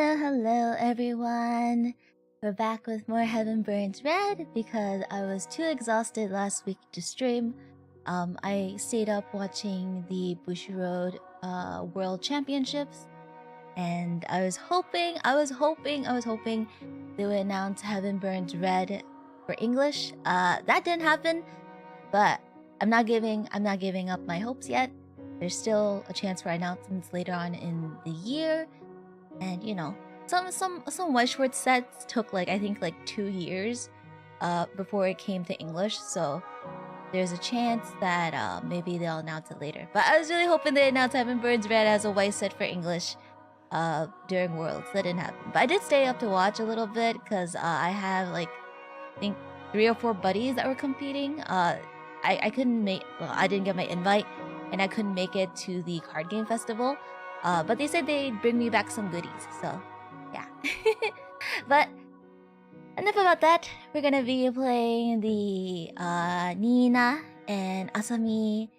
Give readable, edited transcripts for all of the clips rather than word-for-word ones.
Hello everyone! We're back with more Heaven Burns Red because I was too exhausted last week to stream. I stayed up watching the Bushiroad World Championships, and I was hoping they would announce Heaven Burns Red for English. That didn't happen, but I'm not giving up my hopes yet. There's still a chance for announcements later on in the year. And you know, some Weiß Schwarz sets took I think 2 years before it came to English, so there's a chance that maybe they'll announce it later. But I was really hoping they announced Heaven Burns Red as a Weiß set for English during Worlds. That didn't happen. But I did stay up to watch a little bit because I have I think 3 or 4 buddies that were competing. I couldn't make, well, I didn't get my invite, and I couldn't make it to the card game festival. But they said they'd bring me back some goodies, so yeah. But enough about that. We're gonna be playing the Niina and Asami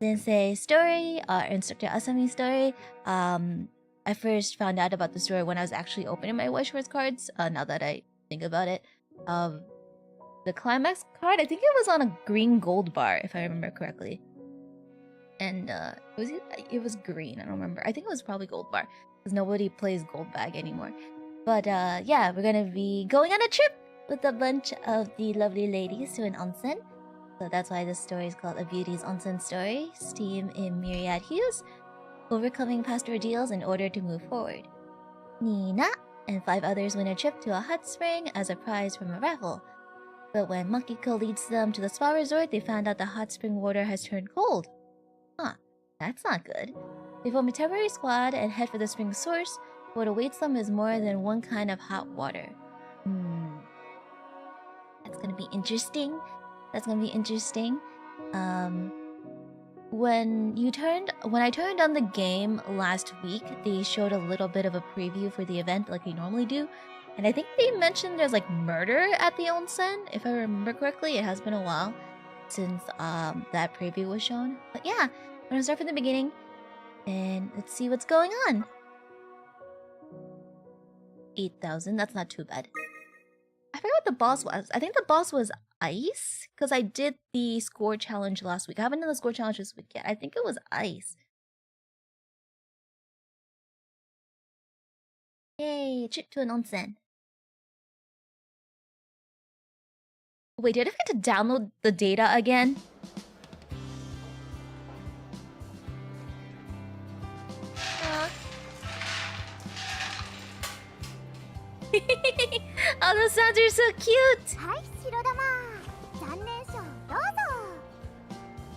Sensei story, instructor Asami story. I first found out about the story when I was actually opening my Weiß Schwarz cards, now that I think about it. The climax card, I think it was on a green gold bar, if I remember correctly. And it was green, I don't remember. I think it was probably gold bar, because nobody plays gold bag anymore. But yeah, we're gonna be going on a trip with a bunch of the lovely ladies to an onsen. So that's why this story is called A Beauty's Onsen Story. Steam in Myriad Hues, overcoming past ordeals in order to move forward. Niina and 5 others win a trip to a hot spring as a prize from a raffle. But when Makiko leads them to the spa resort, they found out the hot spring water has turned cold. Huh, that's not good. They form a temporary squad and head for the spring source. What awaits them is more than one kind of hot water. That's gonna be interesting. When I turned on the game last week, they showed a little bit of a preview for the event like they normally do. And I think they mentioned there's murder at the onsen, if I remember correctly. It has been a while since that preview was shown. But yeah, I'm gonna start from the beginning and let's see what's going on. 8,000, that's not too bad. I forgot what the boss was. I think the boss was Ice, because I did the score challenge last week. I haven't done the score challenge this week yet. I think it was Ice. Yay, trip to an onsen. Wait, did I forget to download the data again? Oh, those sounds are so cute!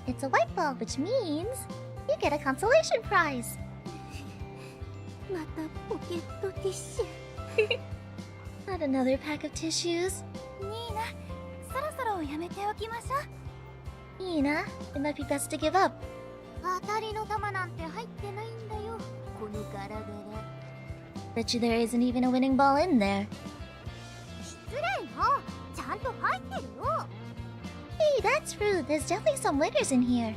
It's a white ball, which means you get a consolation prize. Not another pack of tissues. Niina, it might be best to give up. Bet you there isn't even a winning ball in there. Hey, that's rude. There's definitely some winners in here.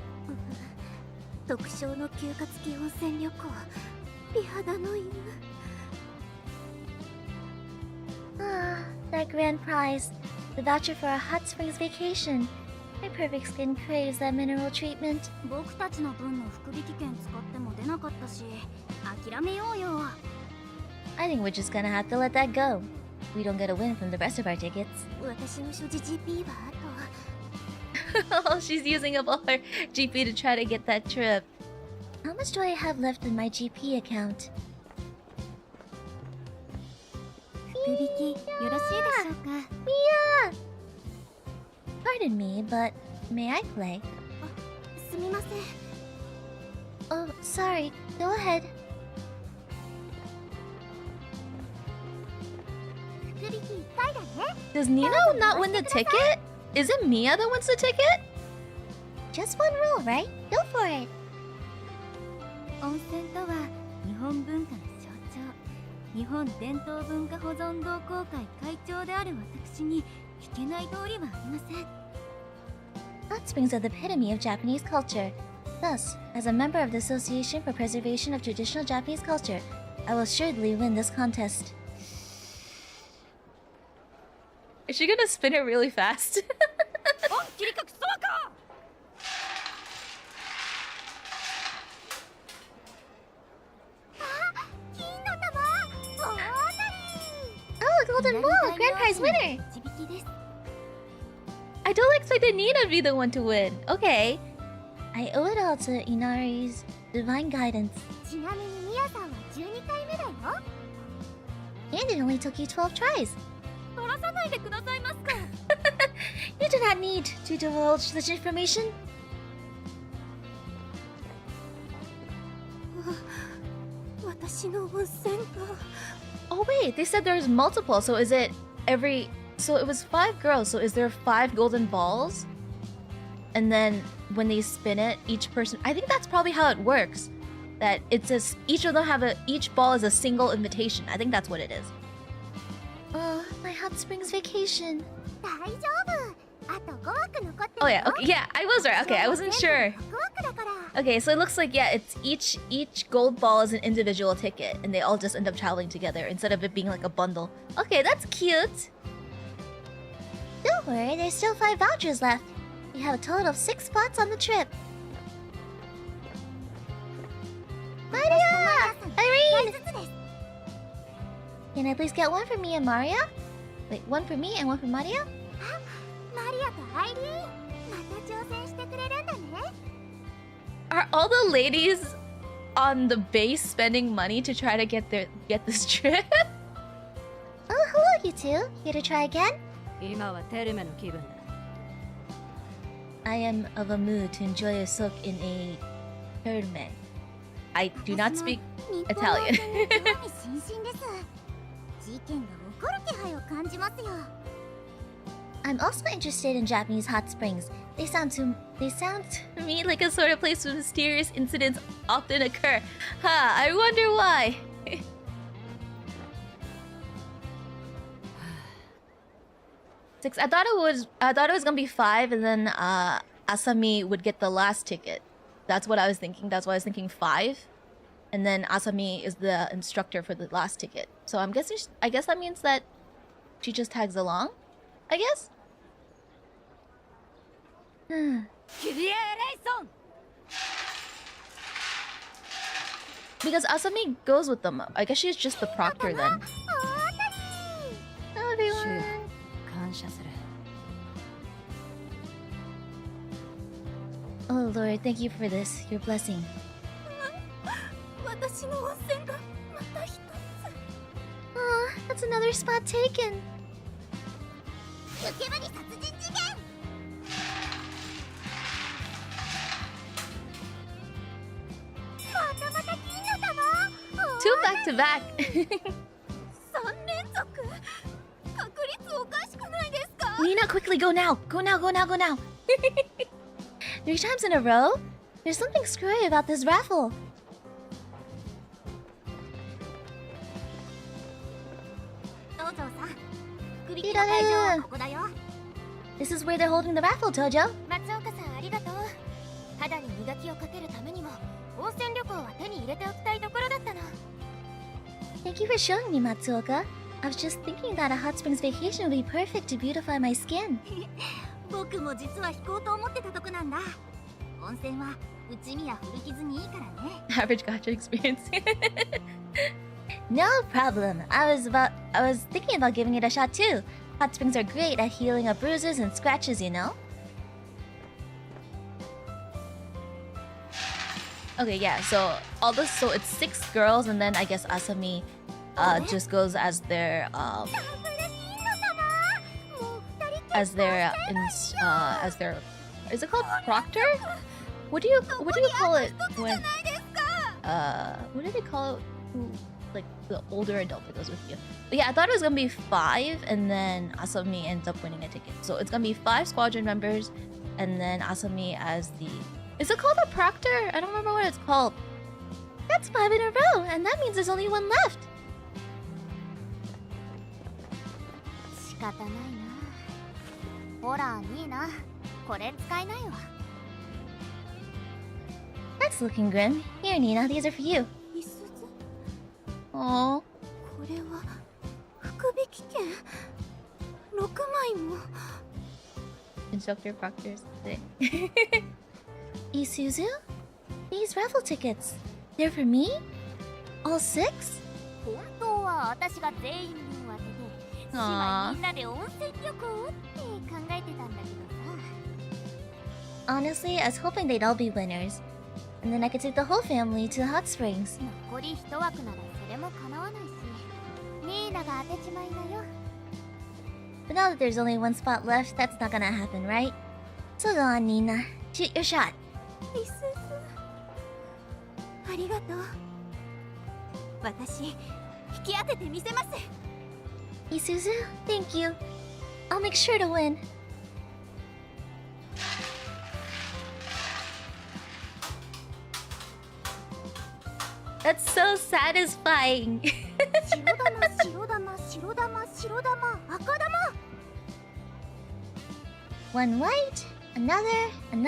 Ah, that grand prize. The voucher for a hot springs vacation. My perfect skin craves that mineral treatment. I think we're just gonna have to let that go. We don't get a win from the rest of our tickets. Oh, she's using up all her GP to try to get that trip. How much do I have left in my GP account? Mia! Pardon me, but may I play? Oh, sorry. Go ahead. Does Niina not win the ticket? Is it Mia that wins the ticket? Just one rule, right? Go for it. Hot springs are the epitome of Japanese culture. Thus, as a member of the Association for Preservation of Traditional Japanese Culture, I will assuredly win this contest. Is she gonna spin it really fast? Oh, a golden ball! Grand prize winner! I don't expect Niina to be the one to win. Okay. I owe it all to Inari's divine guidance. And it only took you 12 tries. You do not need to divulge such information. Oh wait, they said there's multiple, so is it every... So it was 5 girls, so is there 5 golden balls? And then when they spin it, each person... I think that's probably how it works. That it says each of them have a... Each ball is a single invitation. I think that's what it is. Oh, my hot springs vacation. Oh yeah, okay, yeah, I was right. Okay, I wasn't sure. Okay, so it looks like, yeah, it's each gold ball is an individual ticket, and they all just end up traveling together instead of it being like a bundle. Okay, that's cute. Don't worry, there's still 5 vouchers left. We have a total of 6 spots on the trip. Maria! Irene! Can I please get one for me and Maria? Wait, one for me and one for Maria? Are all the ladies on the base spending money to try to get this trip? Oh, hello, you two. Here to try again? I am of a mood to enjoy a soak in a tournament. I do not speak Italian. I'm also interested in Japanese hot springs. They sound to me like a sort of place where mysterious incidents often occur. I wonder why. Six. I thought it was gonna be 5, and then Asami would get the last ticket. That's what I was thinking. That's why I was thinking 5, and then Asami is the instructor for the last ticket. So I'm guessing. I guess that means that she just tags along. I guess. Because Asami goes with them. I guess she's just the proctor then. Hello everyone. Oh Lord, thank you for this, your blessing. Oh, that's another spot taken. Two back to back. Niina, quickly go now! Go now, go now, go now! 3 times in a row? There's something screwy about this raffle. This is where they're holding the raffle, Tojo. Thank you for showing me, Matsuoka. I was just thinking that a hot springs vacation would be perfect to beautify my skin. Average gacha experience. No problem. I was thinking about giving it a shot too. Hot springs are great at healing up bruises and scratches, you know? Okay, yeah, so it's 6 girls, and then I guess Asami just goes as their is it called proctor? What do you call it when what do they call it? Like the older adult that goes with you. But yeah, I thought it was gonna be 5, and then Asami ends up winning a ticket. So it's gonna be 5 squadron members, and then Asami as the... Is it called a proctor? I don't remember what it's called. That's 5 in a row, and that means there's only 1 left. That's looking grim. Here, Niina, these are for you. Oh, Oh. これは福引券6枚も。 Instructor proctors today. Isuzu? These raffle tickets. They're for me? All 6? 本当は私が全員分当てて、姉妹みんなで温泉旅行って考えてたんだけどさ。 Honestly, I was hoping they'd all be winners. And then I could take the whole family to the hot springs. 残り1枠ならそれも叶わないし、ニーナが当てちまいなよ。 But now that there's only one spot left, that's not gonna happen, right? So go on, Niina. Shoot your shot. イスズ、ありがとう。私、引き当ててみせます。 Isuzu, thank you. I'll make sure to win. That's so satisfying. 白玉、白玉、白玉、白玉、赤玉。 One white, another, and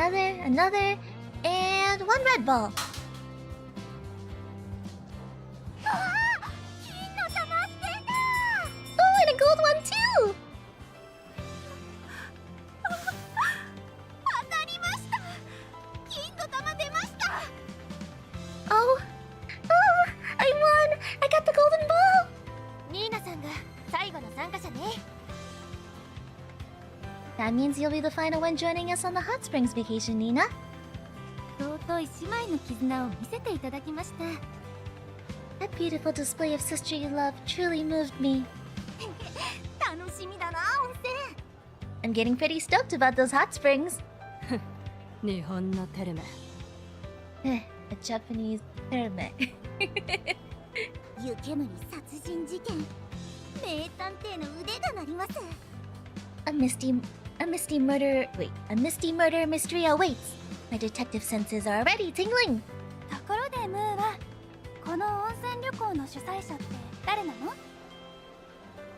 one red ball. ああ、金の玉ってんだ。 Oh, and a gold one too. 当たりました。金の玉出ました。 Oh, I won. I got the golden ball. ニーナさんが最後の参加者ね。 That means you'll be the final one joining us on the hot springs vacation, Niina. 尊い姉妹の絆を見せていただきました。 That beautiful display of sisterly love truly moved me. 楽しみだな、温泉。 I'm getting pretty stoked about those hot springs. 日本のテルメ。 A Japanese pyramid. 湯煙殺人事件。名探偵の腕が鳴ります。 A misty murder mystery awaits. My detective senses are already tingling. ところでムーは、この温泉旅行の主催者って誰なの？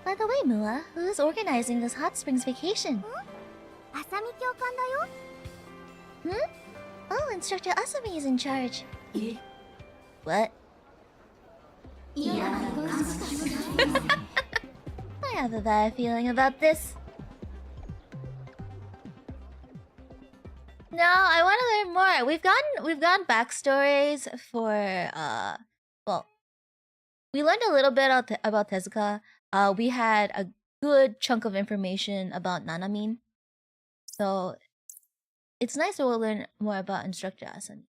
By the way, Mua, who's organizing this hot springs vacation? あさみ教官だよ。 Oh, Instructor Asami is in charge. What? I have a bad feeling about this. No, I want to learn more. We've gotten backstories for well, we learned a little bit about Tezuka. We had a good chunk of information about Nanamine. So it's nice that we'll learn more about Instructor Asami.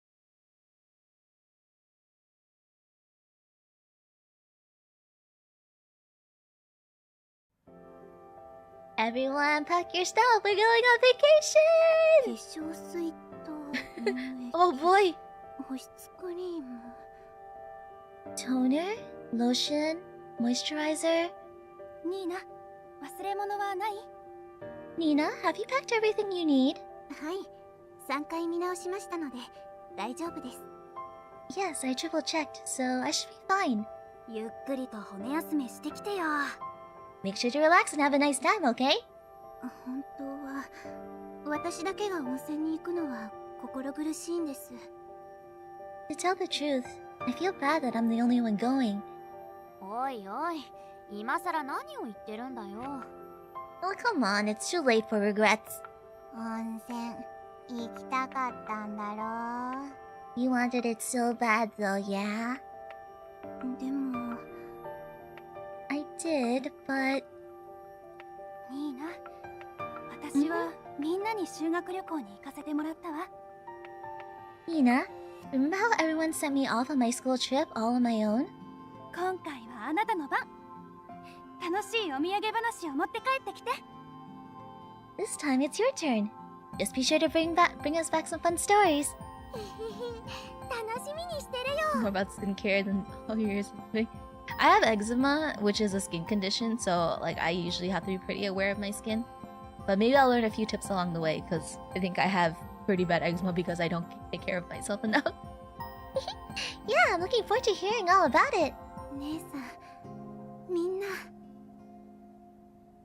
Everyone, pack your stuff. We're going on vacation. 化粧水と Oh boy. 保湿クリーム。 Toner, lotion, moisturizer. ニーナ、忘れ物はない？ Niina, have you packed everything you need? はい、3回見直しましたので大丈夫です。 Yes, I triple checked, so I should be fine. ゆっくりと骨休めしてきてよ。 Make sure to relax and have a nice time, okay? 本当は私だけが温泉に行くのは心苦しいんです。 To tell the truth, I feel bad that I'm the only one going. おいおい、今さら何を言ってるんだよ。 Oh, come on, it's too late for regrets. 温泉行きたかったんだろう。 You wanted it so bad though, yeah? でも I did, but... ニーナ、私はみんなに修学旅行に行かせてもらったわ。 Niina, remember how everyone sent me off on my school trip all on my own? 今回はあなたの番。楽しいお土産話を持って帰ってきて。 This time it's your turn. Just be sure to bring us back some fun stories. 楽しみにしてるよ。 More about skincare than all yours. I have eczema, which is a skin condition, so like I usually have to be pretty aware of my skin. But maybe I'll learn a few tips along the way, because I think I have pretty bad eczema because I don't take care of myself enough. Yeah, I'm looking forward to hearing all about it. 姉さん、みんな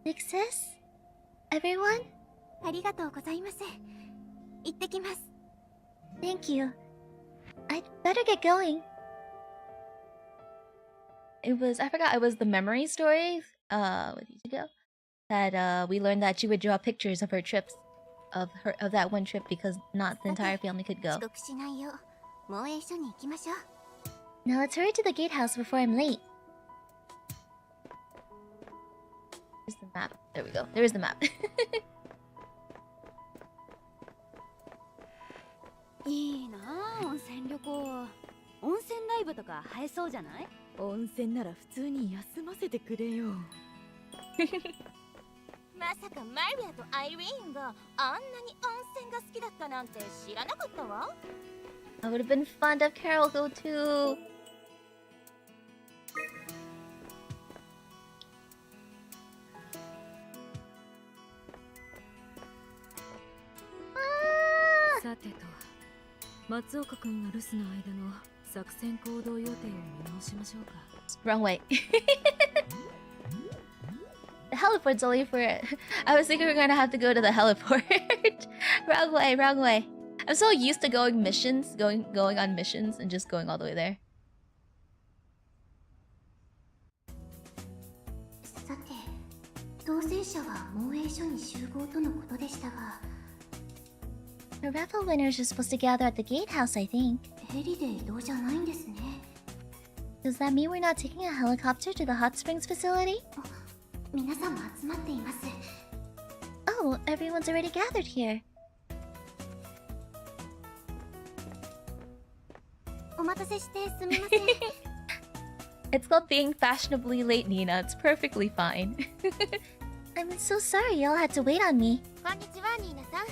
Big sis? Everyone? ありがとうございます。行ってきます。 Thank you. I'd better get going. it was, I forgot, it was the memory story with Ichigo that we learned that she would draw pictures of her trips, of that one trip, because not the entire family could go. Now let's hurry to the gatehouse before I'm late. Here's the map. There we go. There's the map. いいなあ、温泉旅行。温泉ライブとか映えそうじゃない？温泉なら普通に休ませてくれよ。まさかマリアとアイリーンがあんなに温泉が好きだったなんて知らなかったわ。I would have been fun to have Carol go too. Ah! さてと、松岡君が留守の間の作戦行動予定を見直しましょうか。Wrong way. The heliport's only for it. I was thinking we were gonna have to go to the heliport. Wrong way, wrong way. I'm so used to going missions, going on missions and just going all the way there. さて、当選者は防衛所に集合とのことでしたが、 The raffle winners are supposed to gather at the gatehouse, I think. ヘリで移動じゃないんですね。 Does that mean we're not taking a helicopter to the hot springs facility? 皆さんも集まっています。 Oh, everyone's already gathered here. お待たせしてすみません。It's called being fashionably late, Niina. It's perfectly fine. I'm so sorry y'all had to wait on me. こんにちは、ニーナさん。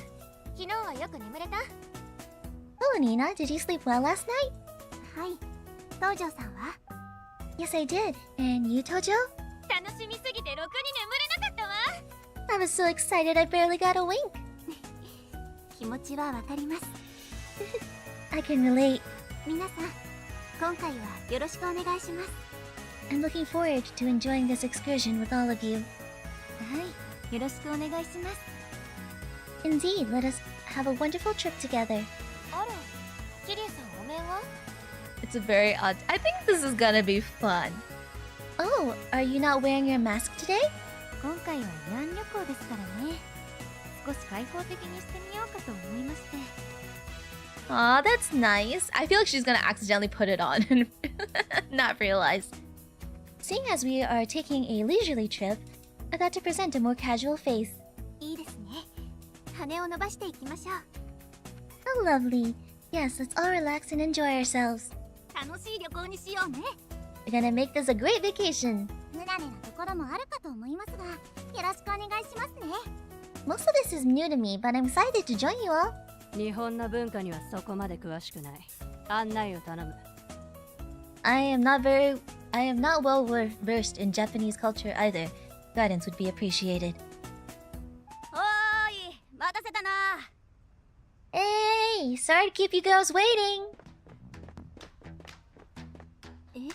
昨日はよく眠れた？ Hello, Niina. Did you sleep well last night? はい。東條さんは？ Yes, I did. And you, Tojo? 楽しみすぎてろくに眠れなかったわ。I was so excited I barely got a wink. 気持ちはわかります。I can relate. 皆さん、今回はよろしくお願いします。I'm looking forward to enjoying this excursion with all of you. はい、よろしくお願いします。Indeed, let us have a wonderful trip together. あら、キリュウさんお面は？ It's a very odd... I think this is gonna be fun. Oh, are you not wearing your mask today? 今回は慰安旅行ですからね。少し開放的にしてみようかと思いまして。Aw, that's nice. I feel like she's gonna accidentally put it on and not realize. Seeing as we are taking a leisurely trip, I thought to present a more casual face. いいですね。羽を伸ばしていきましょう。Oh, lovely. Yes, let's all relax and enjoy ourselves. 楽しい旅行にしようね。We're gonna make this a great vacation. 不慣れなところもあるかと思いますが、よろしくお願いしますね。Most of this is new to me, but I'm excited to join you all. 日本の文化にはそこまで詳しくない。案内を頼む。I am not well versed in Japanese culture either. Guidance would be appreciated. おーい、待たせたな。Hey, sorry to keep you girls waiting. え、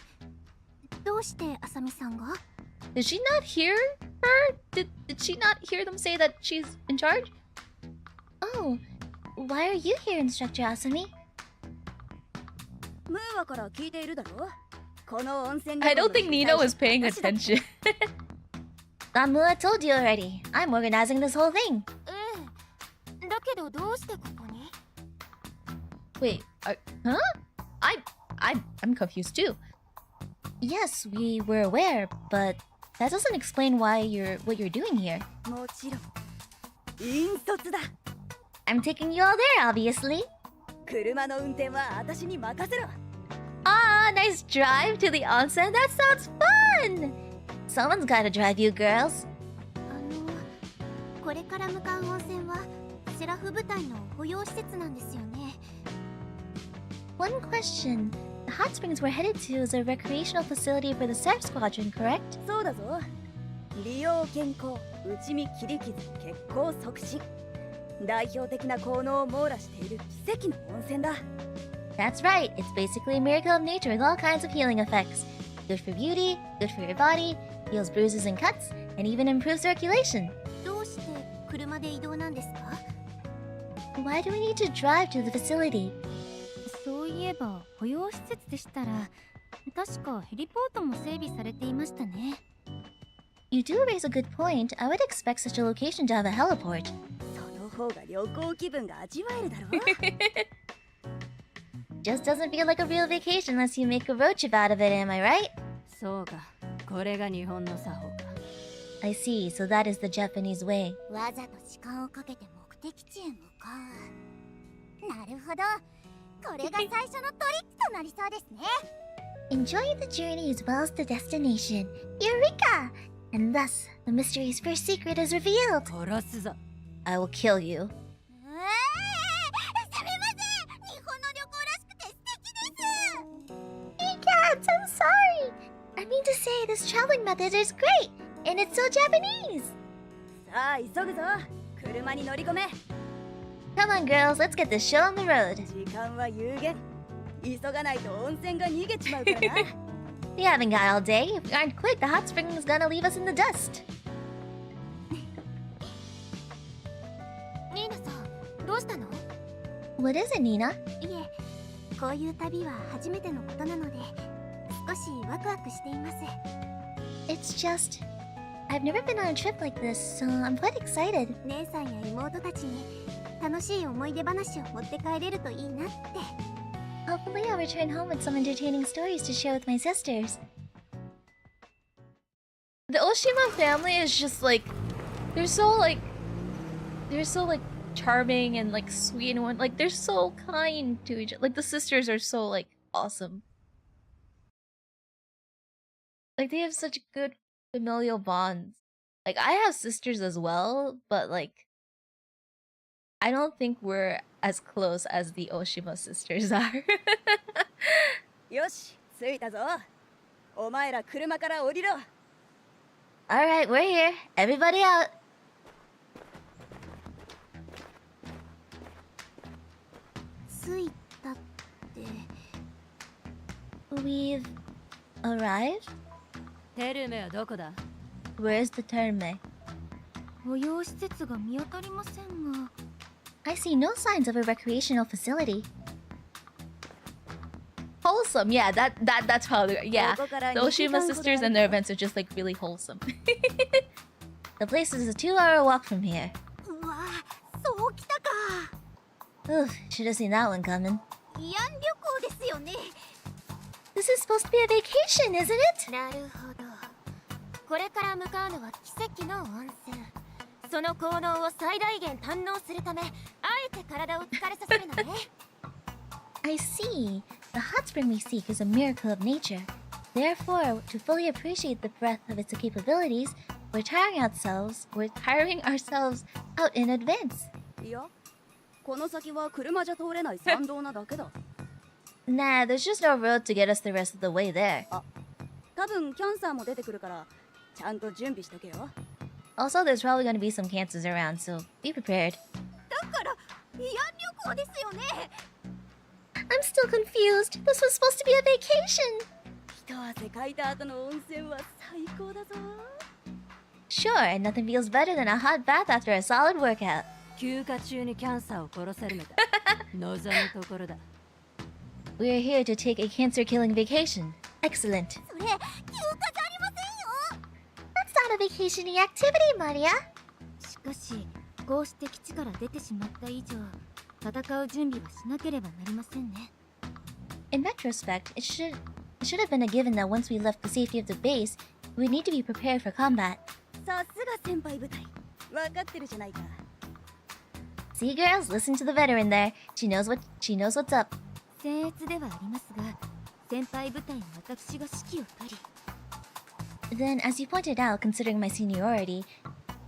どうしてあさみさんが？ Did she not hear her? Did she not hear them say that she's in charge? Oh, why are you here, Instructor Asami? ムーアから聞いているだろ？この温泉 I don't think Niina was paying attention. Gamua told you already. I'm organizing this whole thing. だけどどうしてここに？ Wait, huh? I'm confused too. Yes, we were aware, but that doesn't explain what you're doing here. もちろん。引率だ。I'm taking you all there, obviously. 車の運転は私に任せろ。Ah, nice drive to the onsen. That sounds fun. Someone's gotta drive you girls. これから向かう温泉はセラフ部隊の保養施設なんですよね。One question. The hot springs we're headed to is a recreational facility for the Seraph Squadron, correct? そうだぞ。利用健康、内身切り傷、血行促進。代表的な効能を網羅している奇跡の温泉だ。That's right. It's basically a miracle of nature with all kinds of healing effects. Good for beauty, good for your body, heals bruises and cuts, and even improves circulation. どうして車で移動なんですか？ Why do we need to drive to the facility? そういえば保養施設でしたら確かヘリポートも整備されていましたね。You do raise a good point. I would expect such a location to have a heliport. その方が旅行気分が味わえるだろう。Just doesn't feel like a real vacation unless you make a road trip out of it, am I right? そうか、これが日本の作法か。I see, so that is the Japanese way. わざと時間をかけて目的地へ向かう。なるほど。これが最初のトリックとなりそうですね。Enjoy the journey as well as the destination. Eureka! And thus, the mystery's first secret is revealed. 殺すぞ。I will kill you. すみません。日本の旅行らしくて素敵です。Cats, I'm sorry. I mean to say this traveling method is great, and it's so Japanese. さあ急ぐぞ。車に乗り込め。Come on, girls, let's get this show on the road. 時間は有限。急がないと温泉が逃げちまうからな。We haven't got all day. If we aren't quick, the hot spring is gonna leave us in the dust. ニーナさん、どうしたの？ What is it, Niina? いえ、こういう旅は初めてのことなので、少しワクワクしています。It's just... I've never been on a trip like this, so I'm quite excited. 姉さんや妹たちに楽しい思い出話を持って帰れるといいなって。Hopefully I'll return home with some entertaining stories to share with my sisters. The Oshima family is just like... They're so charming and like sweet and like they're so kind to each other. Like the sisters are so like awesome. Like they have such good familial bonds. Like I have sisters as well, but like I don't think we're as close as the Oshima sisters are. よし、着いたぞ。お前ら車から降りろ。Alright, we're here. Everybody out. 着いたって。We've arrived? テルメはどこだ？ Where's the terme? 保養施設が見当たりませんが。I see no signs of a recreational facility. Wholesome, yeah, that's how they yeah. The Oshima sisters and their events are just like really wholesome. The place is a 2-hour walk from here. うわ、そうきたか。Oof, should have seen that one coming. 慰安旅行ですよね。This is supposed to be a vacation, isn't it? なるほど。これから向かうのは奇跡の温泉。その効能を最大限堪能するため、あえて体を疲れさせるのね。I see. The hot spring we seek is a miracle of nature. Therefore, to fully appreciate the breadth of its capabilities, we're tiring ourselves out in advance. いや、この先は車じゃ通れない山道なだけだ。Nah, there's just no road to get us the rest of the way there. 多分キャンサーも出てくるから、ちゃんと準備しとけよ。Also, there's probably going to be some cancers around, so be prepared. だから慰安旅行ですよね。I'm still confused. This was supposed to be a vacation. 一汗かいた後の温泉は最高だぞ。Sure, and nothing feels better than a hot bath after a solid workout. 休暇中にキャンサーを殺せるのだ。望むところだ。We're here to take a cancer-killing vacation. Excellent. それ休暇じゃありませんよ。That's not a vacationing activity, Maria. しかし、こうして基地から出てしまった以上、戦う準備はしなければなりませんね。In retrospect, it should have been a given that once we left the safety of the base, we need to be prepared for combat. さすが先輩部隊。分かってるじゃないか。See, girls, listen to the veteran there. She knows what's up. 僭越ではありますが、先輩部隊の私が指揮を取り。Then, as you pointed out, considering my seniority,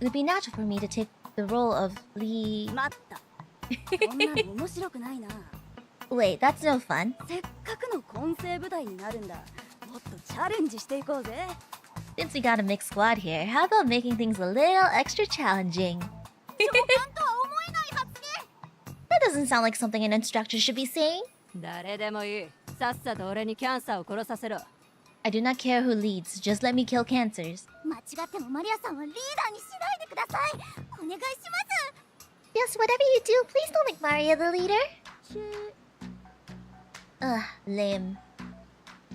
it would be natural for me to take the role of lead. 待った。そんなの面白くないな。Wait, that's no fun. せっかくの混成部隊になるんだ。もっとチャレンジしていこうぜ。Since we got a mixed squad here, how about making things a little extra challenging? 召喚とは思えない発言。That doesn't sound like something an instructor should be saying. 誰でもいい。さっさと俺にキャンサーを殺させろ。I do not care who leads, just let me kill cancers. 間違ってもマリアさんはリーダーにしないでください。お願いします。Yes, whatever you do, please don't make Maria the leader. Ugh, lame.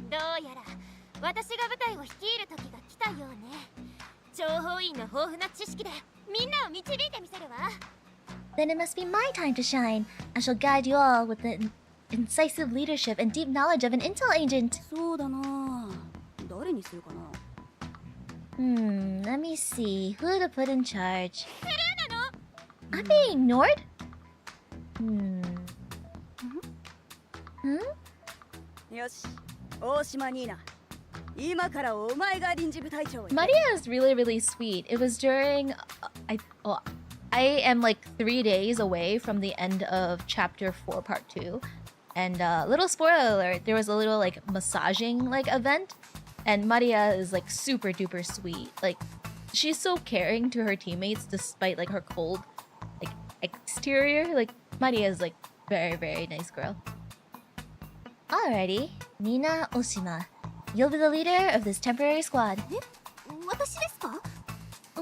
どうやら私が部隊を率いる時が来たようね。諜報員の豊富な知識でみんなを導いてみせるわ。 Then it must be my time to shine. I shall guide you all with the incisive leadership and deep knowledge of an intel agent. そうだな。誰にするかな。Let me see. Who to put in charge? I'm being ignored? Hmm? よし、大島ニーナ。今からお前が臨時部隊長に。 Maria is really, really sweet. It was during... I am like 3 days away from the end of chapter 4 part 2. And little spoiler alert, there was a little like massaging like event. And Maria is like super duper sweet. Like she's so caring to her teammates despite like her cold like exterior. Like Maria is like very, very nice girl. Alrighty, Niina Oshima. You'll be the leader of this temporary squad. 私ですか？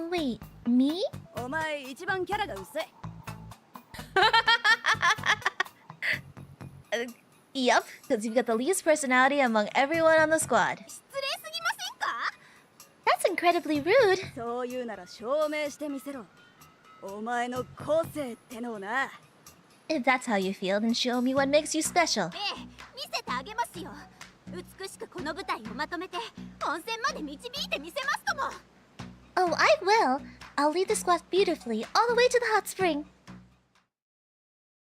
Wait, me? お前一番キャラが薄い。Yup, because you've got the least personality among everyone on the squad. 失礼すぎませんか？ That's incredibly rude. そういうなら証明してみせろ。お前の個性ってのをな。 If that's how you feel, then show me what makes you special. ええ、見せてあげますよ。美しくこの舞台をまとめて温泉まで導いてみせますとも。 Oh, I will. I'll lead the squad beautifully all the way to the hot spring.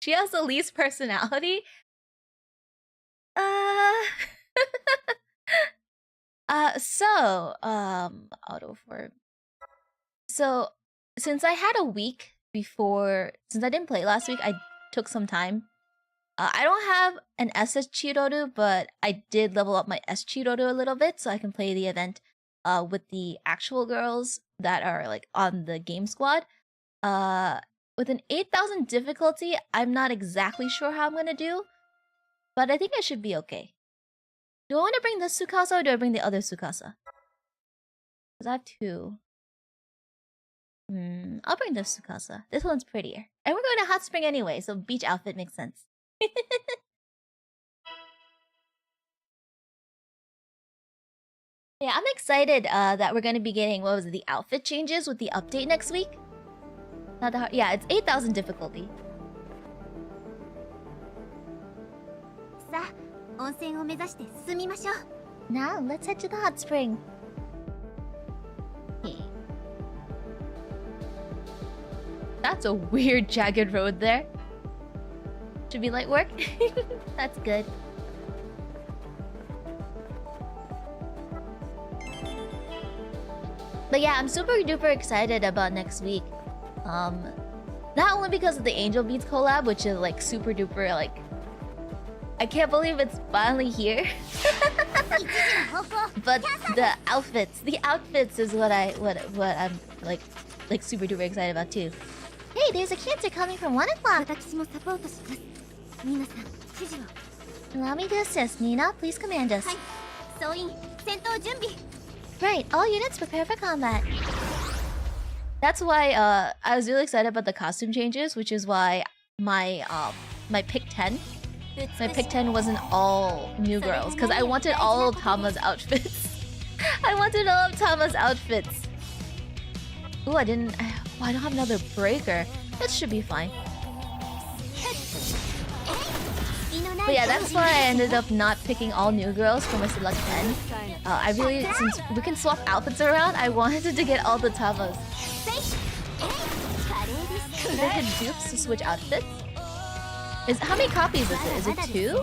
She has the least personality? Auto for... So, since I had a week before... Since I didn't play last week, I took some time. I don't have an SS Chiroru, but I did level up my S Chiroru a little bit, so I can play the event with the actual girls that are like on the game squad. With an 8,000 difficulty, I'm not exactly sure how I'm gonna do, but I think I should be okay. Do I want to bring this Tsukasa or do I bring the other Tsukasa? Because I have two. I'll bring this Tsukasa. This one's prettier. And we're going to hot spring anyway, so beach outfit makes sense. Yeah, I'm excited that we're going to be getting, what was it, the outfit changes with the update next week? Not that hard. Yeah, it's 8,000 difficulty. さあ、温泉を目指して進みましょう。 Now, let's head to the hot spring. That's a weird jagged road there. Should be light work? That's good. But yeah, I'm super duper excited about next week. Not only because of the Angel Beats collab, which is like super duper like... I can't believe it's finally here. But the outfits is what I'm like super duper excited about too. Hey, there's a cancer coming from 1 o'clock. 私もサポートします。ニーナさん、指示を。 Allow me to assist, Niina. Please command us. はい、総員、戦闘準備。 Right, all units prepare for combat. That's why I was really excited about the costume changes, which is why my pick 10, my pick 10 wasn't all new girls, because I wanted all of Tama's outfits. I wanted all of Tama's outfits. Ooh, I don't have another breaker. That should be fine. But yeah, that's why I ended up not picking all new girls for my select 10. I really, since we can swap outfits around, I wanted to get all the Tamas. So they had dupes to switch outfits? How many copies is it? Is it 2?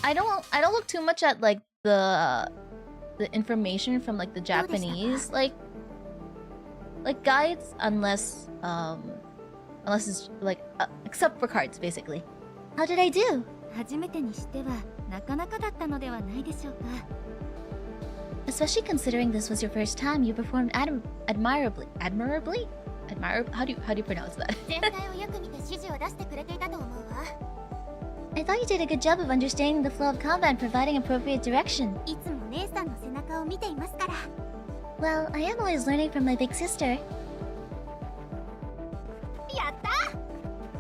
I don't look too much at like the information from like the Japanese like guides unless it's like except for cards basically. How did I do? 初めてにしてはなかなかだったのではないでしょうか。 Especially considering this was your first time, you performed admirably. How do you pronounce that? 全体をよく見て指示を出してくれていたと思うわ。 I thought you did a good job of understanding the flow of combat and providing appropriate direction. いつも姉さんの背中を見ていますから。Well, I am always learning from my big sister.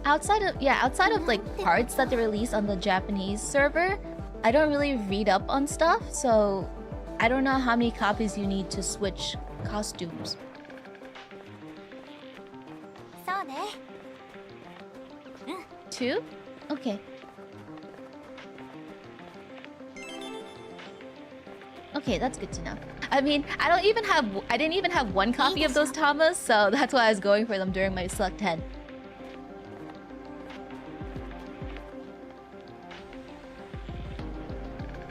Outside of like parts that they release on the Japanese server, I don't really read up on stuff, so I don't know how many copies you need to switch costumes. そうね。2? Okay. Okay, that's good to know. I mean, I didn't even have one copy of those tamas, so that's why I was going for them during my select 10.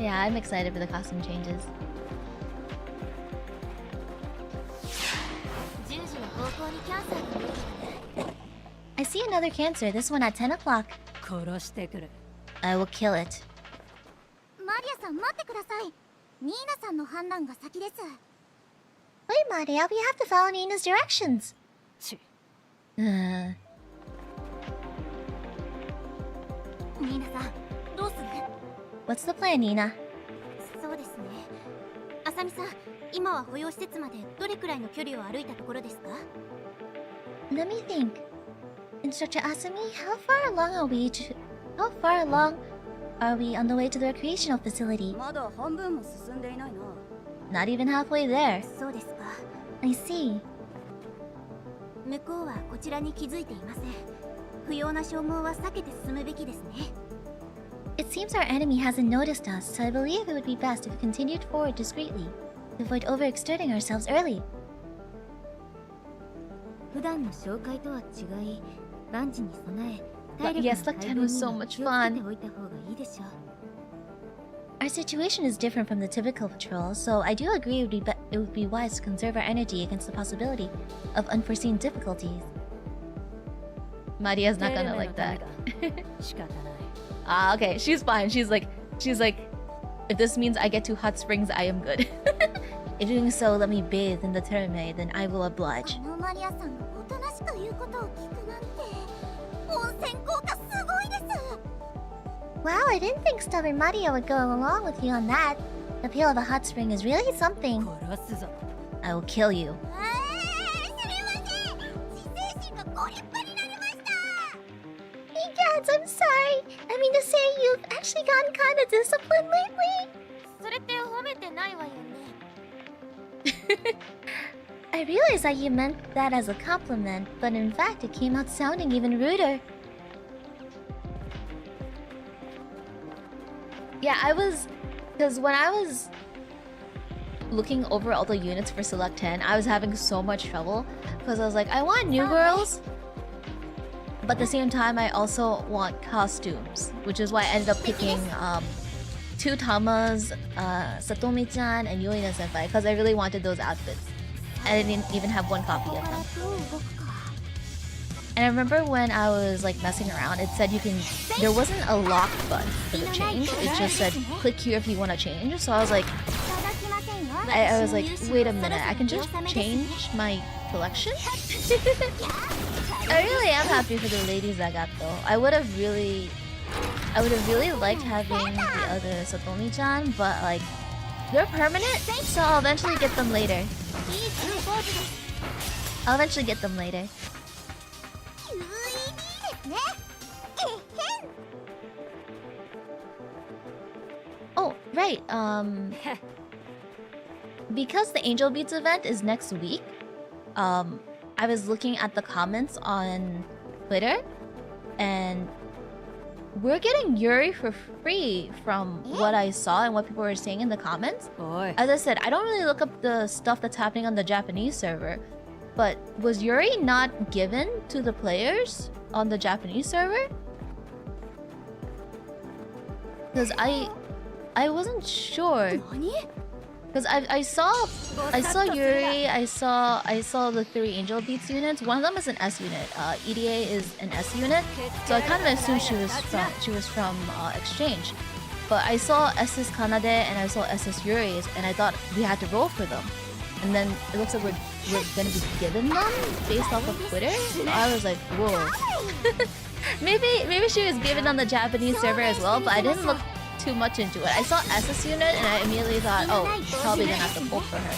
Yeah, I'm excited for the costume changes. I see another cancer, this one at 10 o'clock. I will kill it. マリアさん待ってください。ニーナさんの判断が先です。Wait, Maria, we have to follow Nina's directions. ニーナさん、どうする？ What's the plan, Niina? そうですね。あさみさん、今は保養施設までどれくらいの距離を歩いたところですか？ Let me think. Instructor Asami, how far along are we on the way to the recreational facility? まだ半分も進んでいないな。 Not even halfway there. そうですか。I see. 向こうはこちらに気づいていません。不要な消耗は避けて進むべきですね。It seems our enemy hasn't noticed us, so I believe it would be best if we continued forward discreetly, to avoid overexerting ourselves early. 普段の紹介とは違い、万事に備え、体力の配分にも気をつけておいた方がいいでしょう。Our situation is different from the typical patrol, so I do agree it would be wise to conserve our energy against the possibility of unforeseen difficulties. Maria's not gonna like that. Ah, okay, she's fine. She's like, if this means I get to hot springs, I am good. If doing so, let me bathe in the terme, then I will oblige. Wow, I didn't think stubborn Maria would go along with you on that. The appeal of a hot spring is really something. I will kill you. Yes, I'm sorry. I mean to say you've actually gotten kind of disciplined lately. I realized that you meant that as a compliment, but in fact it came out sounding even ruder. Yeah, because when I was looking over all the units for Select 10, I was having so much trouble because I was like, I want new girls, but at the same time I also want costumes, which is why I ended up picking 2 Tamas, Satomi-chan, and Yuina Senpai, because I really wanted those outfits. And I didn't even have one copy of them. And I remember when I was like messing around, it said there wasn't a lock button for the change. It just said click here if you want to change. So I was like, wait a minute, I can just change my collection? I really am happy for the ladies I got though. I would have really liked having the other Satomi-chan, but like they're permanent, so I'll eventually get them later. Oh, right, because the Angel Beats event is next week, I was looking at the comments on Twitter, and we're getting Yuri for free from what I saw and what people were saying in the comments. As I said, I don't really look up the stuff that's happening on the Japanese server, but was Yuri not given to the players on the Japanese server? Because I wasn't sure. Because I saw Yuri, I saw the 3 Angel Beats units. One of them is an S unit. EDA is an S unit, so I kind of assumed she was from exchange. But I saw SS Kanade and I saw SS Yuri, and I thought we had to roll for them. And then it looks like we're gonna be given them based off of Twitter. So I was like, whoa. maybe she was given on the Japanese server as well, but I didn't look too much into it. I saw SS unit and I immediately thought, oh, probably gonna have to pull for her.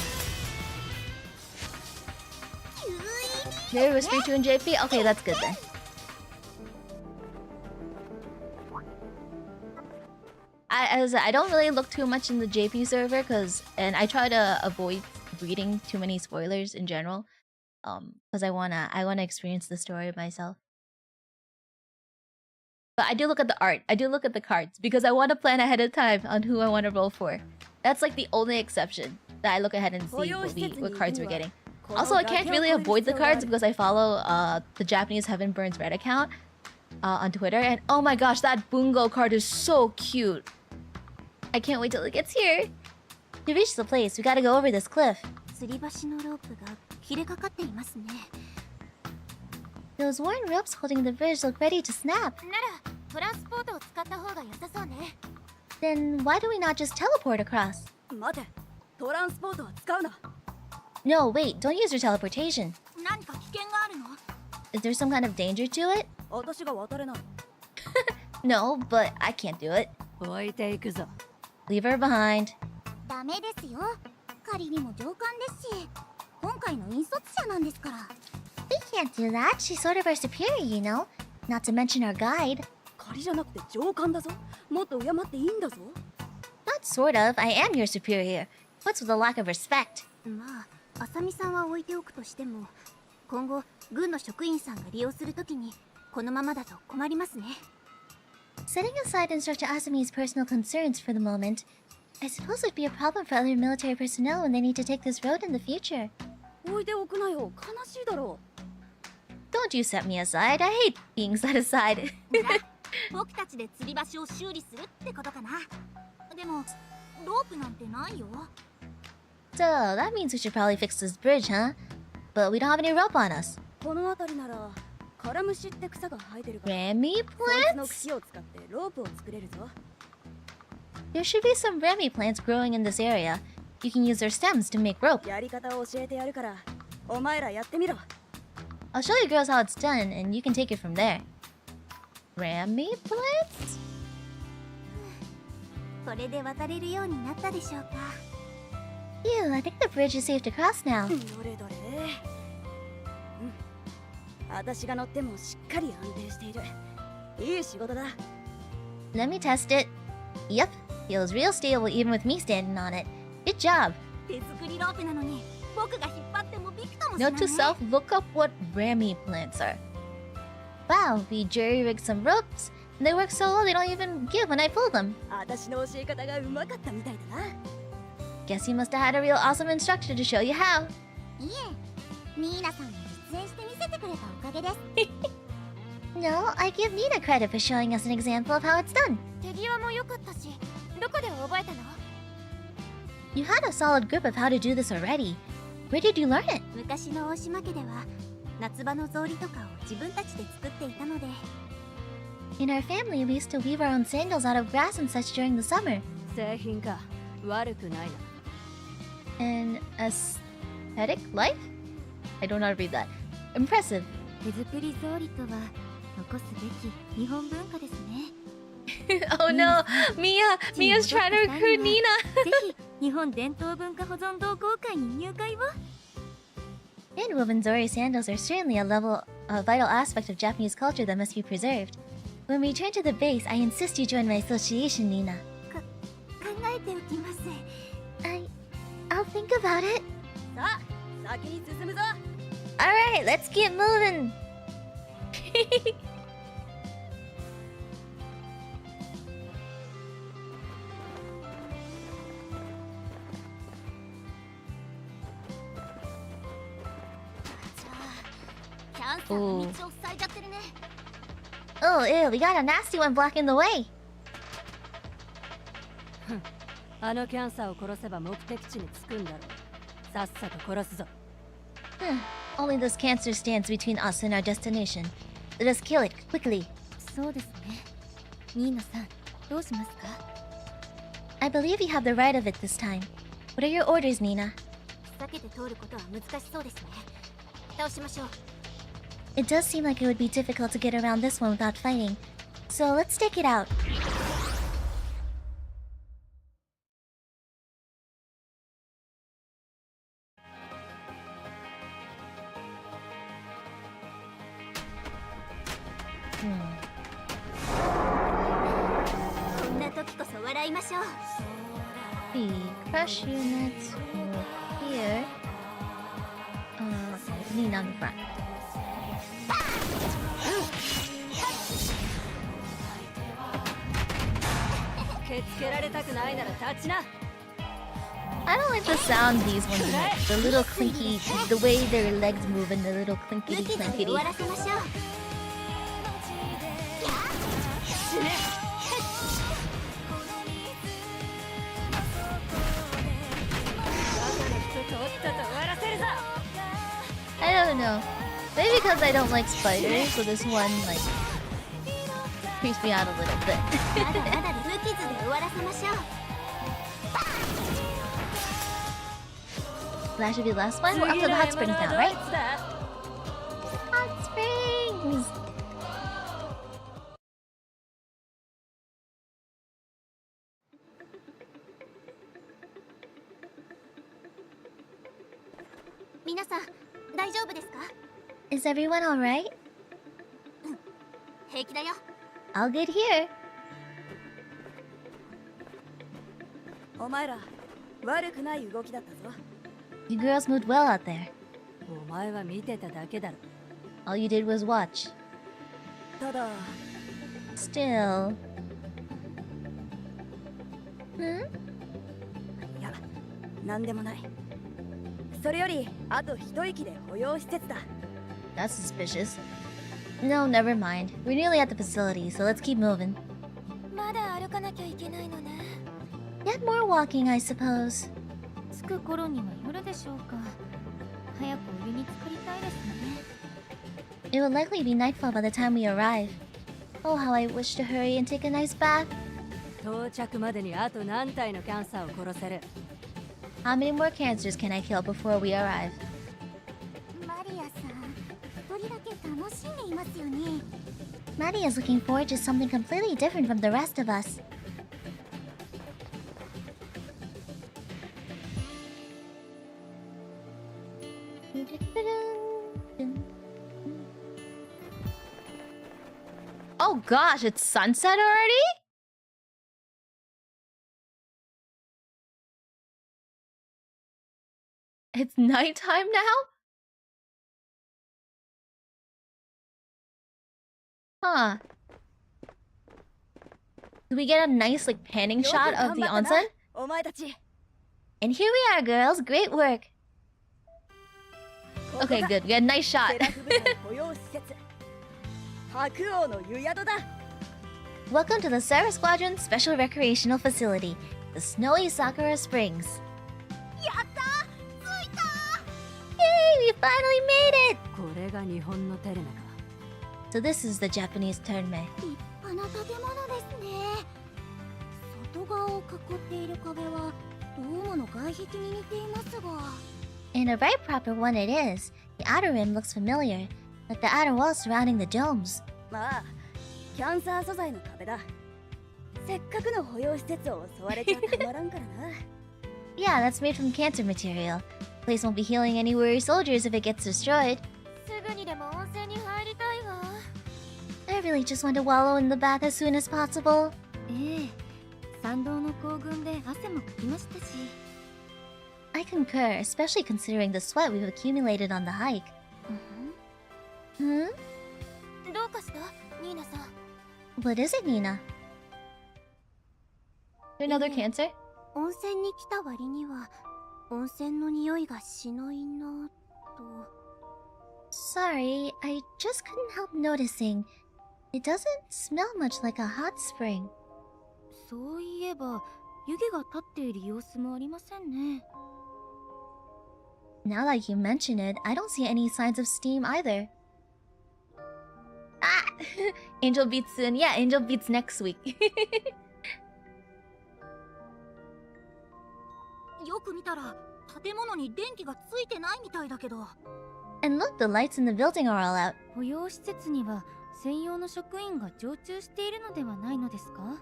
Here, Whisper 2 and JP? Okay, that's good then. I don't really look too much in the JP server and I try to avoid reading too many spoilers in general. Because I wanna experience the story myself. But I do look at the art. I do look at the cards because I want to plan ahead of time on who I want to roll for. That's like the only exception that I look ahead and see what cards we're getting. Also, I can't really avoid the cards because I follow the Japanese Heaven Burns Red account on Twitter. And oh my gosh, that Bungo card is so cute. I can't wait till it gets here. To reach the place, we gotta go over this cliff. Those worn ropes holding the bridge look ready to snap. Then why do we not just teleport across? No, wait, don't use your teleportation. Is there some kind of danger to it? No, but I can't do it. Leave her behind. We can't do that. She's sort of our superior, you know. Not to mention our guide. Not sort of. I am your superior. What's with the lack of respect? Setting aside Instructor Asami's personal concerns for the moment, I suppose it would be a problem for other military personnel when they need to take this road in the future. Don't you set me aside. I hate being set aside. So, that means we should probably fix this bridge, huh? But we don't have any rope on us. Rami plants? There should be some Rami plants growing in this area. You can use their stems to make rope. I'll show you girls how it's done, and you can take it from there. Rami plants? Phew, I think the bridge is safe to cross now. Let me test it. Yep, feels real stable even with me standing on it. Good job. Note to self, look up what Rami plants are. Wow, we jury-rigged some ropes, and they work so well they don't even give when I pull them. Guess you must have had a real awesome instructor to show you how. No, I give Niina credit for showing us an example of how it's done. You had a solid grip of how to do this already. Where did you learn it? In our family, we used to weave our own sandals out of grass and such during the summer. An aesthetic life? I don't know how to read that. Impressive. Oh no, Mia's trying to recruit Niina. Handwoven Zori sandals are certainly a vital aspect of Japanese culture that must be preserved. When we return to the base, I insist you join my association, Niina. I'll think about it. Alright, let's get moving. Ooh. Oh, ew, we got a nasty one blocking the way. Only this cancer stands between us and our destination. Let us kill it quickly. I believe you have the right of it this time. What are your orders, Niina? It does seem like it would be difficult to get around this one without fighting. So let's take it out. こんな時こそ笑いましょう。 The crush units over here. Niina on the front. I don't like the sound these ones make. The little clinky, the way their legs move and the little clinkety 終 clankety. わらせましょう。 I don't know. Maybe because I don't like spiders, so this one like creeps me out a little bit. まだまだ無傷で終わらせましょう。 That should be the last one. We're up to the hot springs now, right? Hot springs! 皆さん、大丈夫ですか？ Is everyone alright? 平気だよ。 All good here. お前ら悪くない動きだったぞ。 You girls moved well out there. お前は見てただけだろ。 All you did was watch. ただ Still. いや、なんでもない。それよりあと一息で保養施設だ。 That's suspicious. No, never mind. We're nearly at the facility, so let's keep moving. まだ歩かなきゃいけないのね。 Yet more walking, I suppose. 着く頃には夜でしょうか。早くお湯に浸かりたいですね。 It will likely be nightfall by the time we arrive. Oh, how I wish to hurry and take a nice bath. 到着までにあと何体のキャンサーを殺せる？ How many more cancers can I kill before we arrive? マリアさん、一人だけ楽しんでいますよね。 Maddie is looking forward to something completely different from the rest of us. Oh gosh, it's sunset already? It's nighttime now? Huh. Do we get a nice like panning shot of the onsen? お前たち。 And here we are, girls. Great work. Okay, good. We got a nice shot. セラフ部隊保養施設。白王の湯宿だ。 Welcome to the Sarah Squadron Special Recreational Facility, the Snowy Sakura Springs. やったー、着いた Yay! We finally made it! これが日本のテレメか。 So this is the Japanese tournament. ー。立派な建物ですね。外側を囲っている壁はドームの外壁に似ていますが。 And a very proper one it is. The outer rim looks familiar, like the outer walls surrounding the domes. まあ、キャンサー素材の壁だ。せっかくの保養施設を襲われちゃたまらんからな。 Yeah, that's made from cancer material. The place won't be healing any weary soldiers if it gets destroyed. すぐにでも温泉に入りたいわ。 I really just want to wallow in the bath as soon as possible. ええ、参道の行軍で汗もかきましたし。 I concur, especially considering the sweat we've accumulated on the hike. Hmm? どうかしたニーナさん。 What is it, Niina? Another cancer? 温泉に来た割には温泉の匂いがしないなと。 Sorry, I just couldn't help noticing. It doesn't smell much like a hot spring. そういえば湯気が立っている様子もありませんね。 Now that you mention it, I don't see any signs of steam either. Ah! Angel beats soon. Yeah, Angel beats next week. よく見たら建物に電気がついてないみたいだけど。 And look, the lights in the building are all out. 保養施設には専用の職員が常駐しているのではないのですか？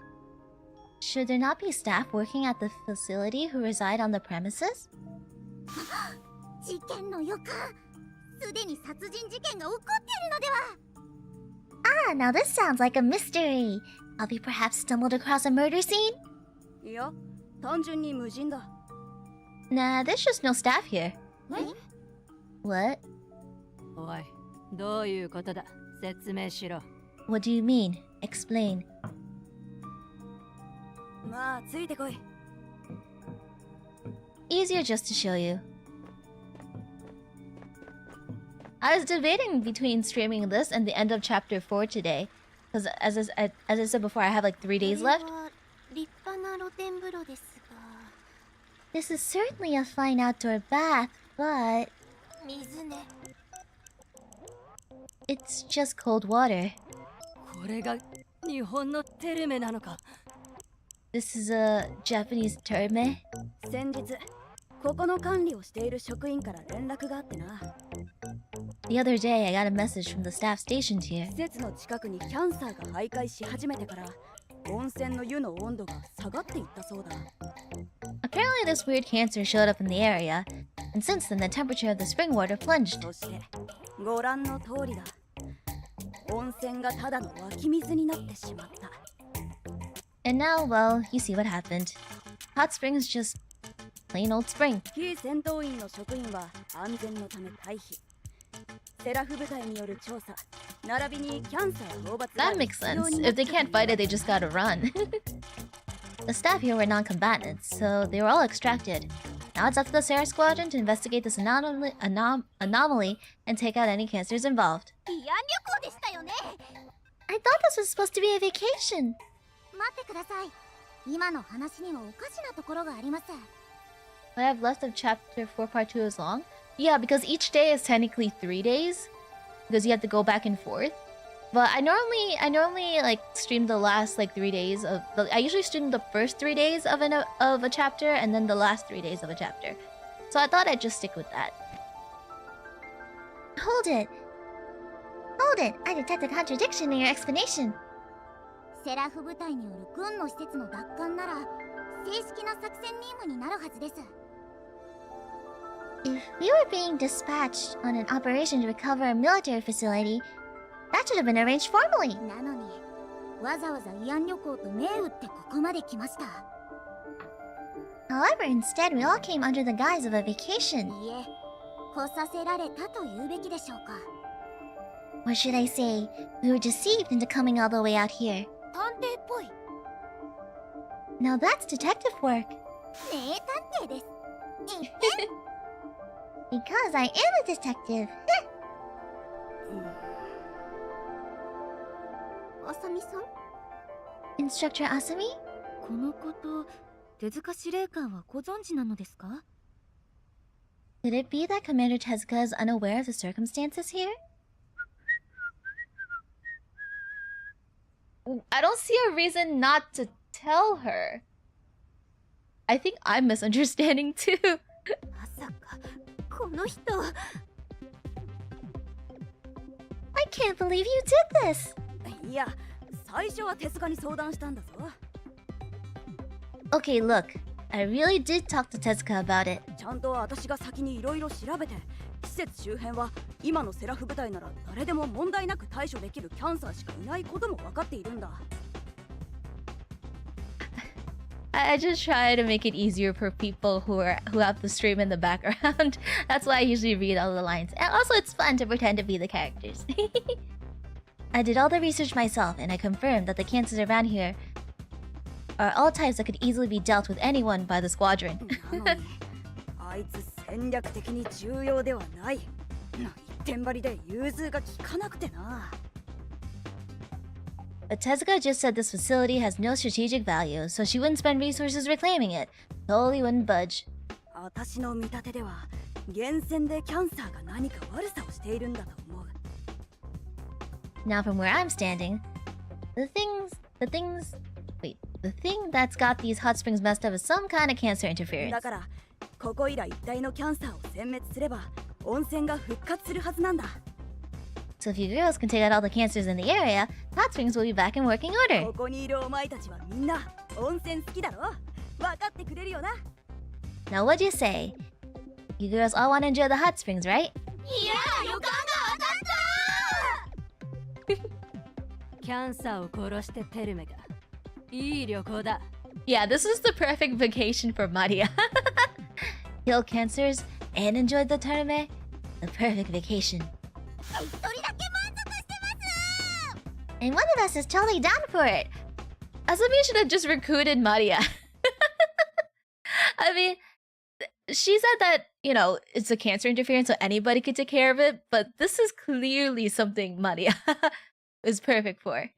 Should there not be staff working at the facility who reside on the premises? 事件の予感。すでに殺人事件が起こっているのでは。Ah, now this sounds like a mystery. Have you perhaps stumbled across a murder scene? いや、単純に無人だ。 Nah, there's just no staff here. What? おい、どういうことだ？説明しろ。 What do you mean? Explain. まあ、ついてこい。 Easier just to show you. I was debating between streaming this and the end of chapter 4 today. Because as I said before, I have like 3 days left. 立派な露天風呂ですが。This is certainly a fine outdoor bath, but 水ね。 It's just cold water. これが日本のテルメなのか。 This is a Japanese terme. 先日、ここの管理をしている職員から連絡があってな。 The other day, I got a message from the staff stationed here. 施設の近くにキャンサーが徘徊し始めてから、温泉の湯の温度が下がっていったそうだ。 Apparently, this weird cancer showed up in the area, and since then, the temperature of the spring water plunged. そして、ご覧の通りだ。温泉がただの湧き水になってしまった。 And now, well, you see what happened. Hot spring is just plain old spring. 非戦闘員の職員は安全のため退避。セラフ部隊による調査、並びにキャンサー討伐。 That makes sense. If they can't fight it, they just gotta run. The staff here were non-combatants, so they were all extracted. Now it's up to the Sarah Squadron to investigate this anomaly and take out any cancers involved. 慰安旅行でしたよね。 I thought this was supposed to be a vacation. 待ってください。今の話にはおかしなところがあります。 What I have left of chapter 4 part 2 is long? Yeah, because each day is technically 3 days. Because you have to go back and forth. But I normally like stream the last like 3 days of I usually stream the first 3 days of a chapter and then the last 3 days of a chapter. So I thought I'd just stick with that. Hold it. I detect a contradiction in your explanation. セラフ部隊による軍の施設の奪還なら正式な作戦任務になるはずです。If we were being dispatched on an operation to recover a military facility, that should have been arranged formally. なのに、わざわざ慰安旅行と銘打ってここまで来ました。However, instead we all came under the guise of a vacation. いえ、来させられたと言うべきでしょうか。Or should I say, we were deceived into coming all the way out here. 探偵っぽい。Now that's detective work. 名探偵です。Because I am a detective. あさみさん Instructor Asami? このこと、手塚司令官はご存知なのですか？ Could it be that Commander Tezuka is unaware of the circumstances here? I don't see a reason not to tell her. I think I'm misunderstanding too. まさかこの人 I can't believe you did this. いや、最初は手塚に相談したんだぞ。Okay, look. I really did talk to Tezuka about it. ちゃんと私が先にいろいろ調べて、施設周辺は今のセラフ部隊なら誰でも問題なく対処できるキャンサーしかいないことも分かっているんだ。I just try to make it easier for people who have the stream in the background. That's why I usually read all the lines. And also it's fun to pretend to be the characters. I did all the research myself and I confirmed that the cancers around here are all types that could easily be dealt with anyone by the squadron. なのに、あいつ戦略的に重要ではない。一点張りで融通が利かなくてな。But Tezuka just said this facility has no strategic value, so she wouldn't spend resources reclaiming it. Totally wouldn't budge. 私の見立てでは、源泉でキャンサーが何か悪さをしているんだと思う。Now from where I'm standing, the thing that's got these hot springs messed up is some kind of cancer interference. だから、ここいら一帯のキャンサーを殲滅すれば、温泉が復活するはずなんだ。So if you girls can take out all the cancers in the area, hot springs will be back in working order. ここにいるお前たちはみんな温泉好きだろ？分かってくれるよな。Now what'd you say? You girls all want to enjoy the hot springs, right? いや、予感が当たった Yeah, this is the perfect vacation for Maria. Kill cancers and enjoy the terme. The perfect vacation. And one of us is totally down for it. Asami should have just recruited Maria. I mean, she said that, you know, it's a cancer interference, so anybody could take care of it, but this is clearly something Maria is perfect for.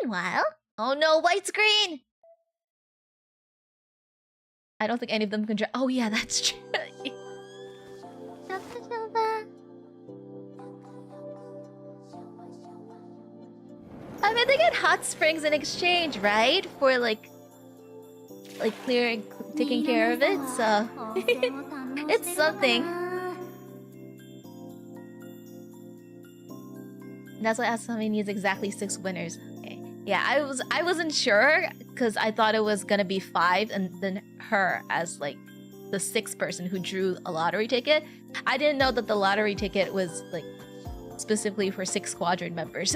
Meanwhile, Oh no, white screen! I don't think any of them can oh yeah, that's true. I mean, they get hot springs in exchange, right? For like clearing, taking care of it, so it's something. That's why Asami needs exactly 6 winners. Okay. Yeah, I wasn't sure because I thought it was gonna be 5 and then her as like the 6th person who drew a lottery ticket. I didn't know that the lottery ticket was like specifically for 6 squadron members.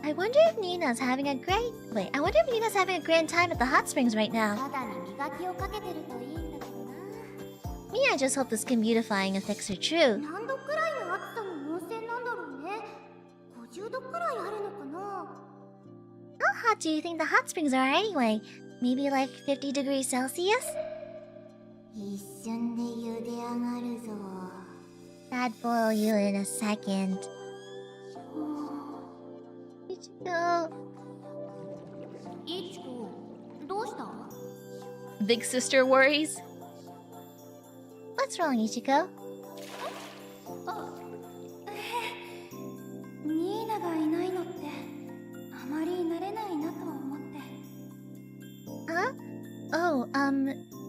I wonder if Niina's having a grand time at the hot springs right now. Me, I just hope the skin beautifying effects are true. How hot do you think the hot springs are anyway? Maybe like 50 degrees Celsius? That'd boil you in a second. Big sister worries? What's wrong, Ichiko? Huh? Oh,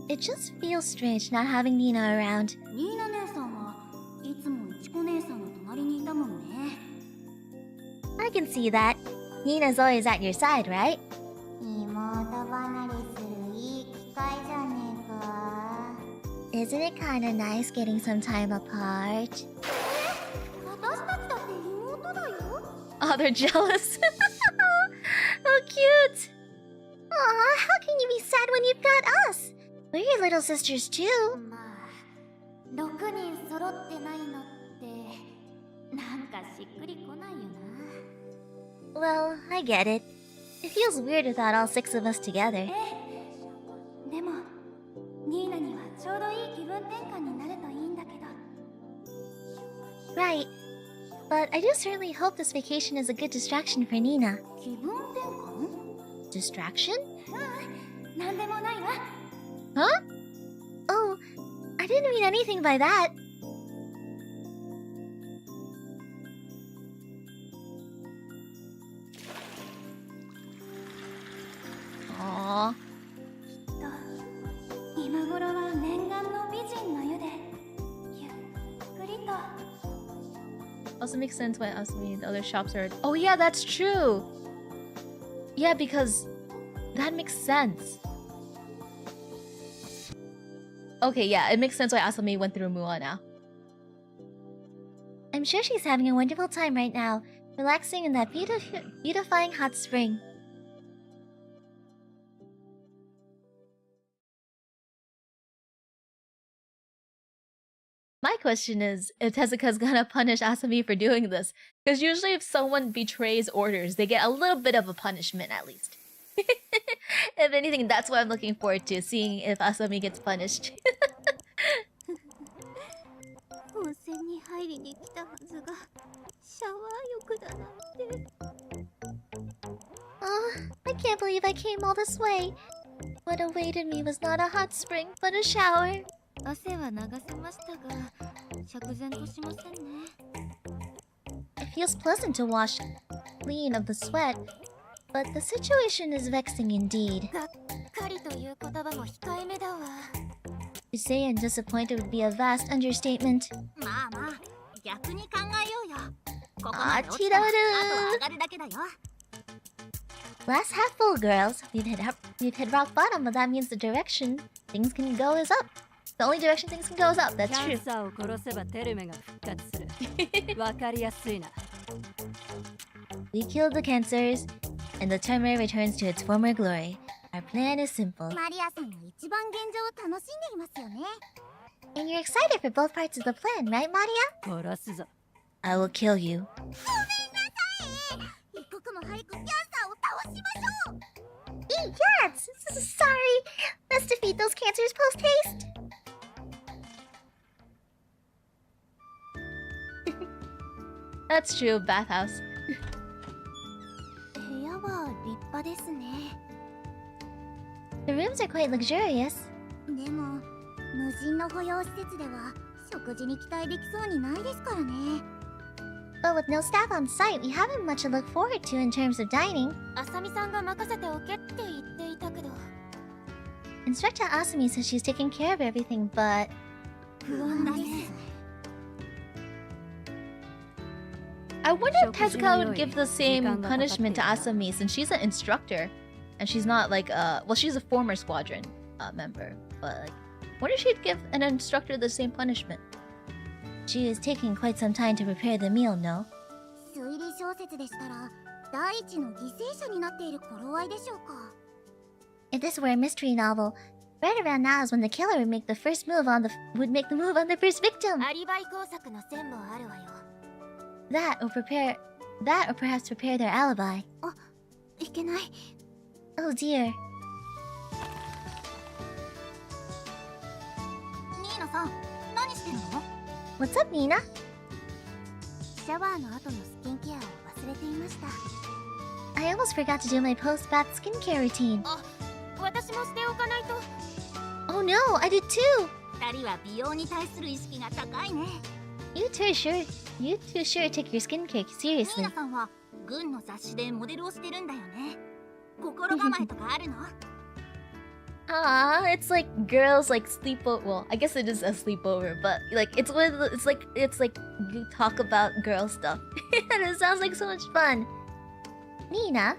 it just feels strange not having Niina around. I can see that. Nina's always at your side, right? Isn't it kinda nice getting some time apart? Oh, they're jealous. Oh, cute. Aw, how can you be sad when you've got us? We're your little sisters too. Well, I get it. It feels weird without all 6 of us together. Right. But I do certainly hope this vacation is a good distraction for Niina. Distraction? Huh? Oh, I didn't mean anything by that. Aww. Also makes sense why Asami and the other shops are... Oh yeah, that's true! Yeah, because that makes sense. Okay, yeah, it makes sense why Asami went through Mua now. I'm sure she's having a wonderful time right now, relaxing in that beautifying hot spring. My question is if Tezuka's gonna punish Asami for doing this. Because usually if someone betrays orders, they get a little bit of a punishment at least. If anything, that's what I'm looking forward to, seeing if Asami gets punished. Oh, I can't believe I came all this way. What awaited me was not a hot spring, but a shower. It feels pleasant to wash clean of the sweat, but the situation is vexing indeed. To say I'm disappointed would be a vast understatement. Glass half full, girls. We've hit rock bottom, but that means the direction things can go is up. The only direction things can go is up. That's true. We killed the cancers, and the Termer returns to its former glory. Our plan is simple. マリアさんが一番現状を楽しんでいますよね。 And you're excited for both parts of the plan, right, Maria? I will kill you. ごめんなさい。一刻も早くキャンサーを倒しましょう。Yes! Sorry! Let's defeat those cancers post-haste! That's true, bathhouse. 部屋は立派ですね。 The rooms are quite luxurious. でも、無人の保養施設では食事に期待できそうにないですからね。 But with no staff on site, we haven't much to look forward to in terms of dining. あさみさんが任せておけって言っていたけど。 Instructor Asami says she's taking care of everything, but... 不安だね。 I wonder if Tezuka would give the same punishment to Asami since she's an instructor. And she's not like well, she's a former squadron member. But like, wonder if she'd give an instructor the same punishment. She is taking quite some time to prepare the meal, no? 推理小説でしたら、第一の犠牲者になっている頃合いでしょうか。 If this were a mystery novel, right around now is when the killer would make the move on the first victim. アリバイ工作の線もあるわよ。 That or perhaps prepare their alibi. あ、いけない。 Oh dear. ニーナさん、何してるの？ What's up, Niina? シャワーの後のスキンケアを忘れていました。 I almost forgot to do my post-bath skincare routine. あ、私もしておかないと。 Oh no, I did too! 二人は美容に対する意識が高いね。You two sure take your skincare ニー seriously. ナさんは軍の雑誌でモデルをしてるんだよね。心構えとかあるの？ It's like girls like sleepover. Well, I guess it is a sleepover, but like it's like you talk about girl stuff, and it sounds like so much fun. Niina,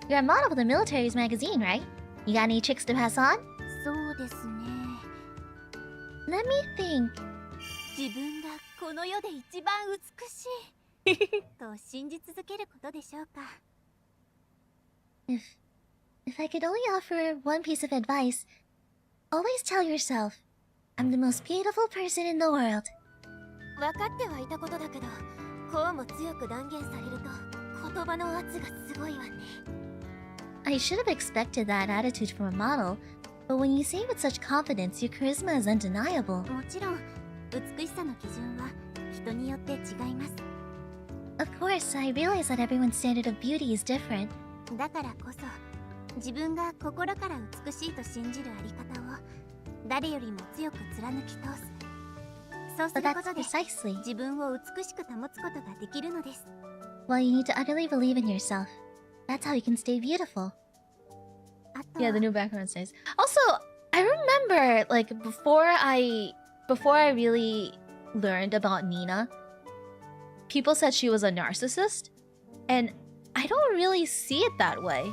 you're a model for the military's magazine, right? You got any tricks to pass on? そうですね。 Let me think. 自分がこの世で一番美しいと信じ続けることでしょうか。 If I could only offer one piece of advice, always tell yourself, I'm the most beautiful person in the world. 分かってはいたことだけど、こうも強く断言されると言葉の圧がすごいわね。 I should have expected that attitude from a model, but when you say it with such confidence, your charisma is undeniable. もちろん、美しさの基準は人によって違います。 Of course, I realize that everyone's standard of beauty is different. だからこそ、自分が心から美しいと信じるあり方を誰よりも強く貫き通す。そうす But るこ that's とで precisely 自分を美しく保つことができるのです。 why you need to utterly believe in yourself. That's how you can stay beautiful. あと、 Yeah, the new background says. Also, I remember like before I really learned about Niina, people said she was a narcissist, and I don't really see it that way.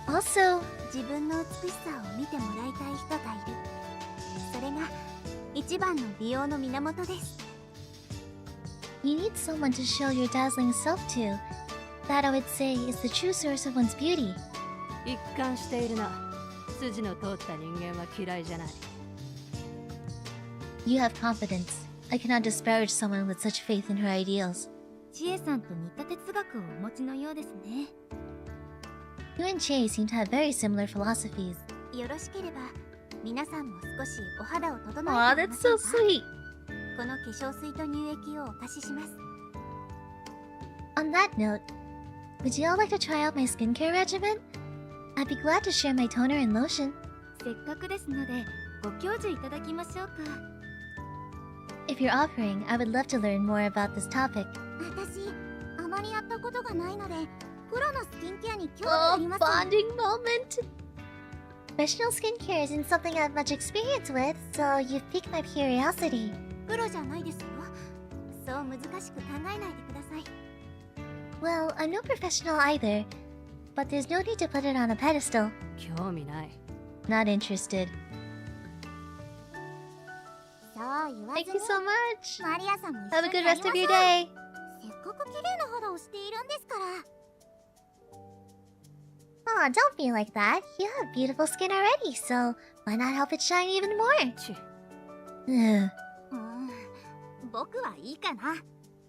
Also, 自分の美しさを見てもらいたい人がいる。それが一番の美容の源です。 you need someone to show your dazzling self to. That I would say is the true source of one's beauty. 一貫しているな。筋の通った人間は嫌いじゃない。You have confidence. I cannot disparage someone with such faith in her ideals. 千恵さんと似た哲学をお持ちのようですね。 You and Chie seem to have very similar philosophies. よろしければ皆さんも少しお肌を整えてみ Aw, ま that's せん so か？ sweet. この化粧水と乳液をお貸しします。 On that note, would you all like to try out my skincare regimen? I'd be glad to share my toner and lotion. せっかくですのでご教授いただきましょうか。 If you're offering, I would love to learn more about this topic. 私あまりやったことがないのでプロのスキンケアに興味 Oh, あります。 bonding moment! Professional skincare isn't something I have much experience with, so you've piqued my curiosity. プロじゃないですよ。そう難しく考えないでください。 Well, I'm no professional either, but there's no need to put it on a pedestal. 興味ない。 Not interested. Thank you so much. マリアさんも一 Have 緒 a に good やり rest ま of しょ your う。 day. せっかく綺麗な肌をしているんですから。 Aw, don't be like that. You have beautiful skin already, so why not help it shine even more? 僕はいいかな。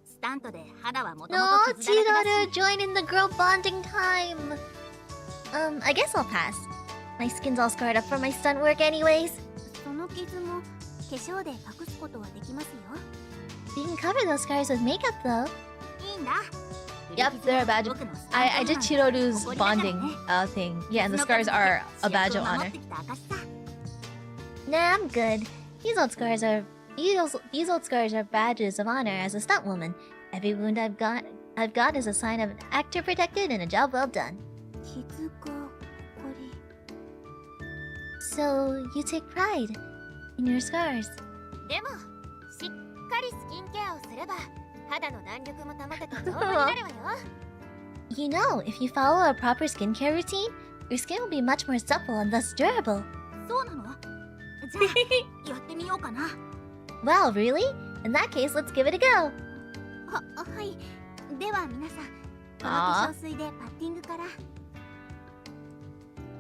スタントで肌はもとも No, と傷だらけだ T-Daughter, し。 join in the girl bonding time. I guess I'll pass. My skin's all scarred up from my stunt work anyways. その傷も化粧で隠すことはできますよ。 You can cover those scars with makeup though. いいんだ。 Yep, they're a badge. I did Chiroru's bonding thing. Yeah, and the scars are a badge of honor. Nah, I'm good. These old scars are badges of honor as a stunt woman. Every wound I've got is a sign of an actor protected and a job well done. 傷かこり。 So you take pride in your scars. でもしっかりスキンケアをすれば肌の弾力も保てて丈夫になるわよ。 You know, if you follow a proper skincare routine, your skin will be much more supple and thus durable. そうなの？じゃあやってみようかな。 Wow, really? In that case, let's give it a go. はい。では皆さん、この化粧水でパッティングから。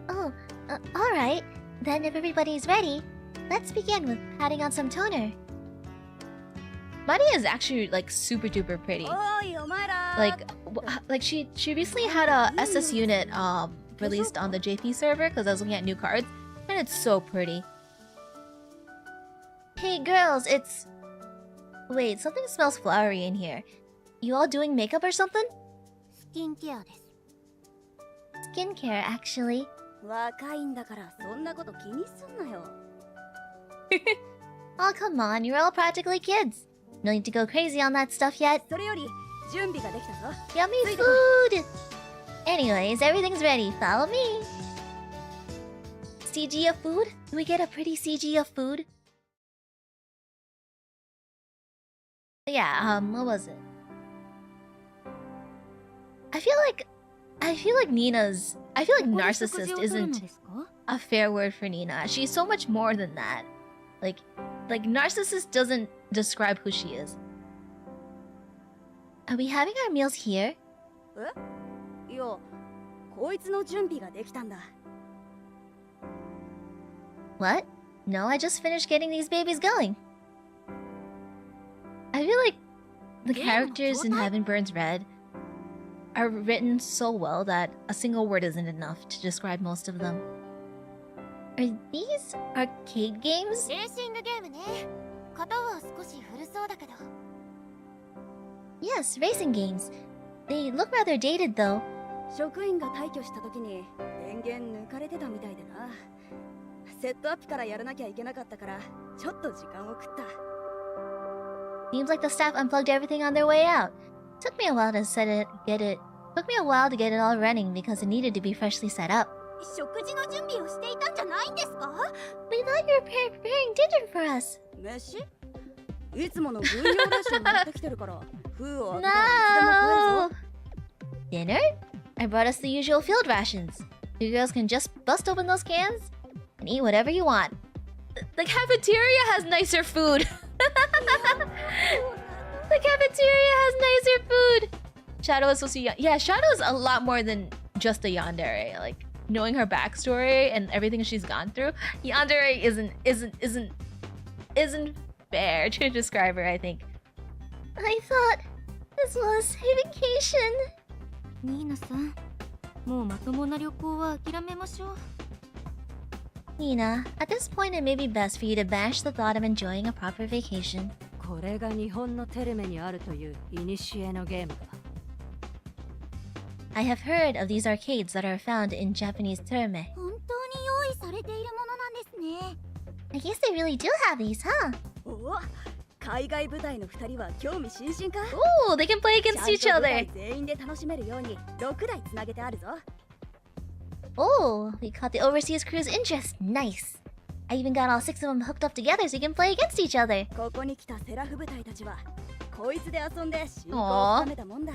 Oh, alright. Then if everybody's ready, let's begin with patting on some toner. Maria is actually like super duper pretty. おいお前ら。 Like she recently had a SS unit released on the JP server because I was looking at new cards, and it's so pretty. Hey girls, it's... Wait, something smells flowery in here. You all doing makeup or something? スキンケアです。 Skincare, actually. 若いんだからそんなこと気にすんなよ。 Oh, come on, you're all practically kids. No need to go crazy on that stuff yet. それより準備ができたぞ。 Yummy food! Anyways, everything's ready. Follow me. CG of food? Do we get a pretty CG of food? Yeah, what was it? I feel like Nina's... I feel like narcissist isn't a fair word for Niina. She's so much more than that. Like narcissist doesn't describe who she is. Are we having our meals here? いや、こいつの準備ができたんだ。 What? No, I just finished getting these babies going. I feel like the characters in Heaven Burns Red are written so well that a single word isn't enough to describe most of them. Are these arcade games? レーシングゲームね。型は少し古そうだけど。 Yes, racing games. They look rather dated though. 職員が退去した時に電源抜かれてたみたいでな。セットアップからやらなきゃいけなかったからちょっと時間を食った。 Seems like the staff unplugged everything on their way out. Took me a while to get it all running because it needed to be freshly set up. 食事の準備をしていたんじゃないんですか？ We thought you were preparing dinner for us. 飯？いつもの軍用ラッシュ持ってきてるから封を開けたらいつでも食えるぞ。 Dinner? I brought us the usual field rations. You girls can just bust open those cans and eat whatever you want. The cafeteria has nicer food. The cafeteria has nicer food. Shadow is supposed to be... Yeah, Shadow is a lot more than just a yandere. Like, knowing her backstory and everything she's gone through, yandere isn't fair to describe her, I think. I thought this was a vacation. ニーナさん、もうまともな旅行は諦めましょう。 Niina, at this point it may be best for you to banish the thought of enjoying a proper vacation. これが日本のテレメにあるという古のゲームだ。 I have heard of these arcades that are found in Japanese terme. 本当に用意されているものなんですね。 I guess they really do have these, huh? お、海外部隊の2人は興味津々か？ Ooh, they can play ち against ゃん each と部 other. 隊全員で楽しめるように6台つなげてあるぞ。 Oh, we caught the overseas crew's interest. Nice. I even got all 6 of them hooked up together so you can play against each other. ここに来たセラフ部隊たちはこいつで遊んで親交を深めたもんだ。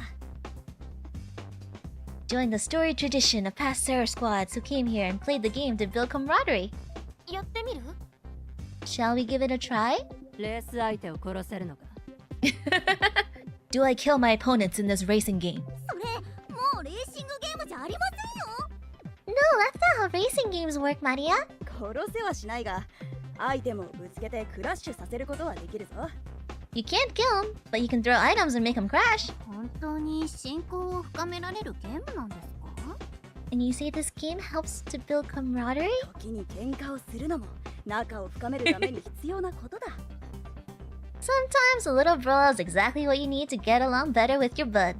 Join the storied tradition of past Sarah squads who came here and played the game to build camaraderie. やってみる？ Shall we give it a try? レース相手を殺せるのか。Do I kill my opponents in this racing game? それもうレーシングゲームじゃありませんよ。 No, that's not how racing games work, Maria. 殺せはしないが、アイテムをぶつけてクラッシュさせることはできるぞ。You can't kill him, but you can throw items and make him crash. 本当に親交を深められるゲームなんですか？ And you say this game helps to build camaraderie? 時に喧嘩をするのも仲を深めるために必要なことだ。Sometimes a little brawl is exactly what you need to get along better with your buds.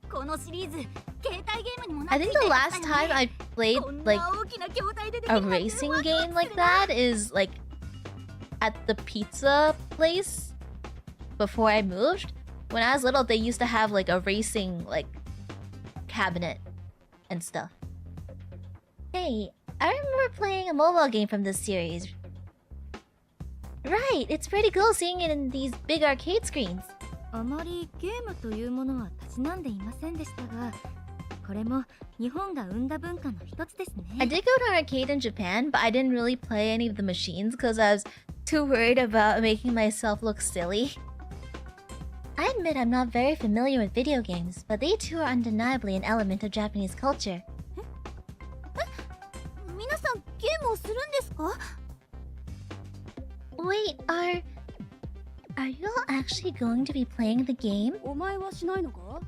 このシリーズ携帯ゲームにもな I って think いた the や last つだ time よね。 I played こん like な大きな筐体ででき a るなんて racing ワクワク game す like るな。 that is like at the pizza place before I moved. When I was little, they used to have like a racing like cabinet and stuff. Hey, I remember playing a mobile game from this series. Right, it's pretty cool seeing it in these big arcade screens. あまりゲームというものはたしなんでいませんでしたが、これも日本が生んだ文化の一つですね。 I did go to an arcade in Japan, but I didn't really play any of the machines because I was too worried about making myself look silly. I admit I'm not very familiar with video games, but they too are undeniably an element of Japanese culture. 皆さんゲームをするんですか？ Wait, are you all actually going to be playing the game? お前はしないのか？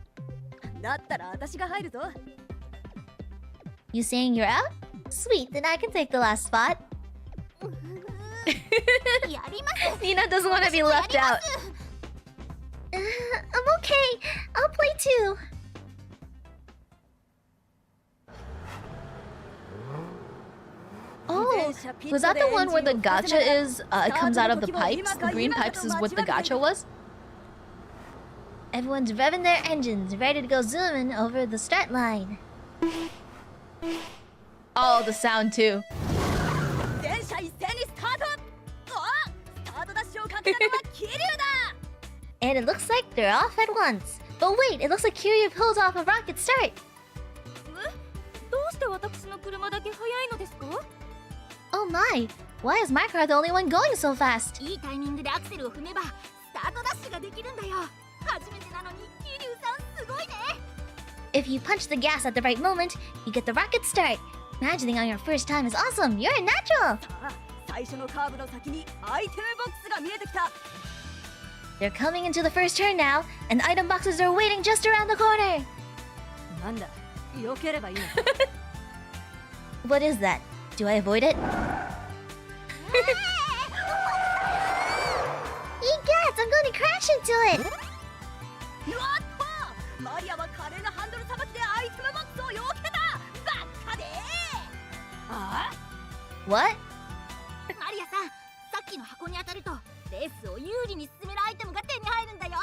だったら私が入るぞ。You saying you're out? Sweet, then I can take the last spot. やります。 Niina doesn't want to be left out. I'm okay. I'll play too. Oh, was that the one where the gacha is? It comes out of the pipes. The green pipes is what the gacha was. Everyone's revving their engines, ready to go zooming over the start line. Oh, the sound too. 全車一斉にスタート。お、スタートダッシュをかけたのは桐生だ。 And it looks like they're off at once. But wait, it looks like Kiryu pulled off a rocket start. どうして私の車だけ速いのですか？ Oh my, why is my car the only one going so fast? いいタイミングでアクセルを踏めばスタートダッシュができるんだよ。初めてなのに桐生さんすごいね。 If you punch the gas at the right moment, you get the rocket start. Imagining on your first time is awesome. You're a natural. さあ、最初のカーブの先にアイテムボックスが見えてきた。 They're coming into the first turn now, and item boxes are waiting just around the corner. なんだ、避ければいいのか。What is that? Do I avoid it? Egats, I'm going to crash into it. うわっと、マリアは華麗なハンドルさばきでアイテムボックスを避けた。バッカで。ああ。What? マリアさん、さっきの箱に当たるとレースを有利に進めるアイテムが手に入るんだよ。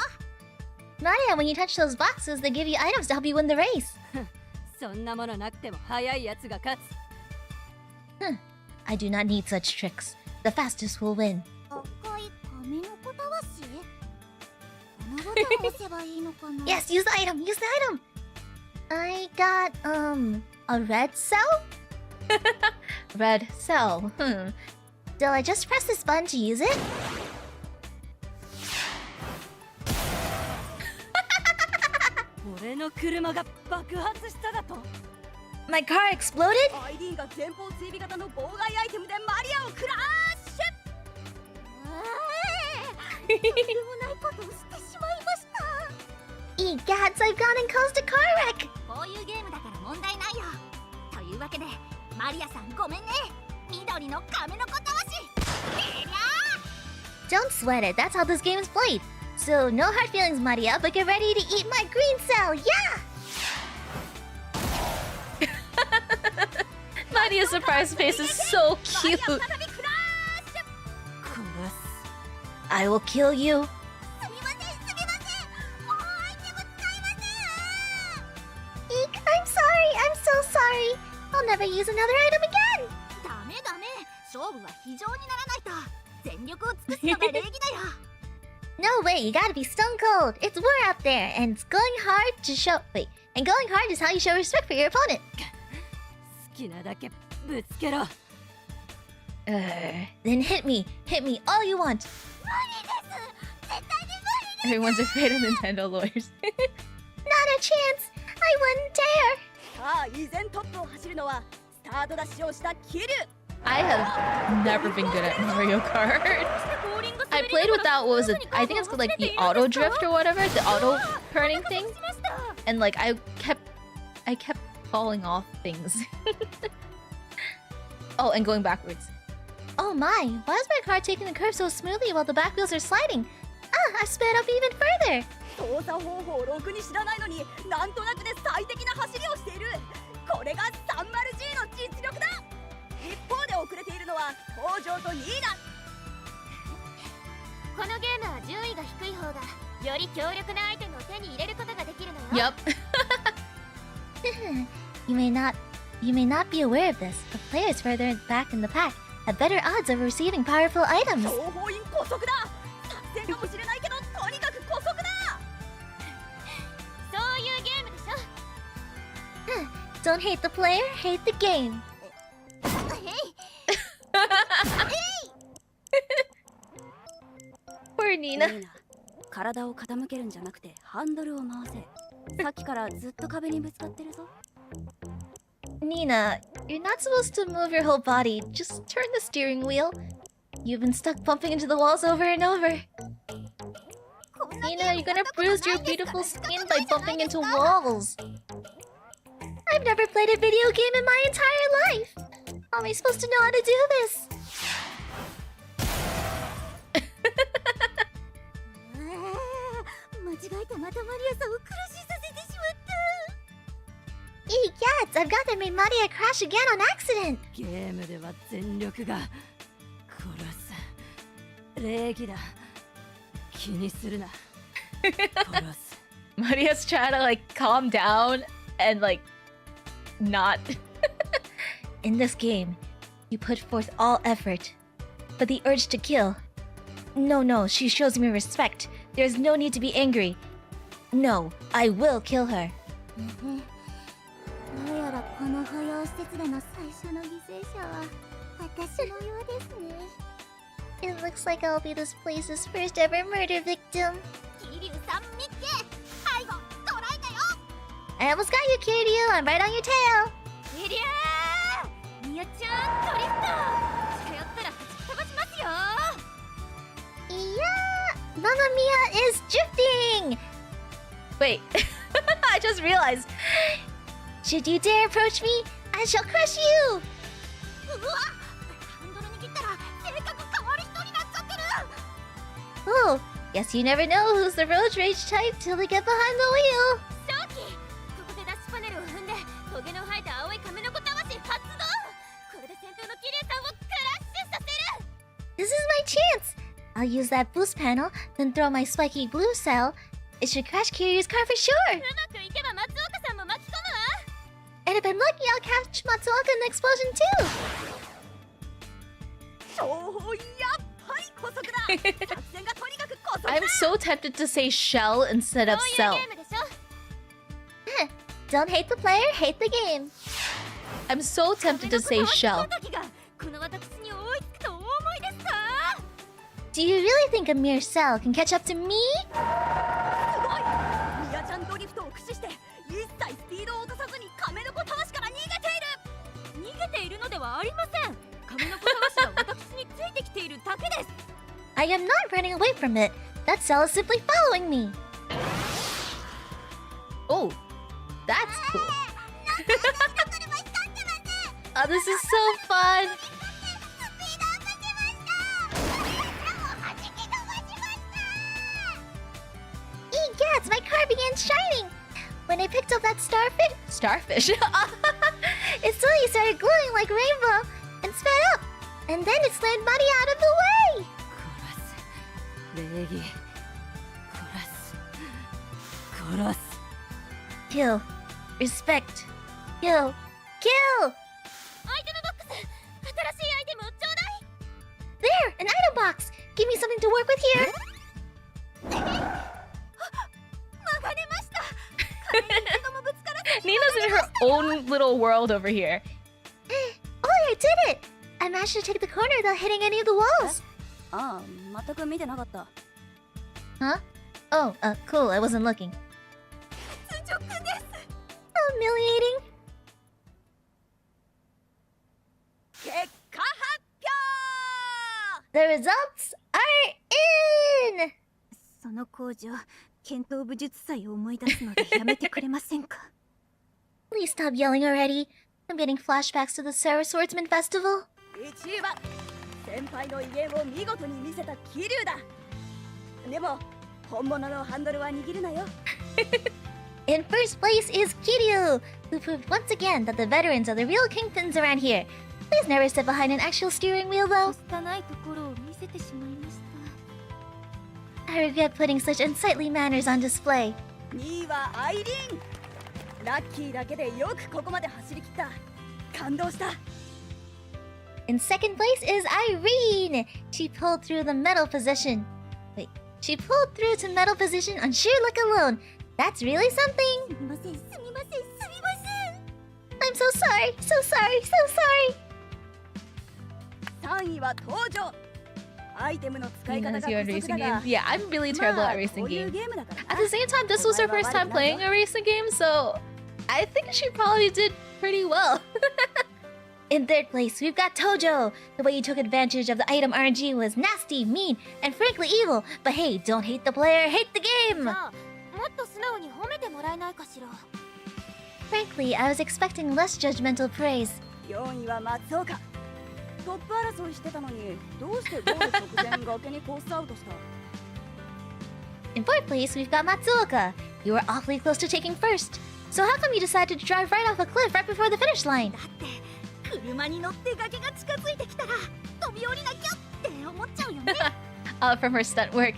Nadia, when you touch those boxes, they give you items to help you win the race. そんなものなくても速いやつが勝つ。I do not need such tricks. The fastest will win. 赤い髪の小たわし？このボタンを押せばいいのかな？ Yes, use the item. Use the item. I got a red cell. Red cell. Do I just press this button to use it?「俺の車が爆発しただと」 My car exploded? ID が前方追尾型の妨害アイテムでマリアをクラッシュ。とんでもないことをしてしまいました。 Egats, I've gone and caused a car wreck. こういうゲームだから問題ないよ。というわけでマリアさんごめんね。緑の亀の小たわし。Don't sweat it. That's how this game is played. So no hard feelings, Maria, but get ready to eat my green cell. Yeah! Maria's surprise face is so cute. 再びクラッシュ。殺す。 I will kill you. すみませんすみません。もうアイテム使いません。 Eek, I'm sorry. I'm so sorry. I'll never use another item again. ダメダメ。勝負は非常にならないと。全力を尽くすのが礼儀だよ。 No way, you gotta be stone cold. It's war out there, and it's going hard to show. Wait, and going hard is how you show respect for your opponent. 好きなだけぶつけろ。 Then hit me all you want. 無理です。Everyone's afraid of Nintendo lawyers. Not a chance! I wouldn't dare! さあ依然トップを走るのはスタートダッシュをしたキリュウ。 I have never been good at Mario Kart. I played without, what was it? I think it's called like the auto drift or whatever, the auto turning thing. And like I kept falling off things. Oh, and going backwards. Oh my, why is my car taking the curve so smoothly while the back wheels are sliding? Ah, I sped up even further! 操作方法をろくに知らないのになんとなくで最適な走りをしている。これが 30G の実力だ。一方で遅れているのは東條とニーナ。このゲームは順位が低い方がより強力なアイテムを手に入れることができるのよ。Yep. You may not be aware of this, but players further back in the pack have better odds of receiving powerful items. 情報員姑息だ。作戦かもしれないけどとにかく姑息だ。そういうゲームでしょ。Don't hate the player, hate the game. Poor Niina. ニーナ、体を傾けるんじゃなくてハンドルを回せ。さっきからずっと壁にぶつかってるぞ。 Niina, you're not supposed to move your whole body. Just turn the steering wheel. You've been stuck bumping into the walls over and over. Niina, you're gonna bruise your beautiful skin by bumping into walls. I've never played a video game in my entire life. How am I supposed to know how to do this? Egats, I've got them made Maria crash again on accident. ゲームでは全力が殺す。礼儀だ。気にするな。殺す。 Maria's trying to like calm down and like not. In this game, you put forth all effort, but the urge to kill. No, she shows me respect. There's no need to be angry. No, I will kill her. どうやらこの保養施設での最初の犠牲者は私のようですね。It looks like I'll be this place's first ever murder victim. 桐生さん見て、背後捉えたよ。 I almost got you, Kiryu. I'm right on your tail. 桐生、ミヤちゃんドリフト。近寄ったら弾き飛ばしますよ。 Yeah, Mamma Mia is drifting. Wait, I just realized. Should you dare approach me, I shall crush you. うわ、ハンドル握ったら性格変わる人になっちゃってる。 Oh, guess you never know who's the road rage type till they get behind the wheel. 正気、ここでダッシュパネルを踏んでトゲの生えた青い亀の子魂発動。これで先頭の桐生さんをクラッシュさせる。 This is my chance. I'll use that boost panel, then throw my spiky blue cell. It should crash Kiryu's car for sure. うまくいけば松岡さんも巻き込むわ。 And if I'm lucky, I'll catch Matsuoka in the explosion too. 情報員やっぱり姑息だ。作戦がとにかく姑息だ。 I'm so tempted to say shell instead of そういう cell. ゲームでしょ。 Don't hate the player, hate the game. I'm so tempted to say shell. この私に追いつくとお思いですか？ Do you really think a mere cell can catch up to me? すごい。ミヤちゃんドリフトを駆使して一切スピードを落とさずに亀の子たわしから逃げている。逃げているのではありません。亀の子たわしが私についてきているだけです。 I am not running away from it. That cell is simply following me. Oh, that's cool. Oh, this is so fun. Egats, my car began shining. When I picked up that starfish, it suddenly started glowing like rainbow and sped up. And then it slammed Buddy out of the way. 殺す。礼儀。殺す。 Kill. Respect. Kill. Kill! アイテムボックス、新しいアイテムをちょうだい。 There! An item box! Give me something to work with here! 曲がれました。壁に一度もぶつからずに Nina's in her own little world over here. Oh, I did it! I managed to take the corner without hitting any of the walls. ああ、全く見てなかった。 Huh? Oh, cool. I wasn't looking. 屈辱です。 Humiliating. 結果発表。 The results are in. その工場、剣闘武術祭を思い出すのでやめてくれませんか。 Please stop yelling already. I'm getting flashbacks to the Sarah Swordsman Festival. 1位は先輩の威厳を見事に見せた桐生だ。でも本物のハンドルは握るなよ。In first place is Kiryu, who proved once again that the veterans are the real kingpins around here. Please never sit behind an actual steering wheel, though. 拙いところを見せてしまいました。 I regret putting such unsightly manners on display. 2位はアイリン。ラッキーだけでよくここまで走り切った。感動した。 In second place is Irene. She pulled through the medal position. Wait, she pulled through to medal position on sheer luck alone. That's really something. すみません、すみません、すみません。 I'm so sorry, so sorry, so sorry. 3位は登場。アイテムの使い方が Niina's you on 不足 racing だが games? Yeah, I'm really terrible at racing こういう games. ゲームだからな。 At the same time, this was her first time playing a racing game, so I think she probably did pretty well. In third place, we've got Tojo. The way you took advantage of the item RNG was nasty, mean, and frankly evil. But hey, don't hate the player, hate the game! じゃあもっと素直に褒めてもらえないかしら。 Frankly, I was expecting less judgmental praise. 4位は松岡。トップ争いしてたのにどうしてゴール直前崖にコースアウトした。 In fourth place, we've got Matsuoka. You were awfully close to taking first. So how come you decided to drive right off a cliff right before the finish line? だって車に乗って崖が近づいてきたら飛び降りなきゃって思っちゃうよね。From her stunt work.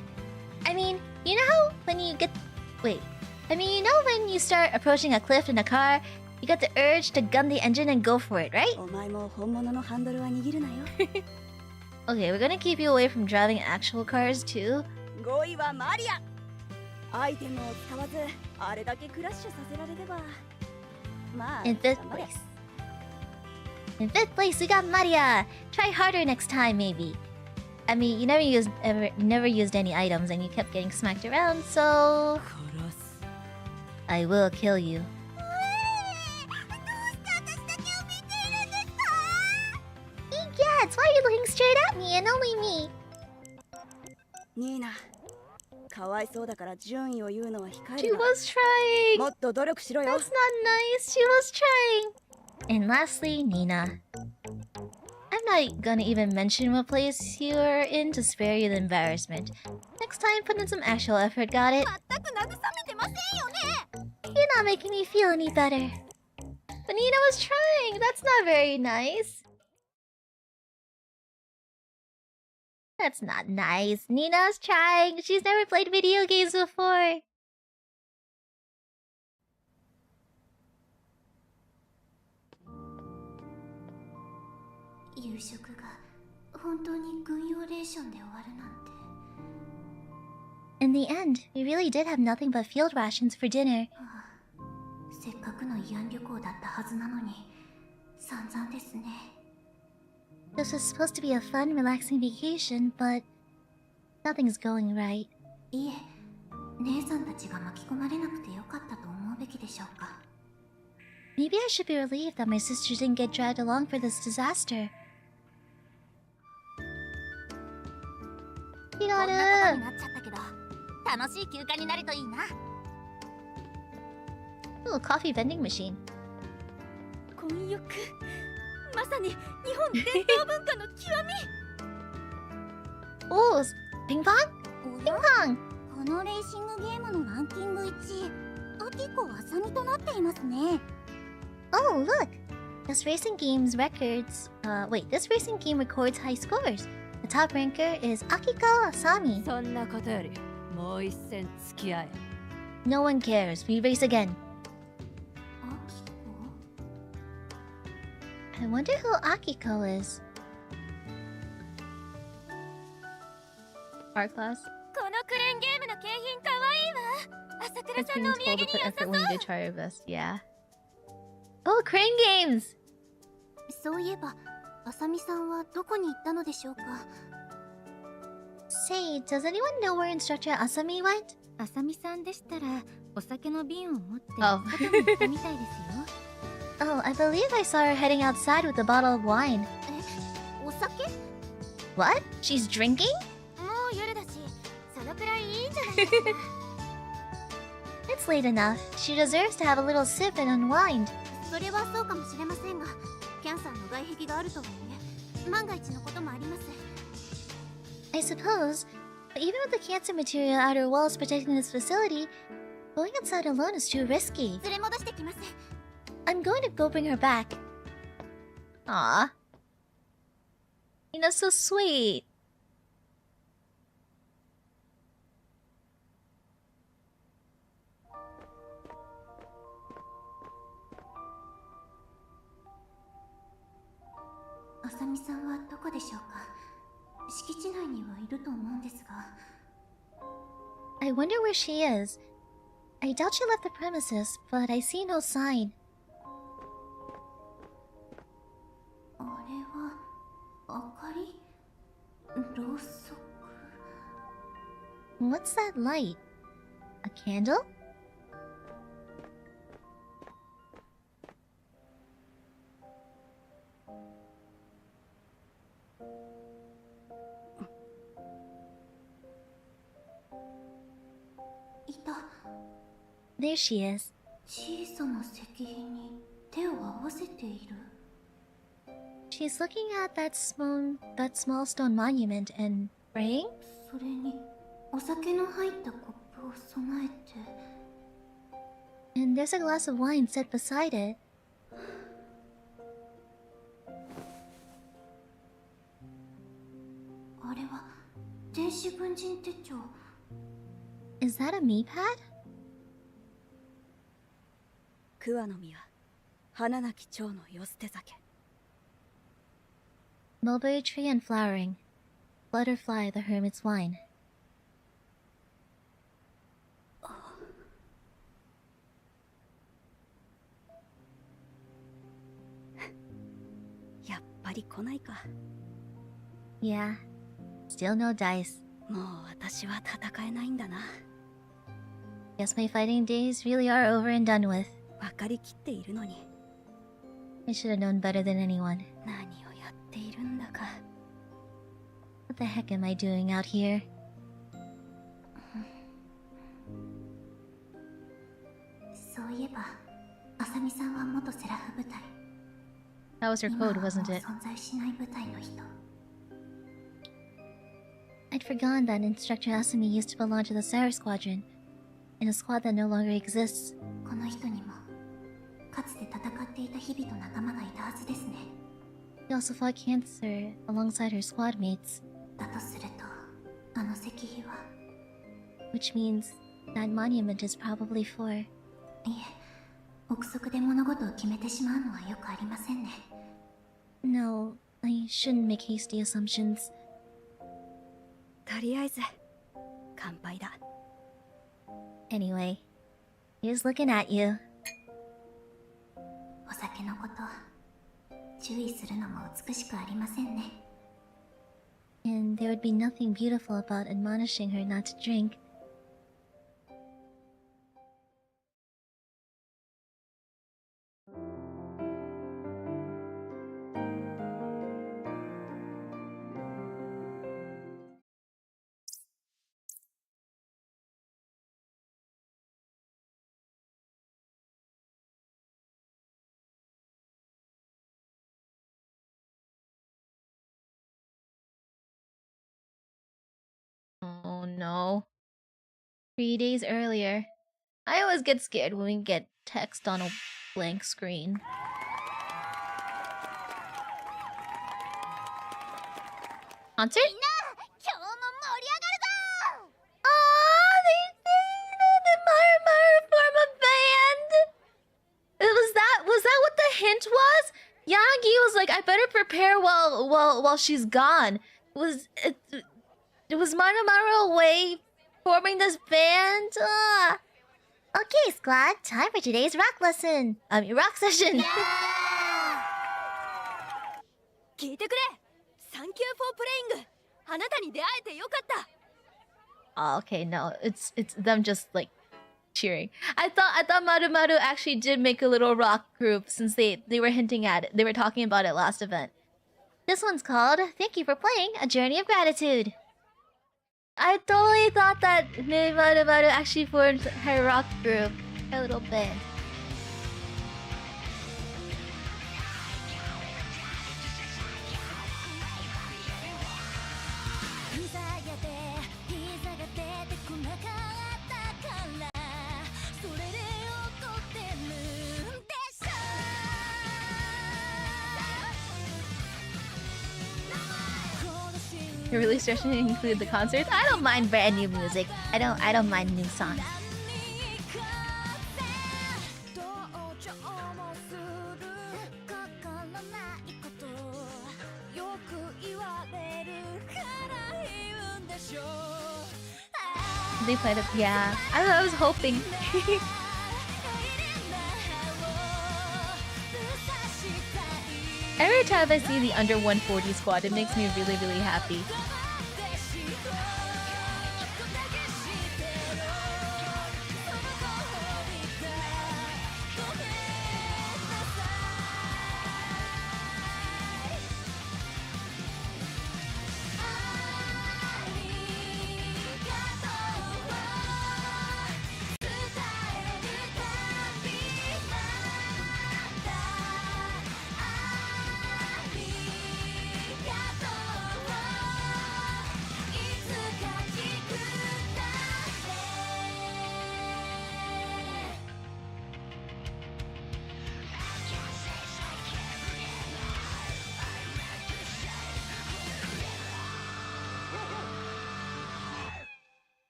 I mean, you know how when you get... Wait. I mean, you know when you start approaching a cliff in a car, you get the urge to gun the engine and go for it, right? お前も本物のハンドルは握るなよ。 Okay, we're gonna keep you away from driving actual cars too. 5位はマリア。アイテムを使わずあれだけクラッシュさせられれば。まあ、 In fifth 頑張れ。 place. In fifth place, we got Maria. Try harder next time, maybe. I mean, you never used any items, and you kept getting smacked around. So 殺す。 I will kill you. どうして私だけを見ているんですか。 Egats, why are you looking straight at me and only me? ニーナ、かわいそうだから順位を言うのは控え She るな。 was trying. もっと努力しろよ。 That's not nice. She was trying. And lastly, Niina. I'm not gonna even mention what place you are in to spare you the embarrassment. Next time, put in some actual effort, got it? 全く慰めてませんよね。 You're not making me feel any better. But Niina was trying. That's not very nice. That's not nice. Nina's trying. She's never played video games before. In the end, we really did have nothing but field rations for dinner. せっかくの慰安旅行だったはずなのに散々ですね。 This was supposed to be a fun, relaxing vacation, but nothing's going right. いえ、姉さんたちが巻き込まれなくてよかったと思うべきでしょうか。 Maybe I should be relieved that my sisters didn't get dragged along for this disaster. こんなことになっちゃったけど楽しい休暇になるといいな。 Ooh, a coffee vending machine. 混浴、まさに日本伝統文化の極み。 Oh, ping pong? Ping pong! このレーシングゲームのランキング1位、アキコ・アサミとなっていますね。 Oh, look! This racing game's records... wait, this racing game records high scores. The top ranker is Makiko Asami. そんなことよりもう一戦付き合え。 No one cares. We race again. アキコ？ I wonder who Akiko is. Art class? このクレーンゲームの景品かわいいわ。朝倉 It's さん being のお土 told 産 to に put 良さ effort そう。 when you did try your best, yeah. Oh, crane games! そういえば、アサミさんはどこに行ったのでしょうか。 Say, does anyone know where instructor Asami went? あさみさんでしたらお酒の瓶を持って Oh. 外に行ったみたいですよ。 Oh, I believe I saw her heading outside with a bottle of wine. お酒？ What? She's drinking? もう夜だし、そのくらいいいんじゃないですか。It's late enough. She deserves to have a little sip and unwind. それはそうかもしれませんが、キャンさんの外壁があるとはいえ、万が一のこともあります。 I suppose, but even with the cancer material outer walls protecting this facility, going outside alone is too risky. 連れ戻してきます。 I'm going to go bring her back. Aww. Niina's so sweet. Asami さんはどこでしょうか。敷地内にはいると思うんですが。 I wonder where she is. I doubt she left the premises, but I see no sign. あれは明かり？ろうそく。 What's that light? A candle? There she is. 小さな石碑に手を合わせている。 She's looking at that small stone monument and praying? それにお酒の入ったコップを備えて。 And there's a glass of wine set beside it. あれは電子軍人手帳。 Is that a me pad? 桑の実は花なき蝶のよ捨て酒。 Mulberry tree and flowering. Butterfly the hermit's wine. やっぱり来ないか。 Yeah. Still no dice. もう私は戦えないんだな。 Guess my fighting days really are over and done with. 分かりきっているのに I should have known better than anyone. 何をやっているんだか。 What the heck am I doing out here? そういえば、あさみさんは元セラフ部隊。 That was her 今は code, もう wasn't it? 存在しない部隊の人。 I'd forgotten that instructor Asami used to belong to the Sarah Squadron, in a squad that no longer exists. この人にもかつて戦っていた日々と仲間がいたはずですね。 She also fought cancer alongside her squad mates, だとすると、あの石碑は。 which means that monument is probably for... いえ、憶測で物事を決めてしまうのはよくありませんね。 No, I shouldn't make hasty assumptions. とりあえず乾杯だ。 Anyway, here's looking at you. お酒のこと、注意するのも美しくありませんね。 And there would be nothing beautiful about admonishing her not to drink. Oh no. 3 days earlier. I always get scared when we get text on a blank screen. Concert? みんな、今日も盛り上がるぞ。 Ah, they sing the Myriad form a band. Was that what the hint was? Yagi was like, I better prepare while she's gone. Was Maru away forming this band? Okay, squad, time for today's rock lesson. Rock session. 聞いてくれ。サンキューフォープレイング。あなたに出会えてよかった。Oh, okay, no, it's them just like cheering. I thought Maru Maru actually did make a little rock group since they were hinting at it. They were talking about it last event. This one's called "Thank You for Playing A Journey of Gratitude." I totally thought that Maru Maru actually formed her rock group, her little band. You're really starting to include the concerts? I don't mind brand new music. I don't mind new songs. They played it, yeah. I was hoping. Every time I see the under 140 squad, it makes me really, really happy.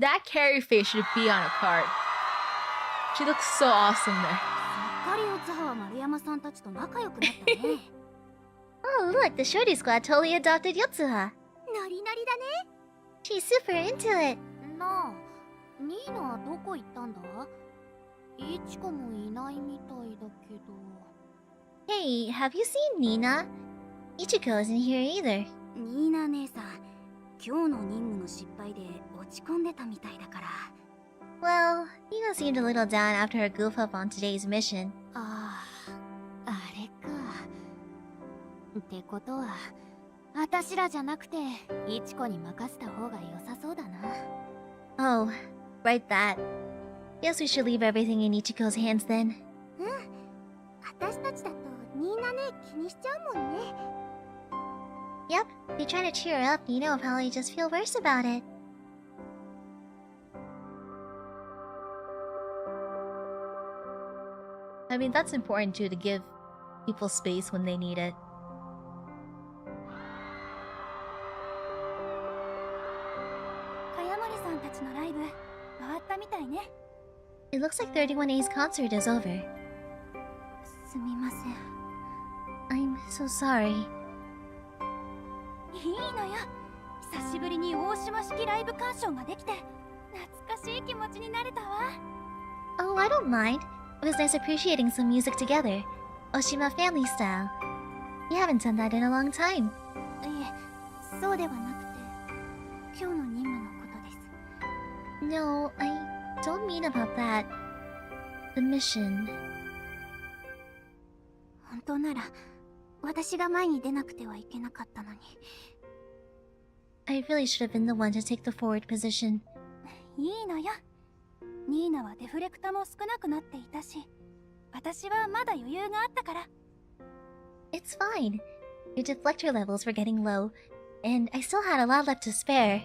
That carry face should be on a card. She looks so awesome there. Oh, look, the shorty squad totally adopted Yotsuha. She's super into it. Hey, have you seen Niina? Ichiko isn't here either. Well, Niina seemed a little down after her goof up on today's mission. Oh, right that. Guess we should leave everything in Ichiko's hands then. Yep, if you try to cheer her up, Niina will probably just feel worse about it. I mean, that's important too, to give people space when they need it. It looks like 31A's concert is over. I'm so sorry. Oh, I don't mind. It was nice appreciating some music together. Oshima family style. We haven't done that in a long time. No, I don't mean about that. The mission. I really should have been the one to take the forward position. It's fine. Your deflector levels were getting low, and I still had a lot left to spare.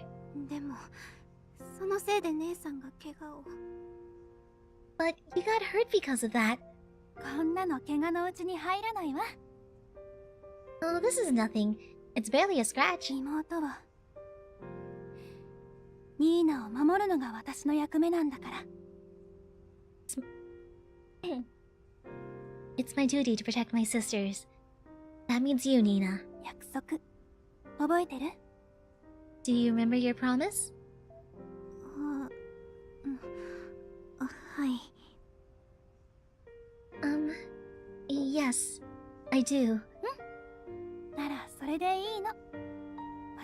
But you got hurt because of that. Oh, this is nothing. It's barely a scratch. It's my duty to protect my sisters. That means you, Niina. Do you remember your promise? Yes, I do.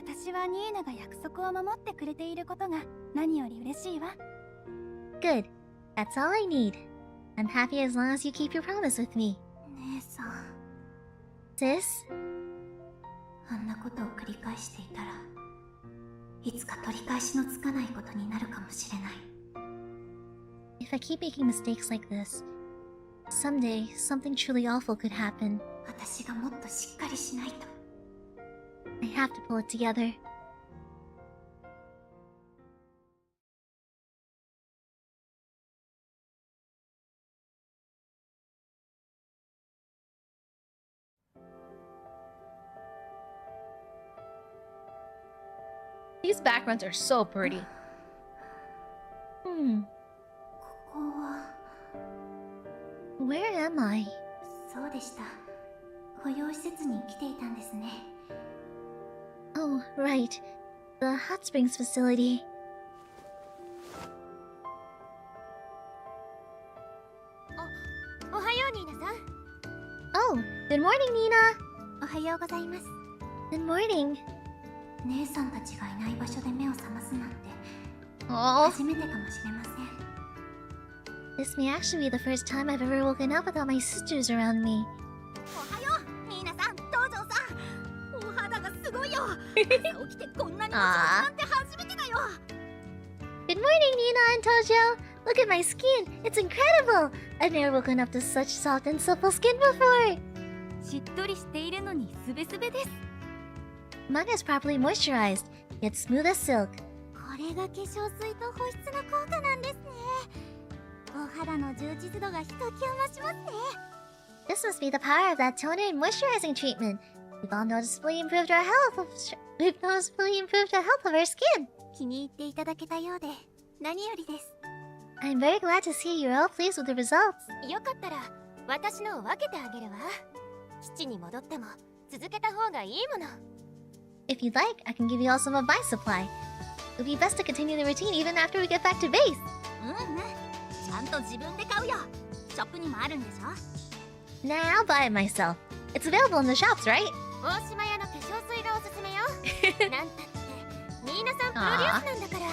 私はニーナが約束を守ってくれていることが何より嬉しいわ。 Good. That's all I need. I'm happy as long as you keep your promise with me. 姉さん、 Sis? あんなことを繰り返していたらいつか取り返しのつかないことになるかもしれない。 If I keep making mistakes like this, someday something truly awful could happen. 私がもっとしっかりしないと。 I have to pull it together. These backgrounds are so pretty. ここは Where am I? そうでした。保養施設に来ていたんですね。 Oh, right. The hot springs facility. Oh, おはようニーナさん。 Oh, good morning, Niina. おはようございます。 Good morning. 姉さんたちがいない場所で目を覚ますなんて Oh, 初めてかもしれません。 this may actually be the first time I've ever woken up without my sisters around me. おはようニーナさん、東條さん。お肌がすごいよ。朝起きてこんなにも調子なんて初めてだよ。 Good morning, Niina and Tojo. Look at my skin. It's incredible. I've never woken up to such soft and supple skin before. しっとりしているのにスベスベです。 Mine is properly moisturized, yet smooth as silk. これが化粧水と保湿の効果なんですね。お肌の充実度がひときわ増しますね。 This must be the power of that toner and moisturizing treatment. We've all noticeably improved our health of our skin. 気に入っていただけたようで何よりです。 I'm very glad to see you're all pleased with the results. よかったら私のを分けてあげるわ。基地に戻っても続けた方がいいもの。 If you'd like, I can give you all some of my supply. It would be best to continue the routine even after we get back to base. ちゃんと自分で買うよ。ショップにもあるんでしょ。 Nah, I'll buy it myself. It's available in the shops, right? 大島屋の化粧水がおすすめよ。なんたってニーナさんプロデュースなんだから。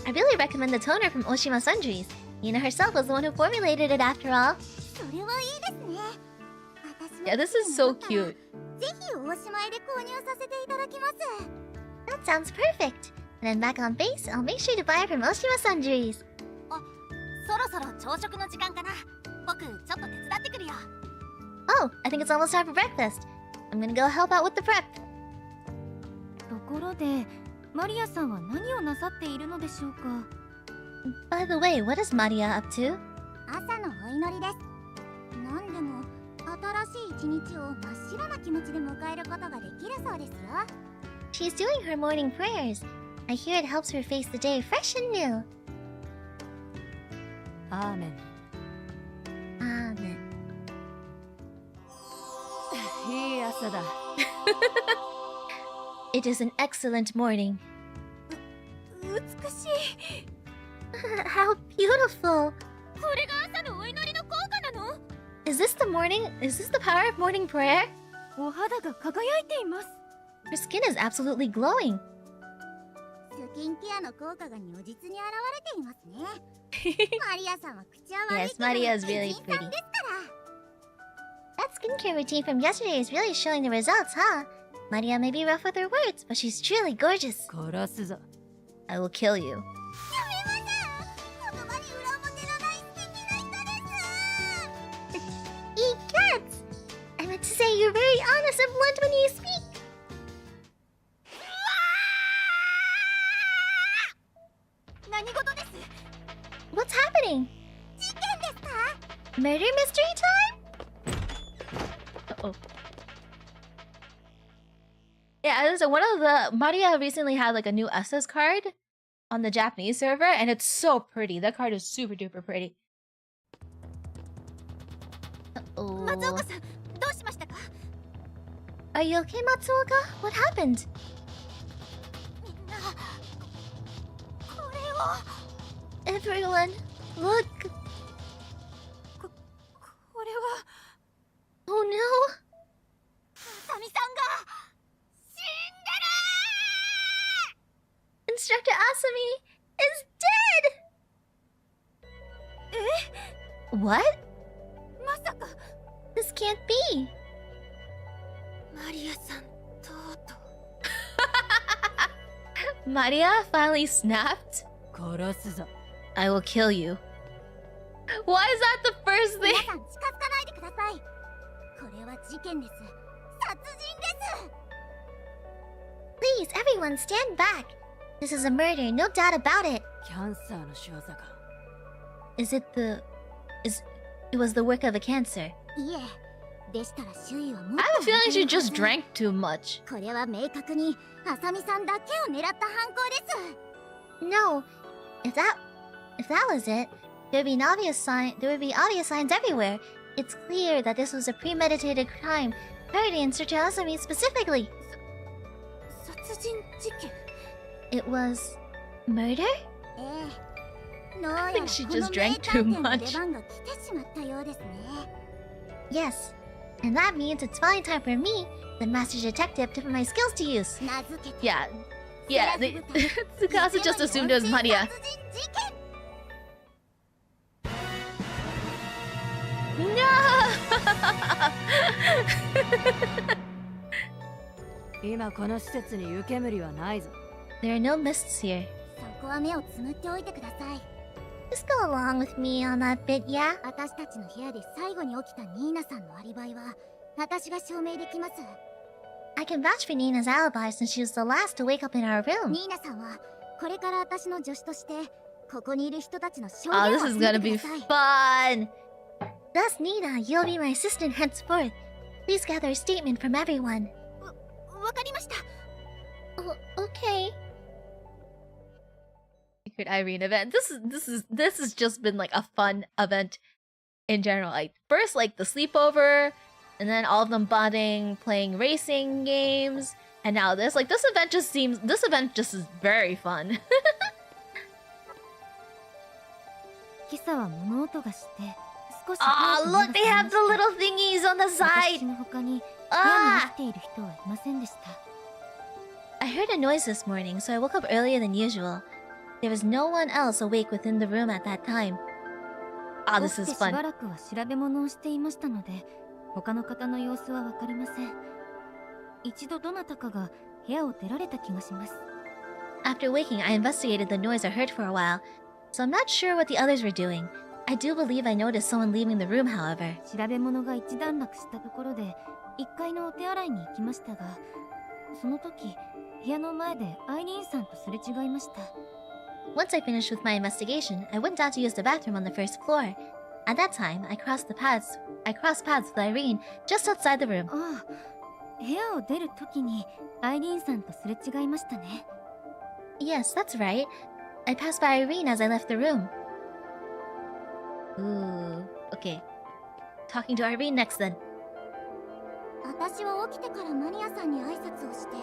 I really recommend the toner from Oshima Sundries. Niina herself was the one who formulated it after all. それはいいですね。私 Yeah, this is so cute. ぜひ大島屋で購入させていただきます。 That sounds perfect. When I'm back on base, I'll make sure to buy it from Oshima Sundries. そろそろ朝食の時間かな。僕ちょっと手伝ってくるよ。 Oh, I think it's almost time for breakfast. I'm gonna go help out with the prep. ところでマリアさんは何をなさっているのでしょうか。 By the way, what is Maria up to? 朝のお祈りです。何でも新しい一日を真っ白な気持ちで迎えることができるそうですよ。 She's doing her morning prayers. I hear it helps her face the day fresh and new. アーメン。 Amen. いい朝だ。It is an excellent morning. 美しい。 How beautiful! これが朝のお祈りの効果なの？ Is this the power of morning prayer? お肌が輝いています。 Her skin is absolutely glowing. スキンケアの効果が如実に現れていますね。マリアさんは口は悪い Yes, けど Maria is really 美人さん pretty. ですから。 That skincare routine from yesterday is really showing the results, huh? Maria may be rough with her words, but she's truly gorgeous. 殺すぞ。 I will kill you. やめません。言葉に裏表のない素敵な人です。 Eat cats! I meant to say you're very honest and blunt when you speak. 何事です？ What's happening? 事件ですか？ Murder mystery time? Uh-oh. Yeah, so one of the Maria recently had like a new SS card on the Japanese server, and it's so pretty. That card is super duper pretty. 松岡 Uh-oh. さん、どうしましたか？ Are you okay, Matsuoka? What happened? みんな、これを。 Everyone, look. これは Oh no. あさみさんが死んでる Instructor Asami is dead! What? まさか This can't be! マリアさんとうとう Maria finally snapped? 殺すぞ。 I will kill you. Why is that the first 皆 thing? さん近づかないでください。これは事件です。殺人です。Please, everyone, stand back. This is a murder, no doubt about it. キャンサーの仕業か。Is it the... It was the work of a cancer. いえ、でしたら周囲はもっ I と have a feeling she 見てるは just ず。 drank too much. これは明確にあさみさんだけを狙った犯行です。No, if that was it, there would be obvious signs everywhere. It's clear that this was a premeditated crime, targeting Instructor Asami specifically. 殺人事件 It was murder? ええ、どうやら I think she この just 名 drank 探 too 偵の much. 出番が来てしまったようですね。Yes, and that means it's finally time for me, the master detective, to put my skills to use. 名付けて Yeah, yeah. Tsukasa just assumed it was Maria. 殺人事件 No! 今この施設に湯煙はないぞ。 There are no mists here. そこは目をつむっておいてください。 Just go along with me on that bit, yeah? 私たちの部屋で最後に起きたニーナさんのアリバイは私が証明できます。 I can vouch for Nina's alibi since she was the last to wake up in our room. ニーナさんはこれから私の助手としてここにいる人たちの証 Oh, 言を this 集 is め gonna て be ください。 fun! Thus, Nina, you'll be my assistant henceforth. Please gather a statement from everyone. わかりました。 Okay. Secret Irene event. This has just been like a fun event in general. Like first, like the sleepover, and then all of them bonding, playing racing games, and now this. Like this event just is very fun. 今朝は物音がして少し Ah, look, they have the little thingies on the 私 side. の他に部屋に Ah, 起きている人はいませんでした。 I heard a noise this morning, so I woke up earlier than usual. There was no one else awake within the room at that time. Ah, this 起き is てしば fun. らくは調べ物をしていましたので、他の方の様子はわかりません。一度どなたかが部屋を出られた気がします。 After waking, I investigated the noise I heard for a while, so I'm not sure what the others were doing. I do believe I noticed someone leaving the room, however. 調べ物が一段落したところで、1階のお手洗いに行きましたが、その時、部屋の前でアイリーンさんとすれ違いました。 Once I finished with my investigation, I went down to use the bathroom on the first floor. At that time, I crossed paths with Irene just outside the room. ああ、部屋を出る時にアイリーンさんとすれ違いましたね。 Yes, that's right. I passed by Irene as I left the room. Ooh, okay. Talking to Irene next then. 私は起きてからマリアさんに挨拶をして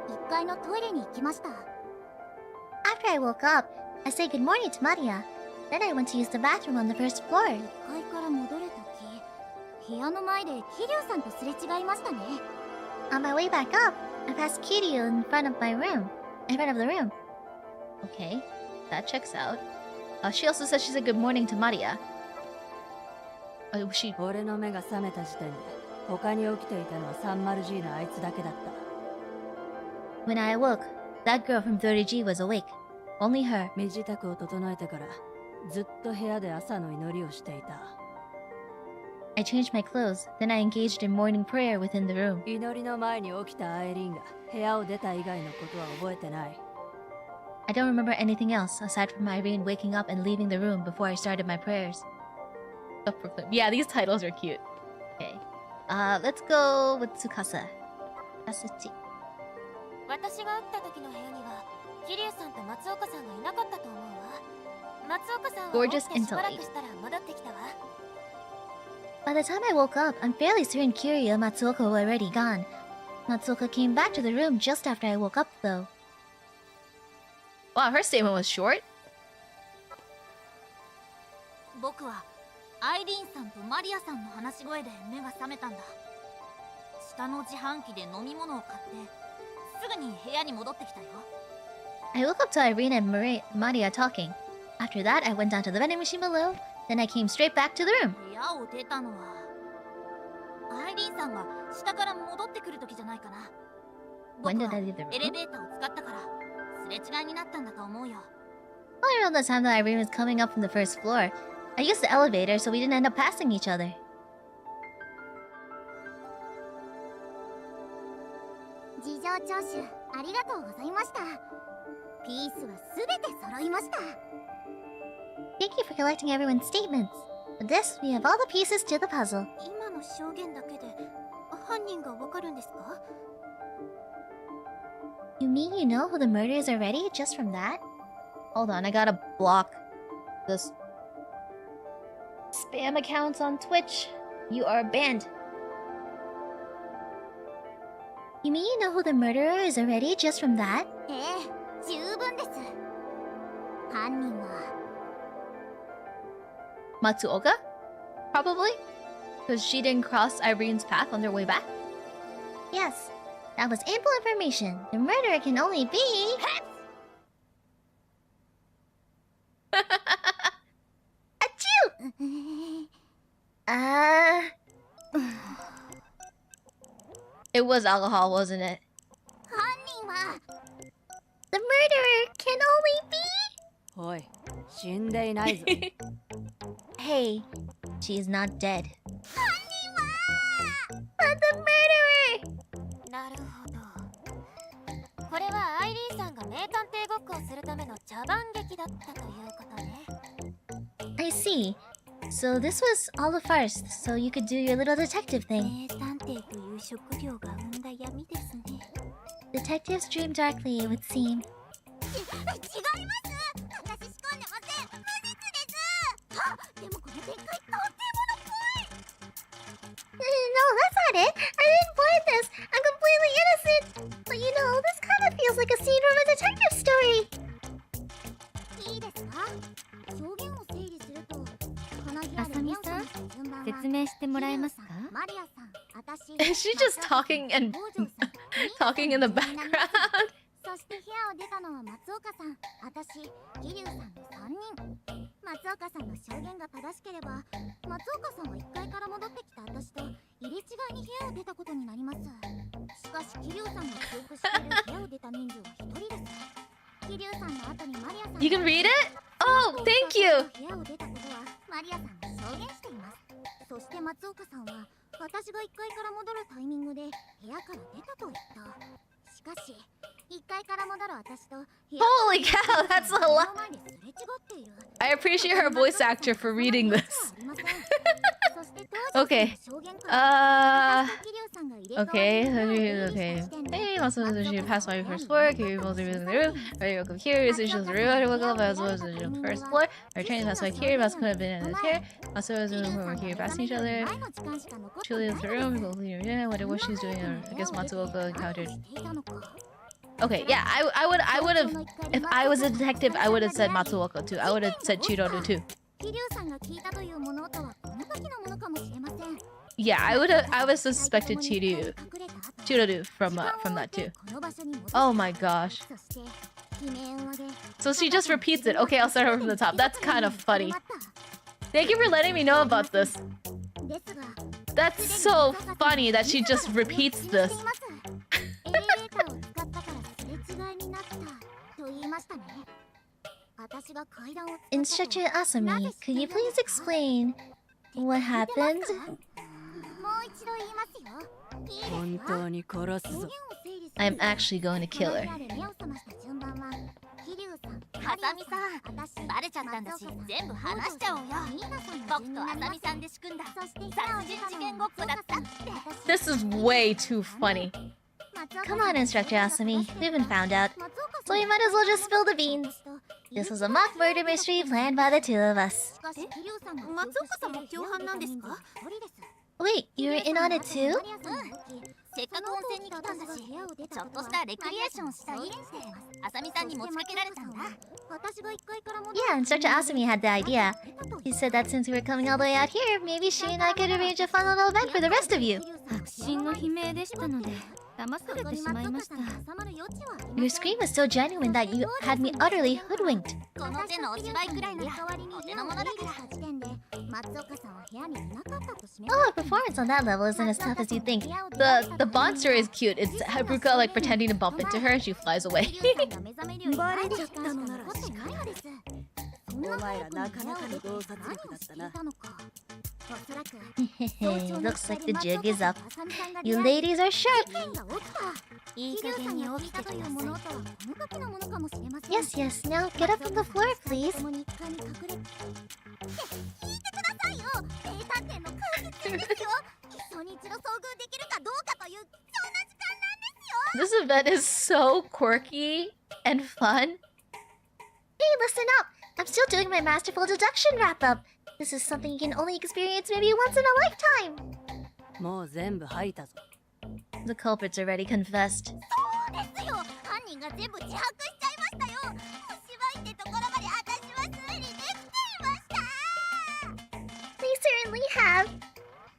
1階のトイレに行きました。 After I woke up, I said good morning to Maria. Then I went to use the bathroom on the first floor. 1階から戻る時、部屋の前でキリュウさんとすれ違いましたね。 On my way back up, I passed Kiryu in front of the room. Okay, that checks out. She also said she said good morning to Maria. Oh, she... 俺の目が覚めた時点で他に起きていたのは 30G のあいつだけだった。 When I awoke, that girl from 30G was awake. Only her. 身支度を整えてからずっと部屋で朝の祈りをしていた。 I changed my clothes, then I engaged in morning prayer within the room. 祈りの前に起きたアイリーンが部屋を出た以外のことは覚えてない。 I don't remember anything else aside from Irene waking up and leaving the room before I started my prayers. Yeah, these titles are cute. Okay. Let's go with Tsukasa. Asuchi. 私が起きた時の部屋には桐生さんと松岡さんがいなかったと思うわ。松岡さんは起 Gorgeous きてしばらくしたら戻ってきたわ。 By the time I woke up, I'm fairly certain Kiryu and Matsuoka were already gone. Matsuoka came back to the room just after I woke up, though. Wow, her statement was short. 僕はアイリーンさんとマリアさんの話し声で目が覚めたんだ。下の自販機で飲み物を買ってすぐに部屋に戻ってきたよ。I woke up to Irene and Maria talking. After that, I went down to the vending machine below. Then I came straight back to the room. 部屋を出たのはアイリーンさんが下から戻ってくる時じゃないかな。 When 僕 did I は leave the エレ room? ベーターを使ったからすれ違いになったんだと思うよ。 Probably around the time that Irene was coming up from the first floor. I used the elevator, so we didn't end up passing each other. 事情聴取ありがとうございました。ピースはすべて揃いました。 Thank you for collecting everyone's statements. With this, we have all the pieces to the puzzle. 今の証言だけで犯人がわかるんですか？ You mean you know who the murderers are already just from that? Hold on, I gotta block this spam accounts on Twitch. You are banned. You mean you know who the murderer is already just from that? ええ、十分です。犯人は Matsuoka? Probably? Because she didn't cross Irene's path on their way back? Yes, that was ample information. The murderer can only be... Achoo! It was alcohol, wasn't it? 犯人は The murderer can only be... おい、死んでいないぞ。Hey, she is not dead. 犯人は But the murderer! なるほど。これはアイリーンさんが名探偵ごっこをするための茶番劇だったということね。I see. So this was all a farce, so you could do your little detective thing. 名探偵という職業が生んだ闇ですね。 Detectives dream darkly, it would seem. 違います。私仕込んでません。無実です。はっ、でもこの展開とってものっぽい。No, that's not it. I didn't plan this. I'm completely innocent. But you know, this kind of feels like a scene from a detective story. いいですか？証言を整理すると、この部屋でミオさんの順番は説明してもらえますか？マリアさん、私、 Is she just talking and talking in the background? そして部屋を出たのは松岡さん、私、桐生さんの3人。松岡さんの証言が正しければ、松岡さんは1階から戻ってきた私と入れ違いに部屋を出たことになります。しかし桐生さんが記憶している部屋を出た人数は1人です。桐生さんの後にマリアさん。 You can read it? Oh, thank you! 部屋を出たことはマリアさんが証言しています。そして松岡さんは私が1階から戻るタイミングで部屋から出たと言った。しかし1階から戻る私と部屋 Holy cow, that's a lot. 前ですれ違っている。 I appreciate her voice actor for reading this. Okay. Okay. Hey, also she passed by the first floor. Carrie was in the room. Very welcome here. Is she was the room? I woke up as well as the first floor. Our train passed by Carrie. Must could have been in the chair. Also, as we were here passing each other. Truly in the room. I wonder what she's doing. I guess Matsuoka encountered. Okay, yeah, I would have, if I was a detective, I would have said Matsuoka too. I would have said Chiroru too. Yeah, I would have suspected Chiroru from that too. Oh my gosh. So she just repeats it. Okay, I'll start over from the top. That's kind of funny. Thank you for letting me know about this. That's so funny that she just repeats this. Instructor Asami, could you please explain what happened? 本当に殺すぞ。 I'm actually going to kill her. あさみさん、バレちゃったんだし、全部話しちゃおうよ。僕とあさみさんで仕組んだ殺人事件ごっこだったって。 This is way too funny. Come on, Instructor Asami. We've been found out. So we might as well just spill the beans. This was a mock murder mystery planned by the two of us. 松岡さんも共犯なんですか？ Wait, you were in on it too? せっかく温泉に来たんだし、ちょっとしたレクリエーションしたいってあさみさんに持ちかけられたんだ。 Yeah, Instructor Asami had the idea. He said that since we were coming all the way out here, maybe she and I could arrange a fun little event for the rest of you. 確信の悲鳴でしたので。Your scream was so genuine that you had me utterly hoodwinked. Oh, a performance on that level isn't as tough as you think. The monster is cute. It's Haruka like pretending to bump into her and she flies away. バレちゃったのなら仕方ないです。お前らなかなかの洞察力だったな。 Looks like the jig is up. You ladies are sharp. Yes, yes. Now get up from the floor, please. This event is so quirky and fun. Hey, listen up! I'm still doing my masterful deduction wrap-up. This is something you can only experience maybe once in a lifetime. もう全部吐いたぞ。 The culprit's already confessed. They certainly have.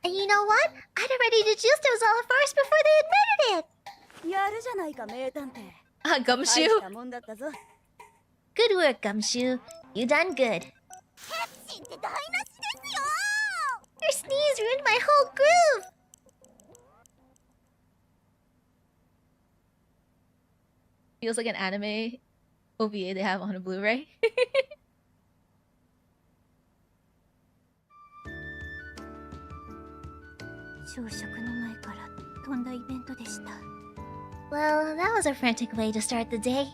And you know what? I'd already deduced it was all a farce before they admitted it. やるじゃないか名探偵。 Ah, 大 Gumshoe. したもんだったぞ。 Good work, Gumshoe. You done good. Your sneeze ruined my whole groove! Feels like an anime OVA they have on a Blu-ray. Well, that was a frantic way to start the day.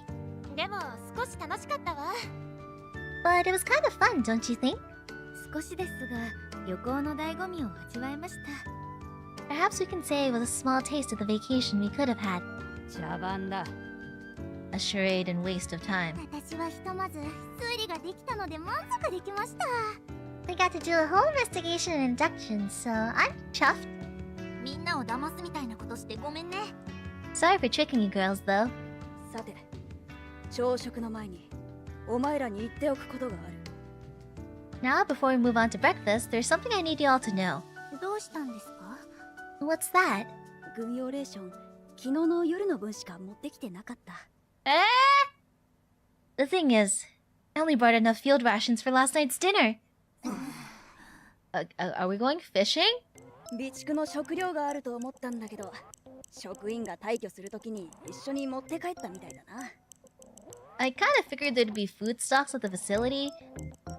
でも少し楽しかったわ。 But it was kind of fun, don't you think? 少しですが旅行の醍醐味を味わえました。 Perhaps we can say it was a small taste of the vacation we could have had. 茶番だ。 A charade and waste of time. We got to do a whole investigation and induction, so I'm chuffed. みんなを騙すみたいなことしてごめんね。 Sorry for tricking you girls, though. さて、朝食の前にお前らに言っておくことがある。 Now, before we move on to breakfast, there's something I need you all to know. どうしたんですか？ What's that? 軍用レーション、昨日の夜の分しか持ってきてなかった。 The thing is, I only brought enough field rations for last night's dinner. Are we going fishing? 備蓄の食料があると思ったんだけど、職員が退去するときに一緒に持って帰ったみたいだな。 I kind of figured there'd be food stocks at the facility,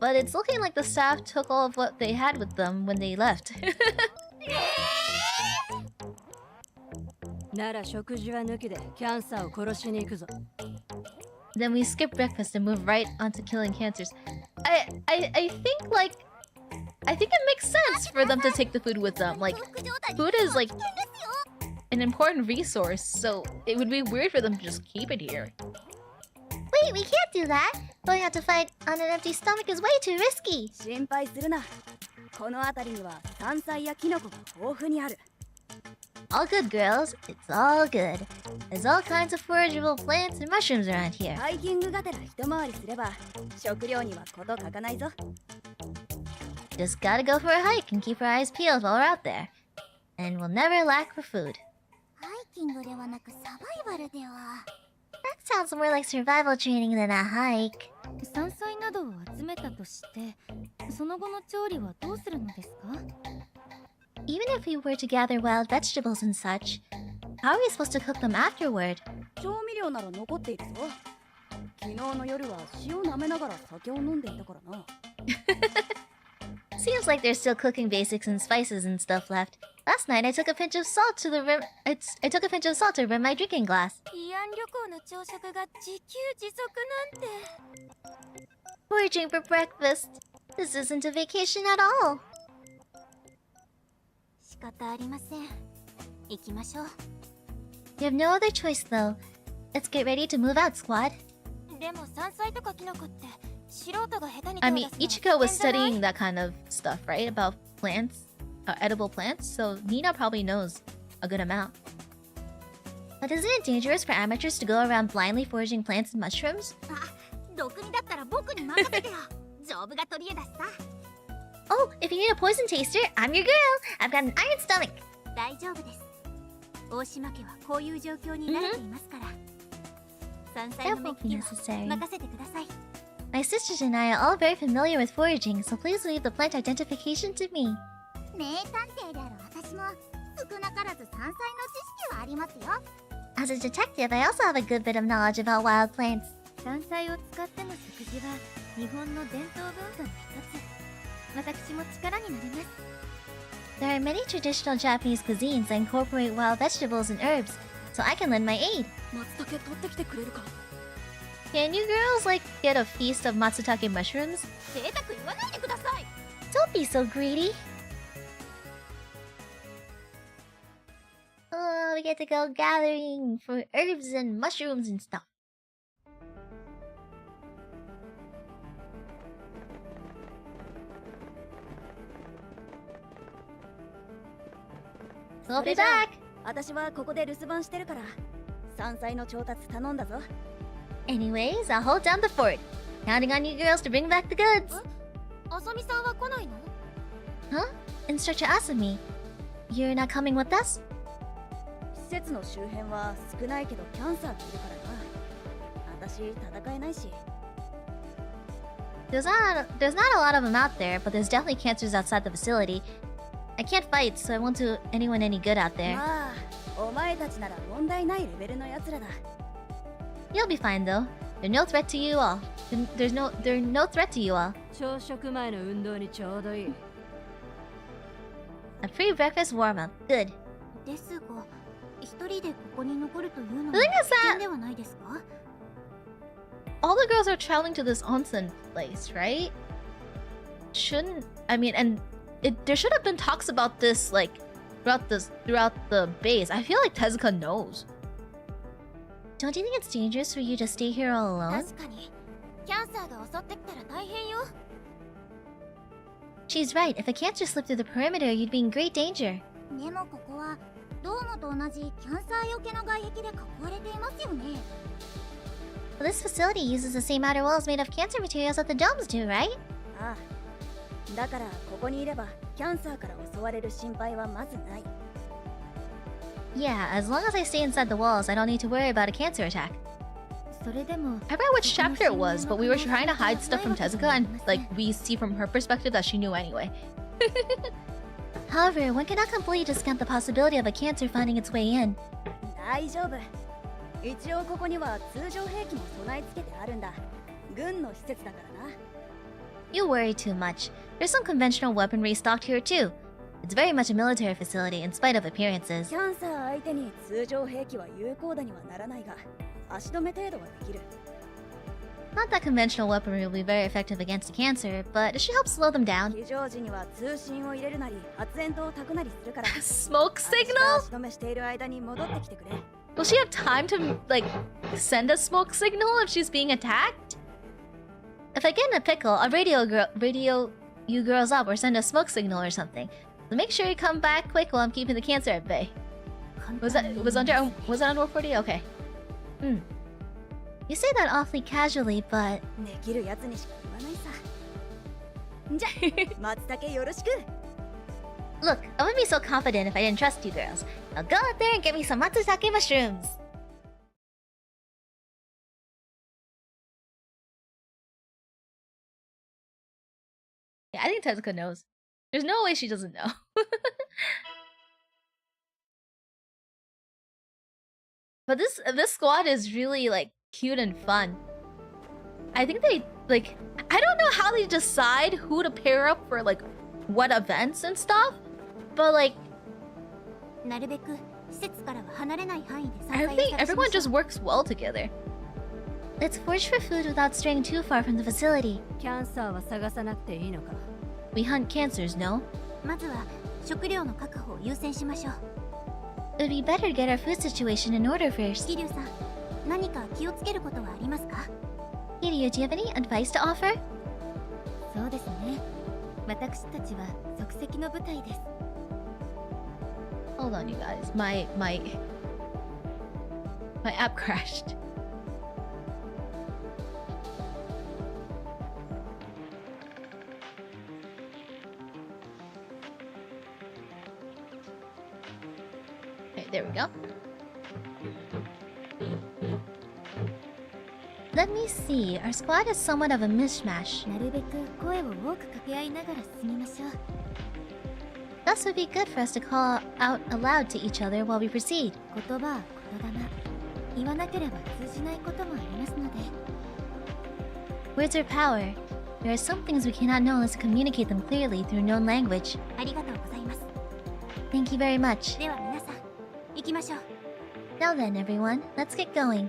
but it's looking like the staff took all of what they had with them when they left. なら食事は抜きでキャンサーを殺しに行くぞ。 Then we skip breakfast and move right onto killing cancers. I think it makes sense for them to take the food with them. Like, food is like an important resource, so it would be weird for them to just keep it here. Wait, we can't do that. Going out to fight on an empty stomach is way too risky. 心配するな。この辺りには山菜やキノコが豊富にある。 All good, girls. It's all good. There's all kinds of forageable plants and mushrooms around here. ハイキングがてら一回りすれば食料には事欠かないぞ。 Just gotta go for a hike and keep our eyes peeled while we're out there. And we'll never lack for food. That sounds more like survival training than a hike. 山菜などを集めたとして、その後の調理はどうするのですか？ Even if we were to gather wild vegetables and such, how are we supposed to cook them afterward? 調味料なら残っているぞ。昨日の夜は塩舐めながら酒を飲んでいたからな。 Seems like they're still cooking basics and spices and stuff left. Last night I took a pinch of salt to rim my drinking glass. 慰安旅行の朝食が自給自足なんて。 Foraging for breakfast. This isn't a vacation at all. 仕方ありません。行きましょう。 You have no other choice though. Let's get ready to move out, squad. でも山菜とかキノコって素人が下手に I 手を mean, 出すの Ichiko was 危険じゃない？ studying that kind of stuff, right? About plants, edible plants, so Niina probably knows a good amount. But isn't it dangerous for amateurs to go around blindly foraging plants and mushrooms? 毒味だったら僕に任せてよ。丈夫が取り柄だしさ。 Oh, if you need a poison taster, I'm your girl! I've got an iron stomach! 大丈夫です。大島家はこういう状況に慣れていますから。山菜 That の目 won't be 利きは necessary. 任せてください。 My sisters and I are all very familiar with foraging, so please leave the plant identification to me. 名探偵である私も少なからず山菜の知識はありますよ。 As a detective, I also have a good bit of knowledge about wild plants. 山菜を使っての食事は日本の伝統文化の一つ。私も力になります。 There are many traditional Japanese cuisines that incorporate wild vegetables and herbs, so I can lend my aid. 松茸取ってきてくれるか。 Can you girls, like, get a feast of matsutake mushrooms? 贅沢言わないでください。 Don't be so greedy. Oh, we get to go gathering for herbs and mushrooms and stuff. We'll be back. 私はここで留守番してるから山菜の調達頼んだぞ。 Anyways, I'll hold down the fort, counting on you girls to bring back the goods. あさみさんは来ないの？ Huh? Instructor Asami, you're not coming with us? 施設の周辺は少ないけどキャンサーがいるからな。私戦えないし。 There's not a lot of them out there, but there's definitely cancers outside the facility. I can't fight, so I won't do anyone any good out there. まあ、お前たちなら問題ないレベルの奴らだ。 You'll be fine though. They're no threat to you all. They're no threat to you all. 朝食前の運動にちょうどいい。 A pre-breakfast warm-up. Good. ですが、一人でここに残るというの The は thing is 危 that 険ではないですか？ all the girls are traveling to this onsen place, right? Shouldn't I mean, and there should have been talks about this like throughout the base. I feel like Tezuka knows. Don't you think it's dangerous for you to stay here all alone? 確かにキャンサーが襲ってきたら大変よ。 She's right. If a cancer slipped through the perimeter, you'd be in great danger. でもここはドームと同じキャンサーよけの外壁で囲われていますよね。 Well, this facility uses the same outer walls made of cancer materials that the domes do, right? ああ。だからここにいればキャンサーから襲われる心配はまずない。 Yeah, as long as I stay inside the walls, I don't need to worry about a cancer attack. それでも I forgot which chapter it was, but we were trying to hide stuff from Tezuka, and like we see from her perspective that she knew anyway. However, one cannot completely discount the possibility of a cancer finding its way in. 大丈夫。一応ここには通常兵器も備え付けてあるんだ。軍の施設だからな。 You worry too much. There's some conventional weaponry stocked here too. It's very much a military facility in spite of appearances. キャンサー相手に通常兵器は有効打にはならないが、足止め程度はできる。 Not that conventional weaponry will be very effective against a cancer, but it should help slow them down. 非常時には通信を入れるなり発煙筒を焚くなりするから。 Smoke 足 signal? 止めしている間に戻ってきてくれ。 Will she have time to, like, send a smoke signal if she's being attacked? If I get in a pickle, I'll radio you girls up or send a smoke signal or something. So make sure you come back quick while I'm keeping the cancer at bay. Was it under 140? Okay. You say that awfully casually, but できるやつにしか言わないさ。じゃ、松茸よろしく。 look, I wouldn't be so confident if I didn't trust you girls. Now go out there and get me some matsutake mushrooms. Yeah, I think Tezuka knows. There's no way she doesn't know. But this squad is really like cute and fun. I think they like I don't know how they decide who to pair up for like what events and stuff, but like なるべく施設からは離れない範囲で I 山菜を think 探し everyone ましょ just works well together. Let's forage for food without straying too far from the facility. キャンサーは探さなくていいのか。 We hunt cancers, no? う。まずは食料の確保を優先しましょう。 It would be better to get our food situation in order first. 桐生さん、何か気をつけることはありますか？ Kiryu, do you have any advice to offer? そうですね。私たちは即席の部隊です。 Hold on, you guys. My app crashed. Okay, There we go. Let me see. Our squad is somewhat of a mishmash. なるべく声を多く掛け合いながら進みましょう。 Thus would be good for us to call out aloud to each other while we proceed. 言葉は言霊。言わなければ通じないこともありますので。 Words are power. There are some things we cannot know unless we communicate them clearly through known language. ありがとうございます。 Thank you very much. では皆さん、行きましょう。 Now then, everyone, let's get going.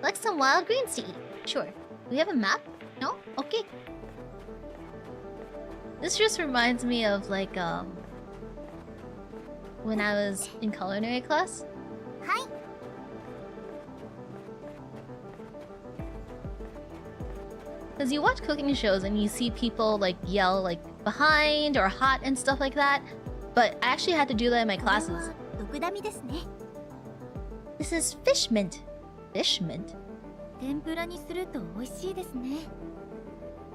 Like some wild greens to eat. Sure. Do we have a map? No? Okay. This just reminds me of like when I was in culinary class. はい。 Because you watch cooking shows and you see people like yell like behind or hot and stuff like that. But I actually had to do that in my classes. 毒ダミですね。 This is fish mint. Fish mint? 天ぷらにすると美味しいですね。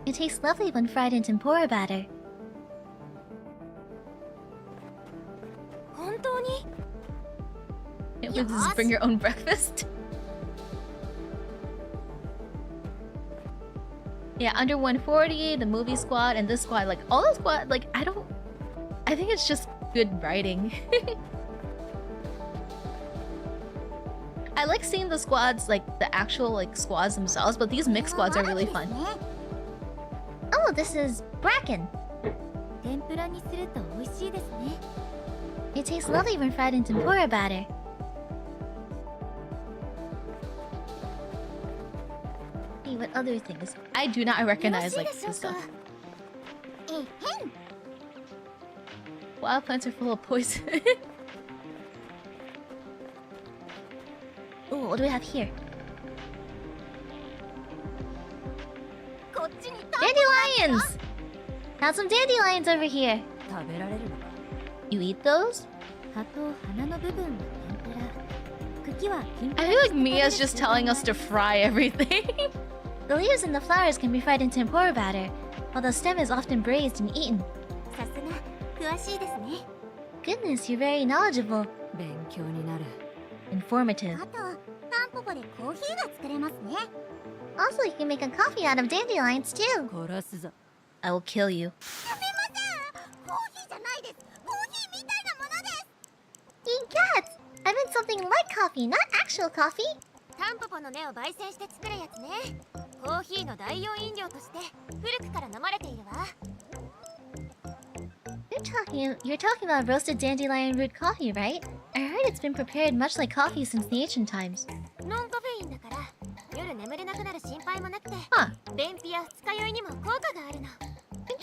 It tastes lovely when fried in tempura batter. 本当に？ Just bring your own breakfast. Yeah, under 140, the movie squad, and this squad, like all the squad, like I think it's just good writing. I like seeing the squads, like the actual like squads themselves, but these mixed squads are really fun. Oh, this is bracken. 天ぷらにすると美味しいですね。 It tastes lovely when fried in tempura batter. Hey, what other things? I do not recognize like this stuff. Wild plants are full of poison. Oh, what do we have here? Dandelions! Found some dandelions over here. 食べられるのか。 You eat those? 葉と花の部分は天ぷら。茎は金 I feel like Mia's just telling us to fry everything. The leaves and the flowers can be fried in tempura batter, while the stem is often braised and eaten. さすが詳しいですね。 Goodness, you're very knowledgeable. 勉強になる。 Informative. あと、タンポポでコーヒーが作れますね。 Also, you can make a coffee out of dandelions too. 殺すぞ。 I will kill you. すみません。コーヒーじゃないです。コーヒーみたいなものです。 Egad! I meant something like coffee, not actual coffee. タンポポの根を焙煎して作るやつね。コーヒーの代用飲料として古くから飲まれているわ。You're talking about roasted dandelion root coffee, right? I heard it's been prepared much like coffee since the ancient times. ノンカフェインだから夜眠れなくなる心配もなくて、 Huh, 便秘や二日酔いにも効果があるの。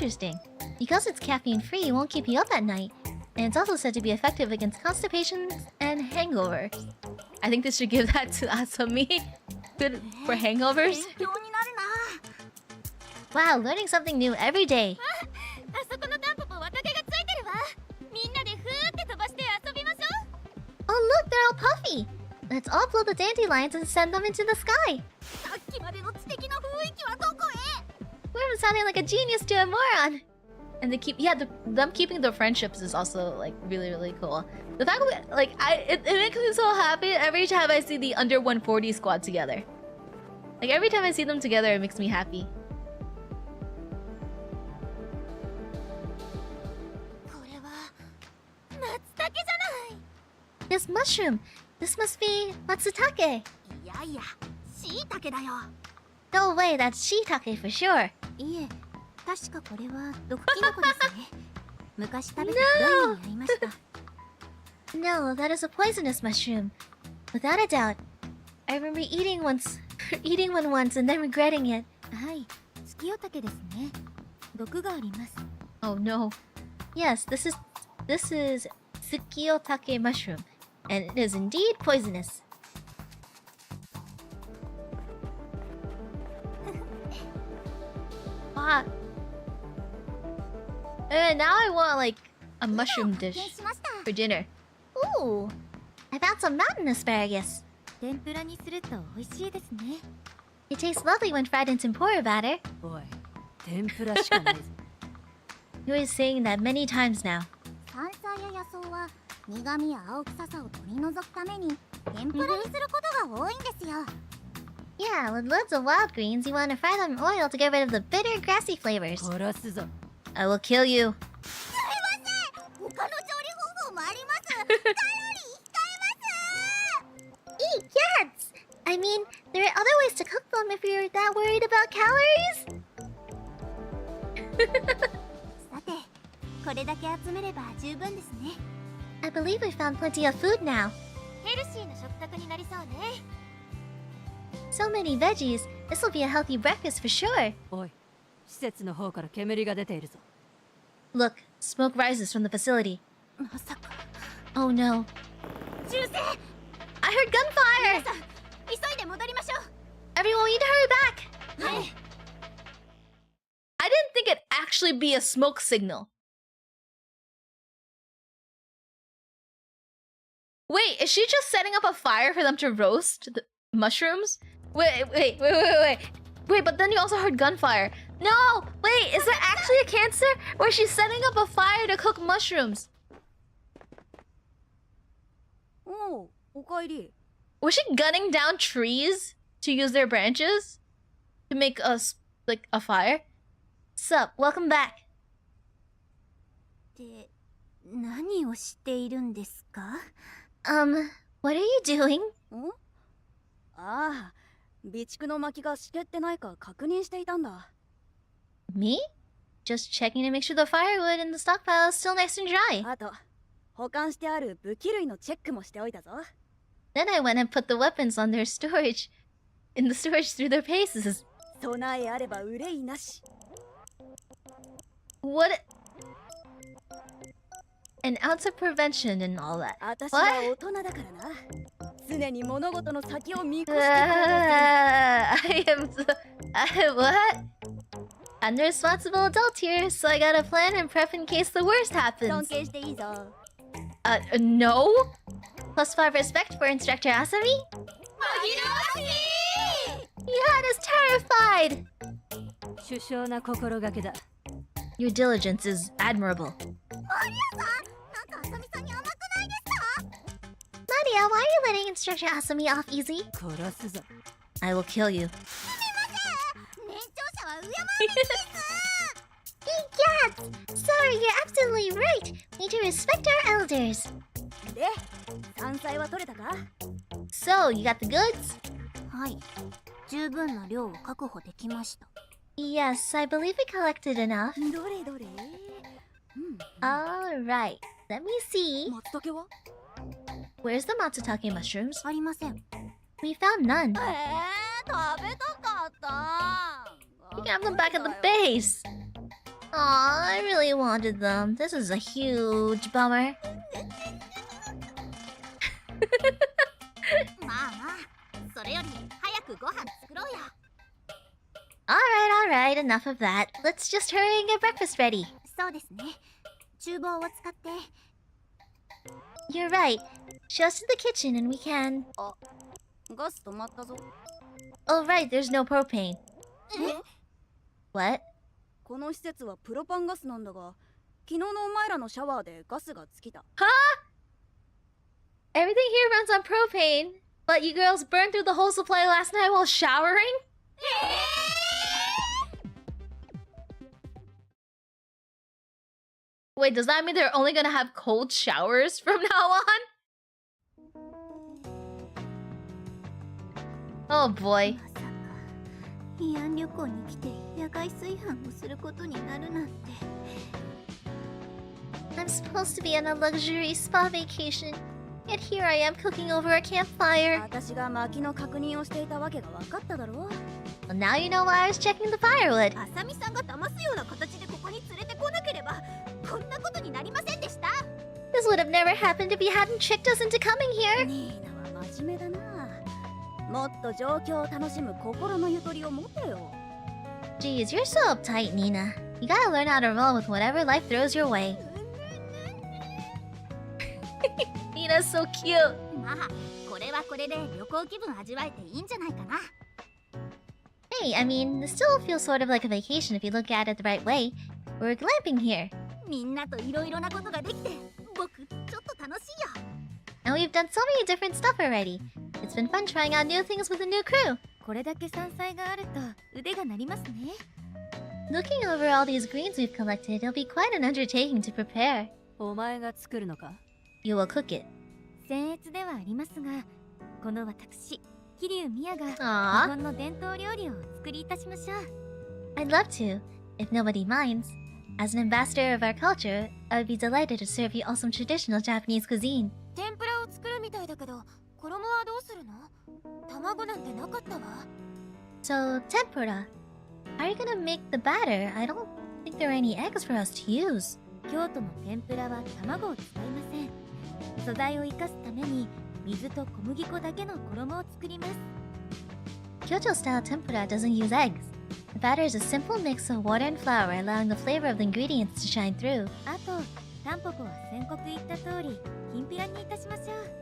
interesting. Because it's caffeine free, it won't keep you up at night. And it's also said to be effective against constipation and hangovers. I think this should give that to Asami. Good for hangovers. 勉強になるな。 Wow, learning something new every day. あそこのタンポポ綿毛がついてるわ。みんなでふーって飛ばして遊びましょう。 Oh look, they're all puffy. Let's all blow the dandelions and send them into the sky. さっきまでの知的な雰囲気はどこへ？ We're sounding like a genius to a moron. And they keep, yeah, them keeping their friendships is also like really, really cool. The fact that like it makes me so happy every time I see the under 140 squad together. Like every time I see them together, it makes me happy. これは松茸じゃない。 This mushroom. This must be matsutake. いやいや、しいたけだよ。 No way, that's shiitake for sure. いえ、確かこれは毒キノコですね。昔食べてひどい目に遭いました。 No, that is a poisonous mushroom. Without a doubt. I remember eating one once and then regretting it. はい、ツキヨタケですね。毒があります。 Oh no. Yes, this is tsukiyotake mushroom, and it is indeed poisonous. Ah. Now I want like a mushroom dish しました。 for dinner. Ooh, I found some mountain asparagus. 天ぷらにすると美味しいですね。 It tastes lovely when fried in tempura batter. おい、天ぷらしかないぞ。He was saying that many times now. 山菜や野草は苦味や青臭さを取り除くために天ぷらにすることが多いんですよ。Yeah, with loads of wild greens, you want to fry them in oil to get rid of the bitter, grassy flavors. 殺すぞ。 I will kill you. すいません。他の調理方法もあります。カロリー控えます。Eat cats. I mean, there are other ways to cook them if you're that worried about calories. さて、これだけ集めれば十分ですね。I believe we found plenty of food now. ヘルシーな食卓になりそうね。So many veggies. This will be a healthy breakfast for sure. おい、施設の方から煙が出ているぞ。 Look, smoke rises from the facility. まさか。Oh no. 銃声。I heard gunfire! 皆さん、急いで戻りましょう。 Everyone, we need to hurry back! はい。 I didn't think it'd actually be a smoke signal. Wait, is she just setting up a fire for them to roast the mushrooms? Wait, but then you also heard gunfire. No! Wait, is there actually a cancer where she's setting up a fire to cook mushrooms? おう、おかえり。 Was she gunning down trees to use their branches to make us like a fire? Sup, welcome back. で、何をしているんですか？ What are you doing? ん？ああ、備蓄の薪がしけってないか確認していたんだ。Me? Just checking to make sure the firewood in the stockpile is still nice and dry. あと、保管してある武器類のチェックもしておいたぞ。Then I went and put the weapons on their storage, in the storage through their paces. 備えあれば憂いなし。What? An ounce of prevention and all that. 私は大人だからな。常に物事の先を見越して I am what? I'm the responsible adult here, so I gotta plan and prep in case the worst 尊 happens. 敬していいぞ。No? +5 respect for instructor Asami? You had us terrified! 首相な心がけだ。 Your diligence is admirable. マリアさん、なんかあさみさんに甘くないですか？ Nadia, why are you letting instructor Asami off easy? 殺すぞ。 I will kill you. 年長者は敬うべきです！Hey cats! Sorry, you're absolutely right. We need to respect our elders. で、山菜は取れたか？ So, you got the goods? はい、十分な量を確保できました。Yes, I believe we collected enough. どれどれ？Alright, let me see. 松茸は？ Where's the matsutake mushrooms? ありません。 We found none. 食べたかった。 You can have them back at the base. Aw, I really wanted them. This is a huge bummer. まあまあ、それより早くご飯作ろうよ。Alright, enough of that. Let's just hurry and get breakfast ready. そうですね。厨房を使って。You're right. Show us to the kitchen and we can... ガス止まったぞ。 Oh, right, there's no propane. え？ What? この施設はプロパンガスなんだが、昨日のお前らのシャワーでガスが尽きた。Everything here runs on propane, but you girls burned through the whole supply last night while showering? Wait, does that mean they're only gonna have cold showers from now on? Oh boy. まさか、慰安旅行に来て野外炊飯をすることになるなんて。I'm supposed to be on a luxury spa vacation, yet here I am cooking over a campfire. 私が薪の確認をしていたわけが分かっただろう。 Well, now you know why I was checking the firewood. あさみさんが騙すような形でここに連れてこなければ、こんなことになりませんでした。This would have never happened if you hadn't tricked us into coming here. ニーナは真面目だな。もっと状況を楽しむ心のゆとりを持ってよ。 Geez, you're so uptight, Niina. You gotta learn how to roll with whatever life throws your way. Nina's so cute. まあ、これはこれで旅行気分味わえていいんじゃないかな。Hey, I mean, this still feels sort of like a vacation if you look at it the right way. We're glamping here. みんなといろいろなことができて、僕ちょっと楽しいよ。And we've done so many different stuff already. It's been fun trying out new things with a new crew. これだけ山菜があると腕が鳴りますね。Looking over all these greens we've collected, it'll be quite an undertaking to prepare. お前が作るのか？ You will cook it. 僭越ではありますが、この私、桐生美也が日 Aww. 本の伝統料理をお作りいたしましょう。I'd love to, if nobody minds. As an ambassador of our culture, I would be delighted to serve you all some traditional Japanese cuisine. 天ぷらを作るみたいだけど、衣はどうするの？卵なんてなかったわ。 So, tempura. How are you gonna make the batter? I don't think there are any eggs for us to use. 京都の天ぷらは卵を使いません。素材を生かすために水と小麦粉だけの衣を作ります。 Kyoto-style tempura doesn't use eggs. The batter is a simple mix of water and flour, allowing the flavor of the ingredients to shine through. あと、タンポポは先刻言った通り、きんぴらにいたしましょう。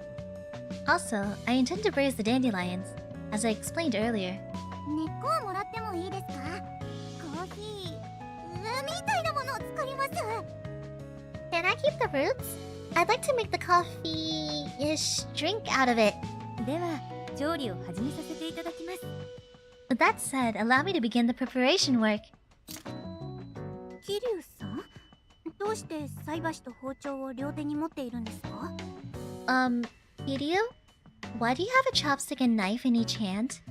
Also, I intend to braise the dandelions, as I explained earlier. 根っこをもらってもいいですか？コーヒーみたいなものを作ります。 Can I keep the roots? I'd like to make the coffee-ish drink out of it. では、調理を始めさせていただきます。 With that said, allow me to begin the preparation work. 桐生さん、どうして菜箸と包丁を両手に持っているんですか？ Kiryu? Why do you have a chopstick and knife in each hand?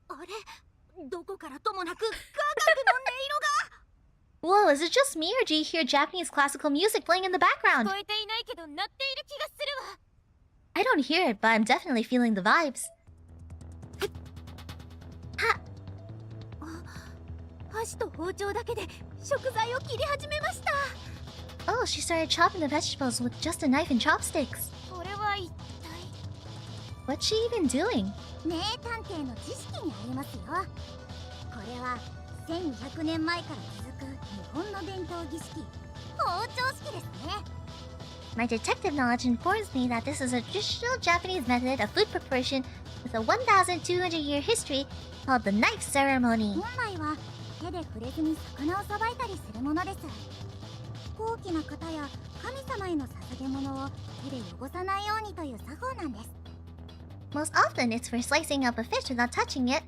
あれ、どこからともなく雅楽の音色が。 Whoa, is it just me or do you hear Japanese classical music playing in the 聞 background? こえていないけど鳴っている気がするわ。 I don't hear it, but I'm definitely feeling the vibes. 箸と包丁だけで食材を切り始めました。 Oh, she started chopping the vegetables with just a knife and chopsticks. これは一体。 What's she even doing? 名探偵の知識にありますよ。これは1200年前から続く日本の伝統儀式、包丁式ですね。 My detective knowledge informs me that this is a traditional Japanese method of food preparation with a 1,200-year history called the knife ceremony. 本来は手で触れずに魚をさばいたりするものです。高貴な方や神様への捧げ物を手で汚さないようにという作法なんです。 Most often, it's for slicing up a fish without touching it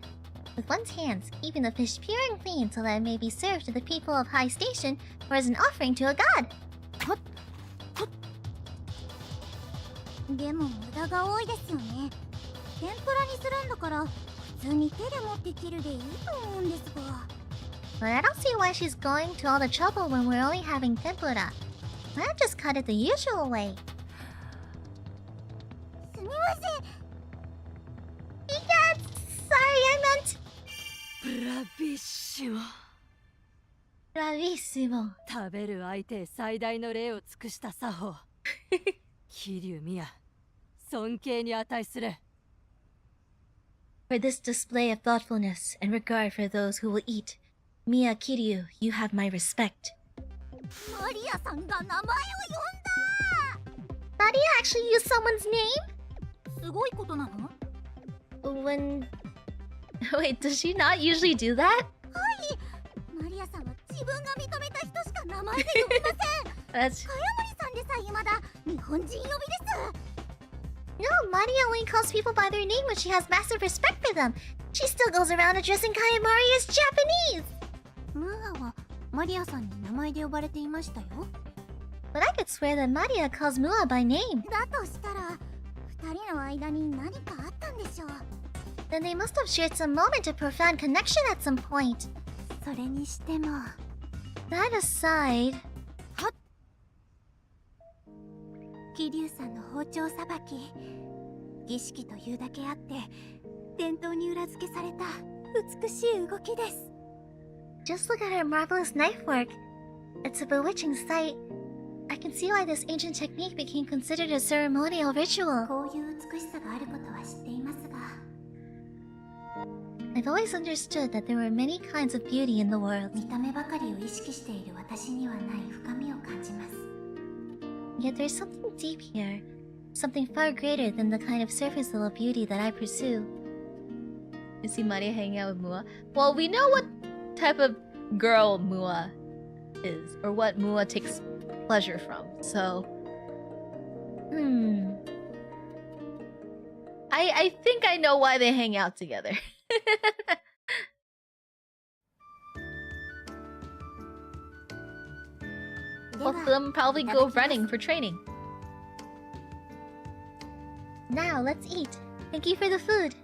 with one's hands, keeping the fish pure and clean so that it may be served to the people of high station or as an offering to a god. でも無駄が多いですよね。天ぷらにするんだから普通に手で持って切るでいいと思うんですが。 But I don't see why she's going to all the trouble when we're only having tempura. Why not just cut it the usual way? すみません。 Yes! Sorry, I meant... ブラビッシモ。 Bravissimo. 食べる相手へ最大の礼を尽くした作法。桐生美也、尊敬に値する。 For this display of thoughtfulness and regard for those who will eat, Miya Kiryu, you have my respect. マリアさんが名前を呼んだ。 Maria actually used someone's name? すごいことなの？ When... Wait, does she not usually do that? マリアさんは自分が認めた人しか名前で呼びません。 That's... 茅森さんでさえ未だ日本人呼びです。 No, Maria only calls people by their name when she has massive respect for them. She still goes around addressing Kayamari as Japanese. ムーアはマリアさんに名前で呼ばれていましたよ。 But I could swear that Maria calls Mua by name. だとしたら二人の間に何かあったんでしょう。 Then they must have shared some moment of profound connection at some point. それにしても That aside... 桐生さんの包丁さばき、儀式というだけあって伝統に裏付けされた美しい動きです。 Just look at her marvelous knife work. It's a bewitching sight. I can see why this ancient technique became considered a ceremonial ritual. こういう美しさがあることは知っていますが、 I've always understood that there were many kinds of beauty in the world. 見た目ばかりを意識している私にはない深みを感じます。 Yet there's something deep here, something far greater than the kind of surface-level beauty that I pursue. You see Maria hanging out with Mua? Well, we know what type of girl Mua is, or what Mua takes pleasure from, so... I think I know why they hang out together. Both of them probably go running for training. Now, let's eat. Thank you for the food.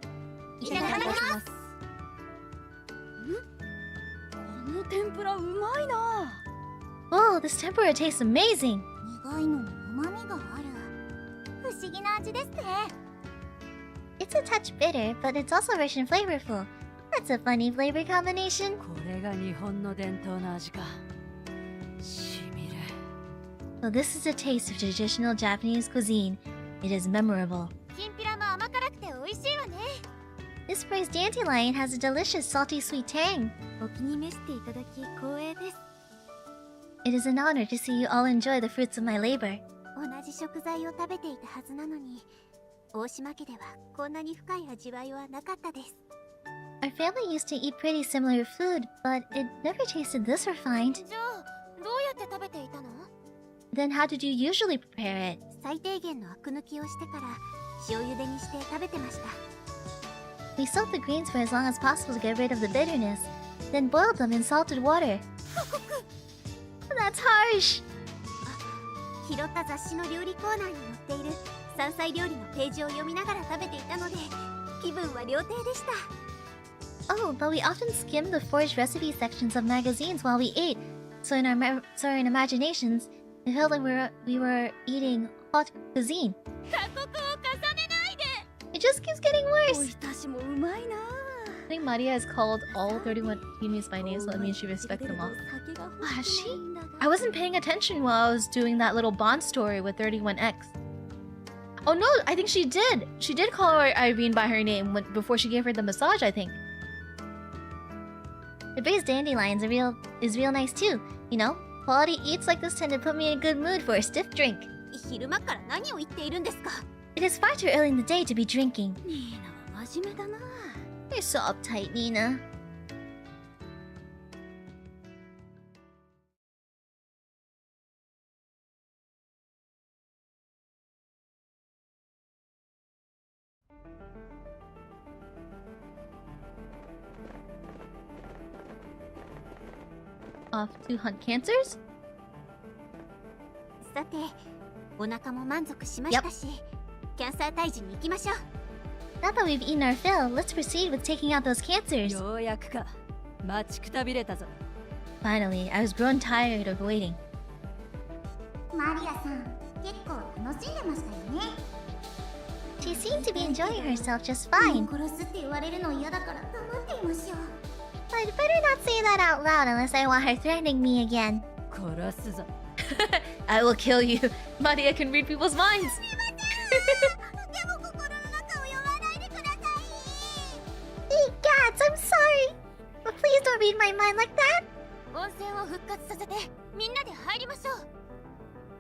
Oh, this tempura tastes amazing. It's a touch bitter, but it's also rich and flavorful. That's a funny flavor combination. So this is a taste of traditional Japanese cuisine. It is memorable. This braised dandelion has a delicious salty sweet tang. It is an honor to see you all enjoy the fruits of my labor. Our family used to eat pretty similar food, but it never tasted this refined. Then how did you usually prepare it? We soaked the greens for as long as possible to get rid of the bitterness, then boiled them in salted water. That's harsh! Oh, but we often skimmed the forged recipe sections of magazines while we ate, so in imaginations, it felt like we were eating hot cuisine. It just keeps getting worse! I think Maria has called all 31 Hues by name, so that means she respects them all. Oh, has she? I wasn't paying attention while I was doing that little Bond story with 31X. Oh no, I think she did! She did call her Irene by her name before she gave her the massage, I think. The braised dandelions is real nice too. You know, quality eats like this tend to put me in a good mood for a stiff drink. It is far too early in the day to be drinking. You're so uptight, Niina. Off to hunt cancers? Now that we've eaten our fill, let's proceed with taking out those cancers. Finally, I was growing tired of waiting. She seemed to be enjoying herself just fine. I'd better not say that out loud unless I want her threatening me again. I will kill you. Maria can read people's minds. Hey, Gats, I'm sorry. But please don't read my mind like that.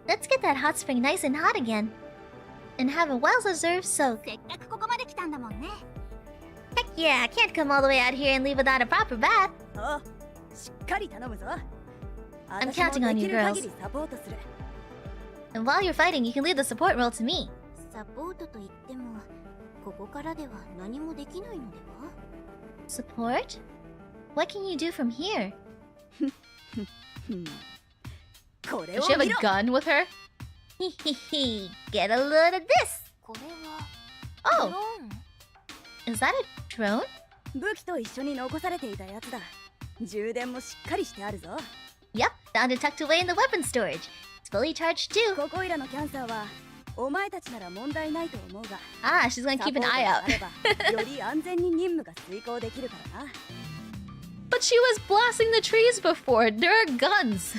Let's get that hot spring nice and hot again. And have a well-deserved soak. Heck yeah, I can't come all the way out here and leave without a proper bath. I'm counting on you, girls. And while you're fighting, you can leave the support role to me. Support? What can you do from here? Does she have a gun with her? Hehehe, get a load of this! Oh! Is that a drone? Yep, found it tucked away in the weapon storage. It's fully charged too. Ah, she's gonna keep an eye out. But she was blasting the trees before. There are guns.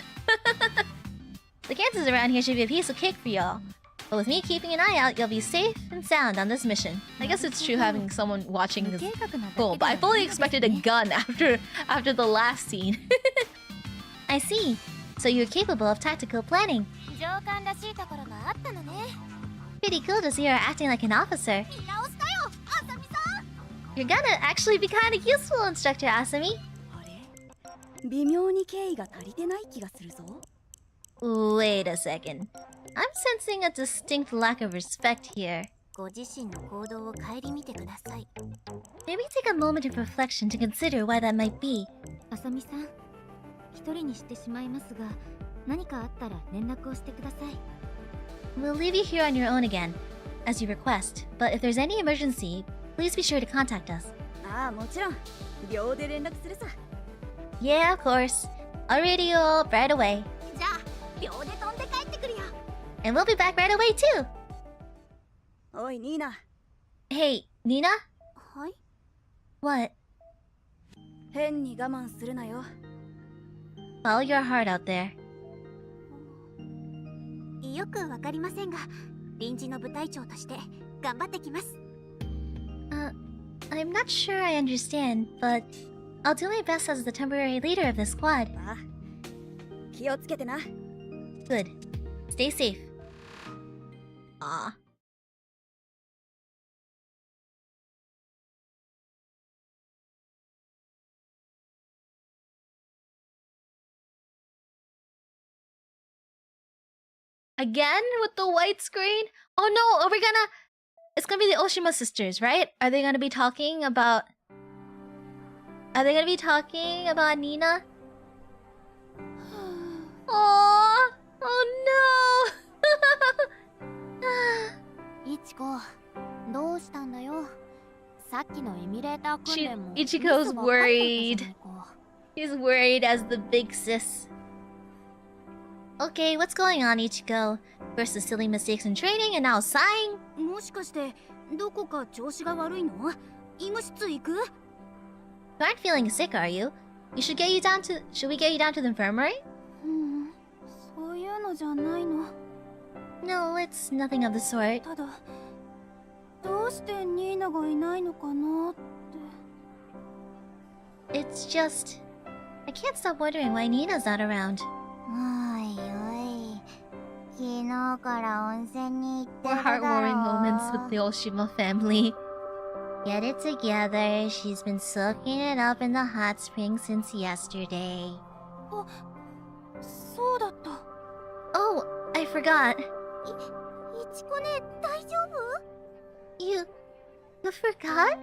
The cancers around here should be a piece of cake for y'all. But with me keeping an eye out, you'll be safe and sound on this mission. I guess it's true having someone watching is cool, but I fully expected a gun after the last scene. I see. So you're capable of tactical planning. pretty cool to see her acting like an officer. You're gonna actually be kind of useful, Instructor Asami. 微妙に敬意が足りてない気がするぞ。 Wait a second. I'm sensing a distinct lack of respect here. ご自身の行動を顧みてください。 Maybe take a moment of reflection to consider why that might be. あさみさん、一人にしてしまいますが、何かあったら連絡をしてください。 We'll leave you here on your own again, as you request. But if there's any emergency, please be sure to contact us. ああ、もちろん。秒で連絡するさ。 Yeah, of course. I'll radio right away. じゃあ、秒で飛んで帰ってくるよ。 And we'll be back right away too. おい、ニーナ。 Hey, Niina? はい。 What? 変に我慢するなよ。 Follow your heart out there. よくわかりませんが、臨時の部隊長として頑張ってきます。I'm not sure I understand, but I'll do my best as the temporary leader of this squad. ああ、気をつけてな。 Good. Stay safe. Aw. Again with the white screen? Oh no, are we gonna... It's gonna be the Oshima sisters, right? Are they gonna be talking about... Are they gonna be talking about Niina? Aww! Oh no! いちこ、どうしたんだよ。さっきのエミュレーター訓練も Ichiko's worried. He's worried as the big sis. Okay, what's going on, Ichiko? First the silly mistakes in training and now sighing? もしかしてどこか調子が悪いの？医務室行く？ You aren't feeling sick, are you? Should we get you down to the infirmary? そういうのじゃないの。 No, it's nothing of the sort. ただ、どうしてニーナがいないのかなって。 It's just... I can't stop wondering why Nina's not around. おいおい、昨日から温泉に行ってる More だろ。 heartwarming moments with the Oshima family. Get it together. She's been soaking it up in the hot spring since yesterday. あ、そうだった。 Oh, I forgot. いちこね、大丈夫？ You forgot?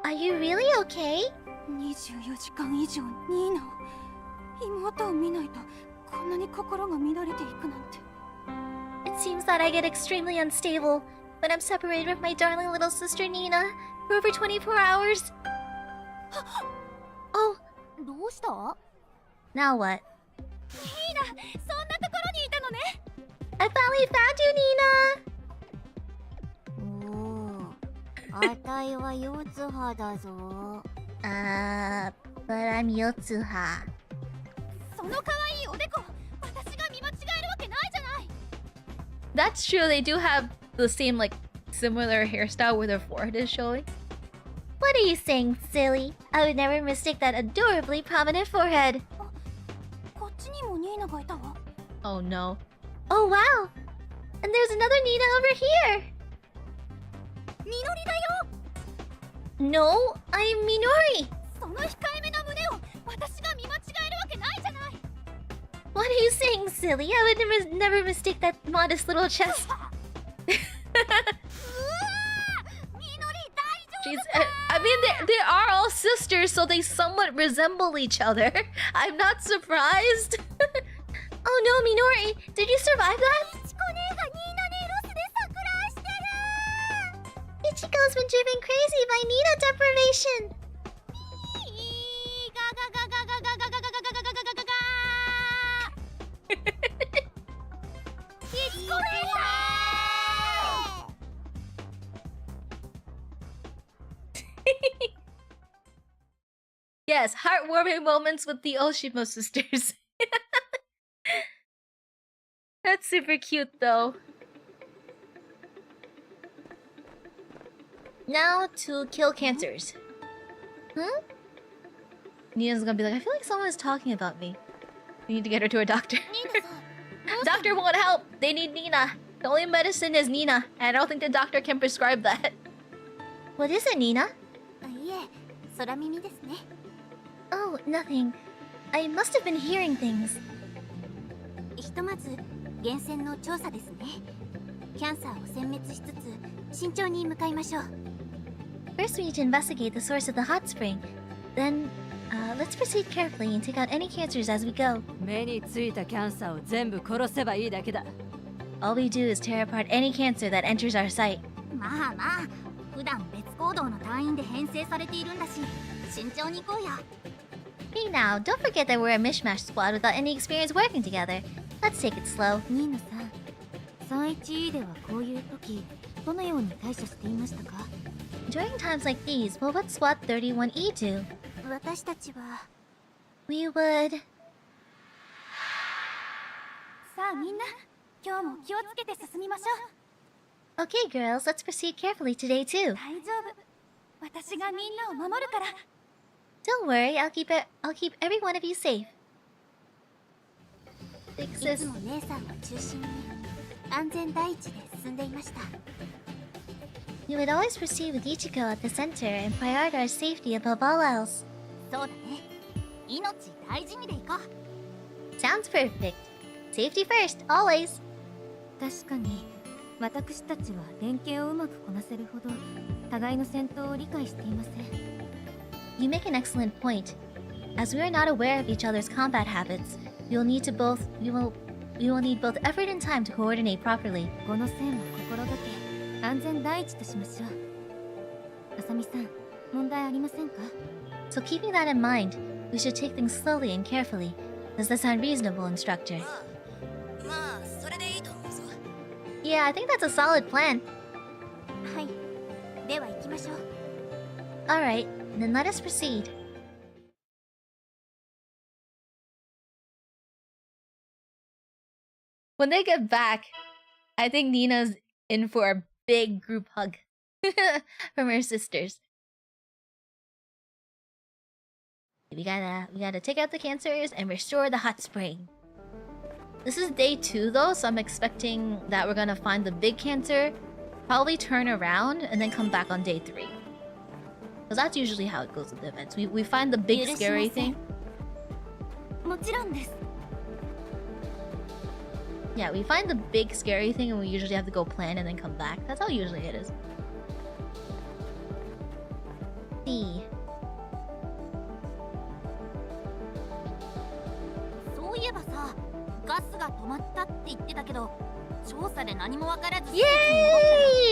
Are you really okay? 24時間以上ニーナを、妹を見ないとこんなに心が乱れていくなんて。 It seems that I get extremely unstable when I'm separated with my darling little sister Niina for over 24 hours. Oh, どうした？ now what? ニーナ、そんなところにいたのね。 I finally found you, Niina! おお、あたいは四つ葉だぞ。But I'm Yotsuha. その可愛いおでこ、私が見間違えるわけないじゃない。 That's true, they do have the same, like, similar hairstyle where their forehead is showing. What are you saying, silly? I would never mistake that adorably prominent forehead. こっちにもニーナがいたわ。 Oh no. Oh wow! And there's another Niina over here! みのりだよ。 No, I'm Minori! その控えめな胸を私が見間違えるわけないじゃない。 What are you saying, silly? I would never mistake that modest little chest. うわー、みのり大丈 Jeez, 夫か？ I mean, they are all sisters, so they somewhat resemble each other. I'm not surprised. Oh no, Minori! Did you survive that? いちこ姉がニーナネロスで錯乱してる。 Ichiko's been driven crazy by Niina deprivation. ガガガガガガガガガガガガガガガガ。いちこ姉さん。 Yes, heartwarming moments with the Oshima sisters. That's super cute, though. Now to kill cancers. Hmm? Nina's gonna be like, I feel like someone is talking about me. We need to get her to a doctor. ニーナさん、Doctor won't help. They need Niina. The only medicine is Niina, and I don't think the doctor can prescribe that. What is it, Niina? いえ、空耳ですね。 Oh, nothing. I must have been hearing things. ひとまず源泉の調査ですね。キャンサーを殲滅しつつ慎重に向かいましょう。 First, we need to investigate the source of the hot spring. Then, let's proceed carefully and take out any cancers as we go. 目についたキャンサーを全部殺せばいいだけだ。 All we do is tear apart any cancer that enters our sight. まあまあ、普段別行動の隊員で編成されているんだし、慎重に行こうよ。 Hey now, don't forget that we're a mishmash squad without any experience working together. Let's take it slow. ニーナさん、31E ではこういう時、どのように対処していましたか？ During times like these, well, what SWAT 31E do? 私たちは We would... さあみんな、今日も気をつけて進みましょう。 Okay, girls, let's proceed carefully today too. 大丈夫。私がみんなを守るから。 Don't worry, I'll keep every one of you safe. Big い sis. つも姉さんを中心に安全第一で進んでいました。 You would always proceed with Ichiko at the center and prioritize safety above all else. そうだね。命大事にでいこう。 Sounds perfect. Safety first, always. 確かに私たちは連携をうまくこなせるほど互いの戦闘を理解していません。 You make an excellent point. As we are not aware of each other's combat habits, we will need both effort and time to coordinate properly. この線を心がけ安全第一としましょう。あさみさん、問題ありませんか？ So keeping that in mind, we should take things slowly and carefully. Does that sound reasonable, instructor? まあそれでいいと思うぞ。 Yeah, I think that's a solid plan. はい。では行きましょう。 Alright, then let us proceed. When they get back, I think Nina's in for a big group hug from her sisters. We gotta take out the cancers and restore the hot spring. This is day 2 though, so I'm expecting that we're gonna find the big cancer, probably turn around, and then come back on day 3. Because that's usually how it goes with the events. We find the big scary thing. もちろんです。 Yeah, we find the big scary thing and we usually have to go plan and then come back. That's how usually it is. See. そういえばさ、ガスが止まったって言ってたけど、調査で何もわからず Yay!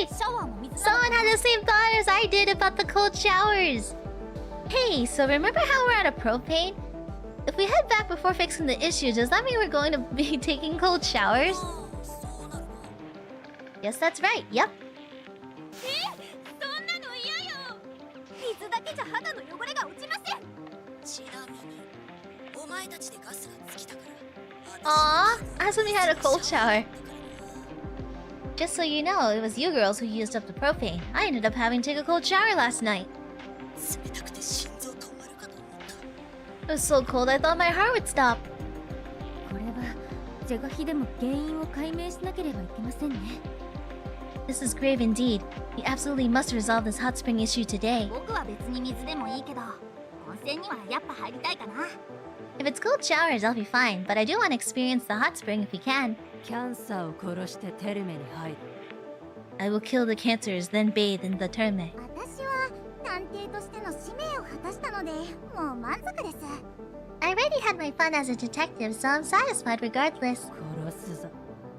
シャワーも水 Someone had the same thought as I did about the cold showers. Hey, so remember how we're out of propane? If we head back before fixing the issue, does that mean we're going to be taking cold showers? Yes, that's right. Yep. そんなの嫌よ。水だけじゃ肌の汚れが落ちません。ちなみにお前たちでガスが尽きたから。 Aww, Asami had a cold shower. Just so you know, it was you girls who used up the propane. I ended up having to take a cold shower last night. 冷たくて心臓止まるかと思った。 It was so cold I thought my heart would stop. これは是が非でも原因を解明しなければいけませんね。 This is grave indeed. We absolutely must resolve this hot spring issue today. 僕は別に水でもいいけど、温泉にはやっぱ入りたいかな。 If it's cold showers, I'll be fine, but I do want to experience the hot spring if we can. キャンサーを殺してテルメに入る。 I will kill the cancers, then bathe in the terme. 私は探偵としての使命を果たしたので、もう満足です。 I already had my fun as a detective, so I'm satisfied regardless. 殺すぞ。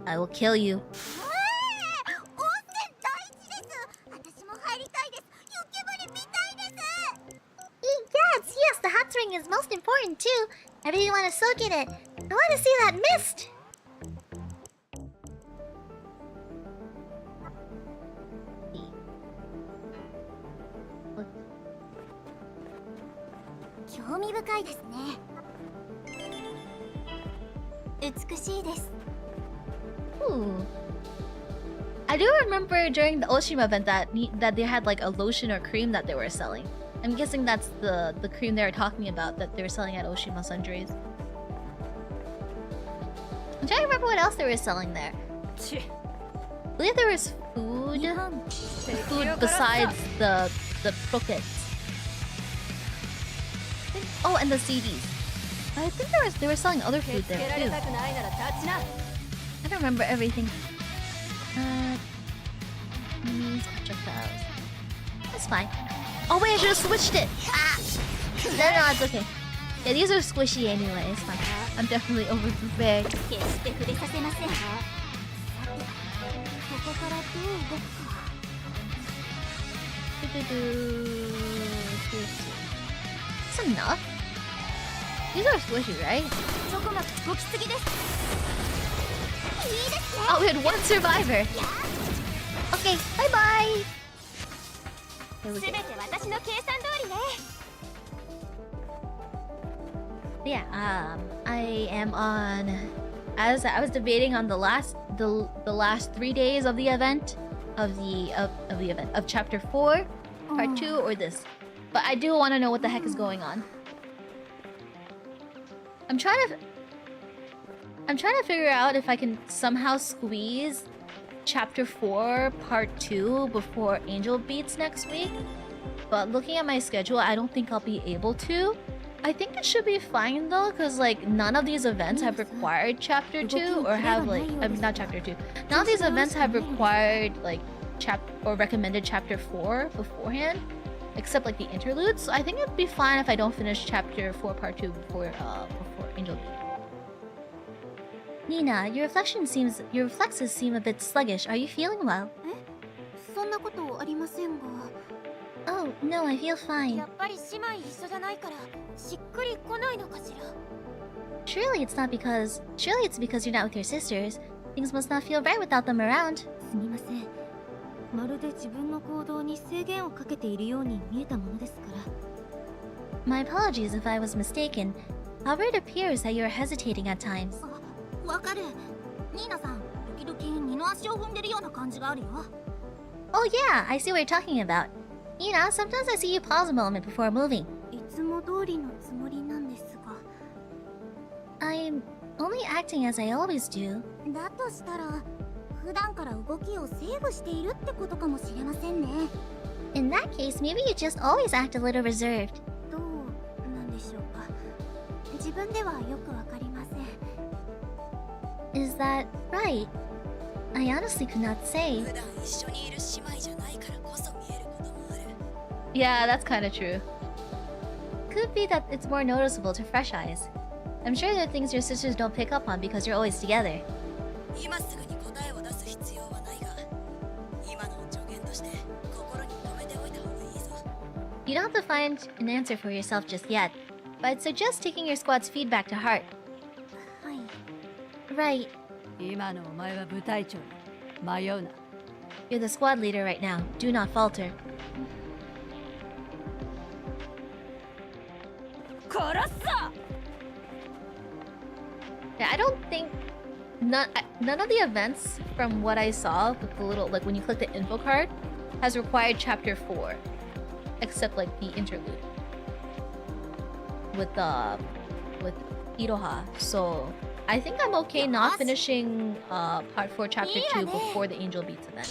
I will kill you. 温泉第一です。私も入りたいです。湯煙見たいです。 Yes, the hot spring is most important too. I really want to soak in it. I want to see that mist. It's 興味深いですね。美しいです。 Ooh. I do remember during the Oshima event that they had like a lotion or cream that they were selling. I'm guessing that's the cream they were talking about that they were selling at Oshima Sundries. I'm trying to remember what else they were selling there. ち、believe there was food besides the croquettes. Oh, and the CDs. I think they were selling other food there too. I don't remember everything. Projectiles. That's fine. Oh wait, I should have switched it. Ah! No, it's okay. Yeah, these are squishy anyway. It's fine. I'm definitely over prepared. That's enough. These are squishy, right? Oh, we had one survivor. Okay, bye bye. Here we go. Yeah, I am on. As I was debating on the last 3 days of the event, of chapter 4, part 2, or this. But I do want to know what the heck is going on. I'm trying to figure out if I can somehow squeeze chapter 4 part 2 before Angel Beats next week. But looking at my schedule, I don't think I'll be able to. I think it should be fine though, because like none of these events have required chapter 2 or have like not chapter 2. None of these events have required like or recommended chapter 4 beforehand, except like the interludes. So I think it'd be fine if I don't finish chapter 4 part 2 before Angel Beats. Niina, your reflexes seem a bit sluggish. Are you feeling well? Oh, no, I feel fine. Surely it's because you're not with your sisters. Things must not feel right without them around. My apologies if I was mistaken. However, it appears that you're hesitating at times. Oh yeah, I see what you're talking about. Niina, sometimes I see you pause a moment before moving. I'm only acting as I always do. In that case, maybe you just always act a little reserved. Is that right? I honestly could not say. Yeah, that's kind of true. Could be that it's more noticeable to fresh eyes. I'm sure there are things your sisters don't pick up on because you're always together. You don't have to find an answer for yourself just yet, but I'd suggest taking your squad's feedback to heart. Right. You're the squad leader right now. Do not falter. Yeah, I don't think none of the events from what I saw with the little like when you click the info card has required chapter 4, except like the interlude with Iroha. So I think I'm okay not finishing part 4 chapter 2 before the Angel Beats event.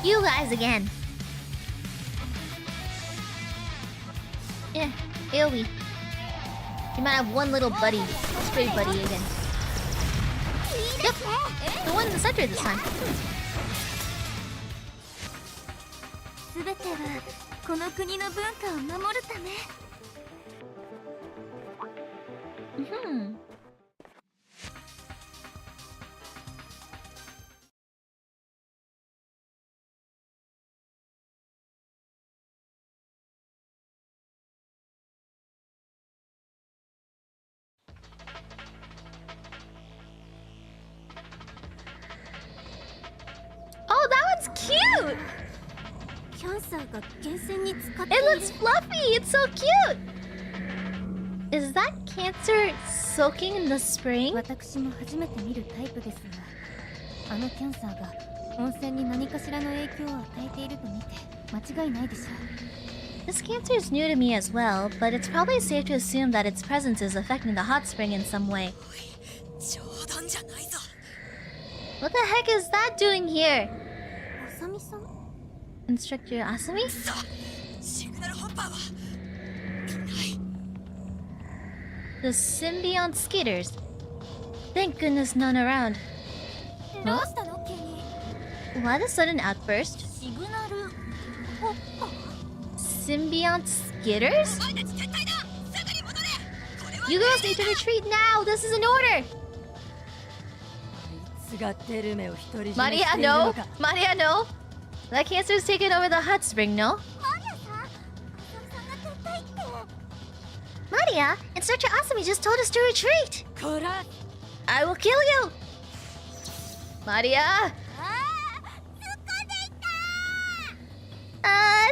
You guys again. Yeah, AoE. You might have one little buddy, stray buddy again. Yep, the one in the center this time. Oh, that one's cute! It looks fluffy! It's so cute! Is that Cancer soaking in the spring? This cancer is new to me as well, but it's probably safe to assume that its presence is affecting the hot spring in some way. What the heck is that doing here? Asami-san? Instructor Asami? The symbiont skaters. Thank goodness none around. Huh? Why the sudden outburst? Symbiont skitters? You girls need to retreat now! This is an order! Maria, no! Maria, no! That cancer's taken over the hot spring, no? Maria, Instructor Asami just told us to retreat! I will kill you! Maria!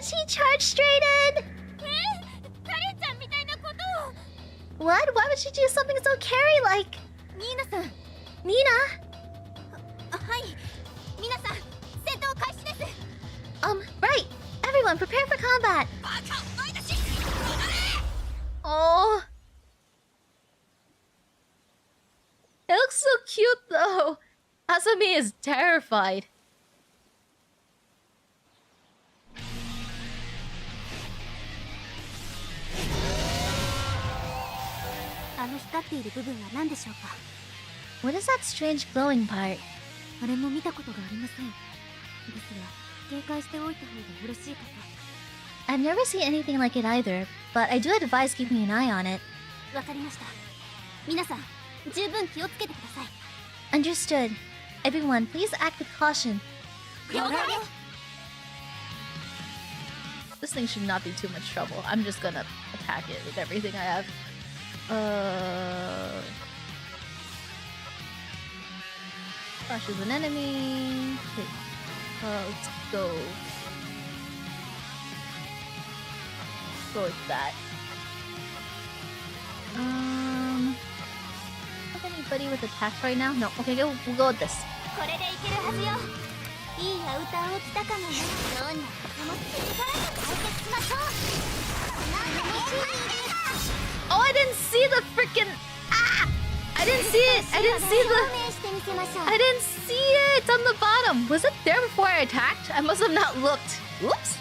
She charged straight in! What? Why would she do something so carry-like? Niina-san. Niina? Right! Everyone, prepare for combat! Oh! It looks so cute, though! Asami is terrified. What is that strange glowing part? I've never seen anything like it either, but I do advise keeping an eye on it. Understood. Everyone, please act with caution. This thing should not be too much trouble. I'm just gonna attack it with everything I have. Flash is an enemy. Okay. Let's go. Let's go with that. Have anybody with attacks right now? No. Okay, we'll go with this. Oh, I didn't see the freaking... Ah! I didn't see it! I didn't see it on the bottom! Was it there before I attacked? I must have not looked. Oops!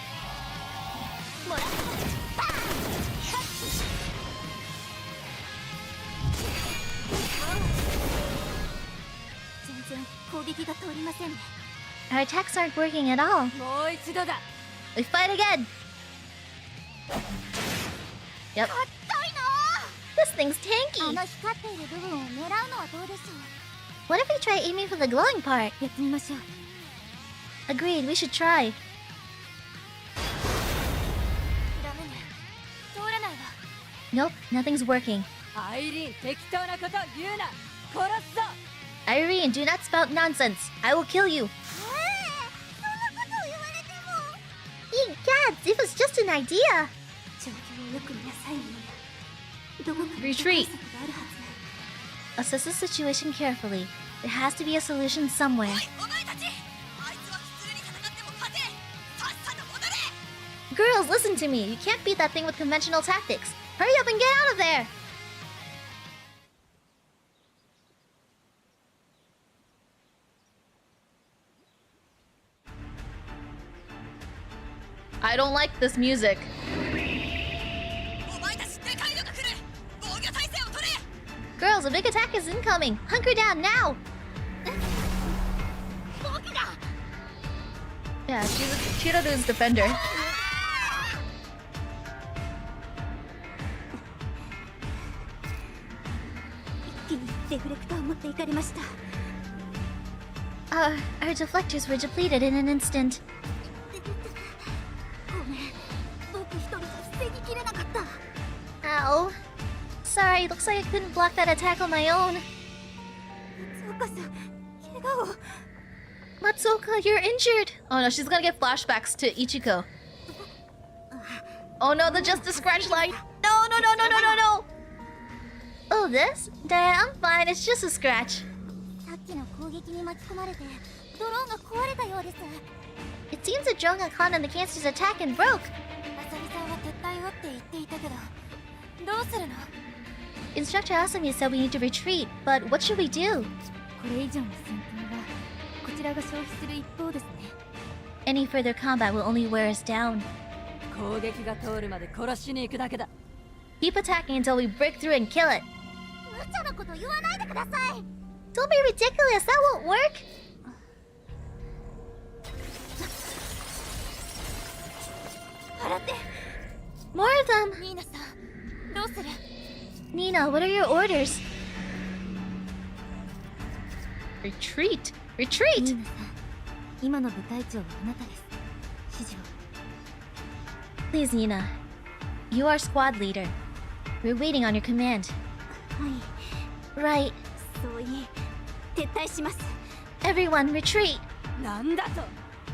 Our attacks aren't working at all. We fight again! Yep. This thing's tanky! What if we try aiming for the glowing part? Agreed, we should try. Nope, nothing's working. Irene, do not spout nonsense. I will kill you. Egads, it was just an idea. Retreat. Assess the situation carefully. There has to be a solution somewhere. Girls, listen to me. You can't beat that thing with conventional tactics. Hurry up and get out of there! I don't like this music. Girls, a big attack is incoming! Hunker down now! Yeah, Chihiro's defender. Our deflectors were depleted in an instant. Ow. Sorry, looks like I couldn't block that attack on my own. Matsuoka, you're injured! Oh no, she's gonna get flashbacks to Ichiko. Oh no, the Justice Scratch light! No, no, no, no, no, no, no! Oh, this? Nah, I'm fine, it's just a scratch. It seems the drone got caught in the cancer's attack and broke. 言っていたけど、どうするの？ Instructor Asami said we need to retreat, but what should we do? これ以上の戦闘はこちらが消費する一方ですね。 Any further combat will only wear us down. 攻撃が通るまで殺しに行くだけだ。 Keep attacking until we break through and kill it. 無茶なこと言わないでください。 Don't be ridiculous, that won't work. 払って。 More of them. ニーナさん、どうする？ Niina, what are your orders? Retreat. Retreat. ニーナさん、今の部隊長はあなたです。指示を。 Please, Niina. You are squad leader. We're waiting on your command. はい、 Right. そういえ、撤退します。 Everyone, retreat. なんだと。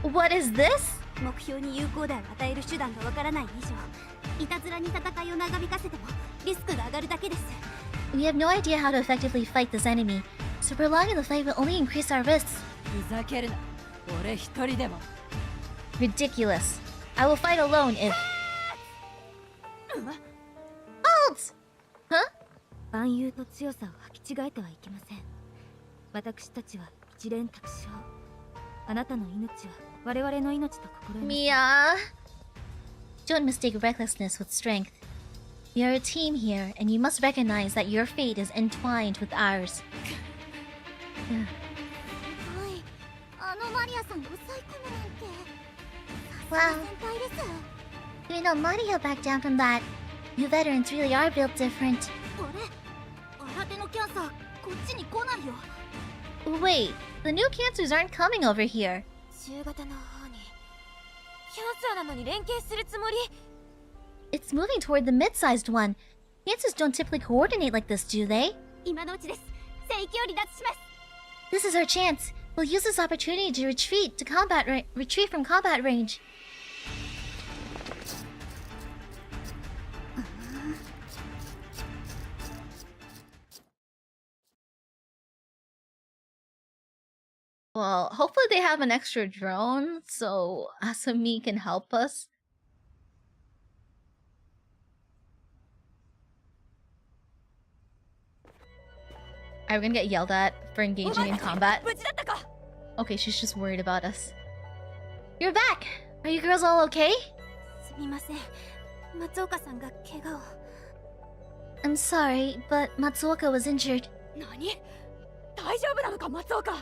What is this? 目標に有効打を与える手段がわからない以上、いたずらに戦いを長引かせてもリスクが上がるだけです。 We have no idea how to effectively fight this enemy, so prolonging the fight will only increase our risks. ふざけるな。俺一人でも。 Ridiculous. I will fight alone if... Halt! Huh? 万有と強さを履き違えてはいけません。私たちは一連卓勝。あなたの命は我々の命と心得。 Mia. Don't mistake recklessness with strength. We are a team here, and you must recognize that your fate is entwined with ours. はい、アノマリアさんを抑え込むなんて。 Wow. 先輩です。 We know Maria back down from that. You veterans really are built different. あれ、新手のキャンサー、こっちに来ないよ。 Wait, the new cancers aren't coming over here. 中型の方に。キャンサーなのに連携するつもり？ It's moving toward the mid-sized one. Cancers don't typically coordinate like this, do they? 今のうちです。聖域を離脱します。 This is our chance. We'll use this opportunity to retreat from combat range. Well, hopefully they have an extra drone so Asami can help us. Are we gonna get yelled at for engaging in combat? 無事だったか？ Okay, she's just worried about us. You're back! Are you girls all okay? すみません。松岡さんが怪我を。I'm sorry, but Matsuoka was injured. 何？大丈夫なのか、松岡？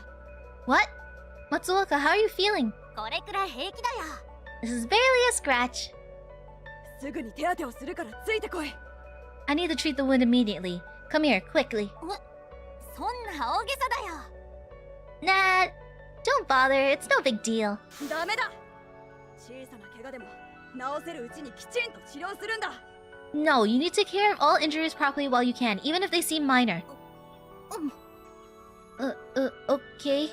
What? Matsuoka, how are you feeling? これくらい平気だよ。 This is barely a scratch. すぐに手当てをするからついてこい。 I need to treat the wound immediately. Come here, quickly. そんな大げさだよ。 Nah, don't bother. It's no big deal. ダメだ。小さな怪我でも治せるうちにきちんと治療するんだ。 No, you need to take care of all injuries properly while you can, even if they seem minor. Okay.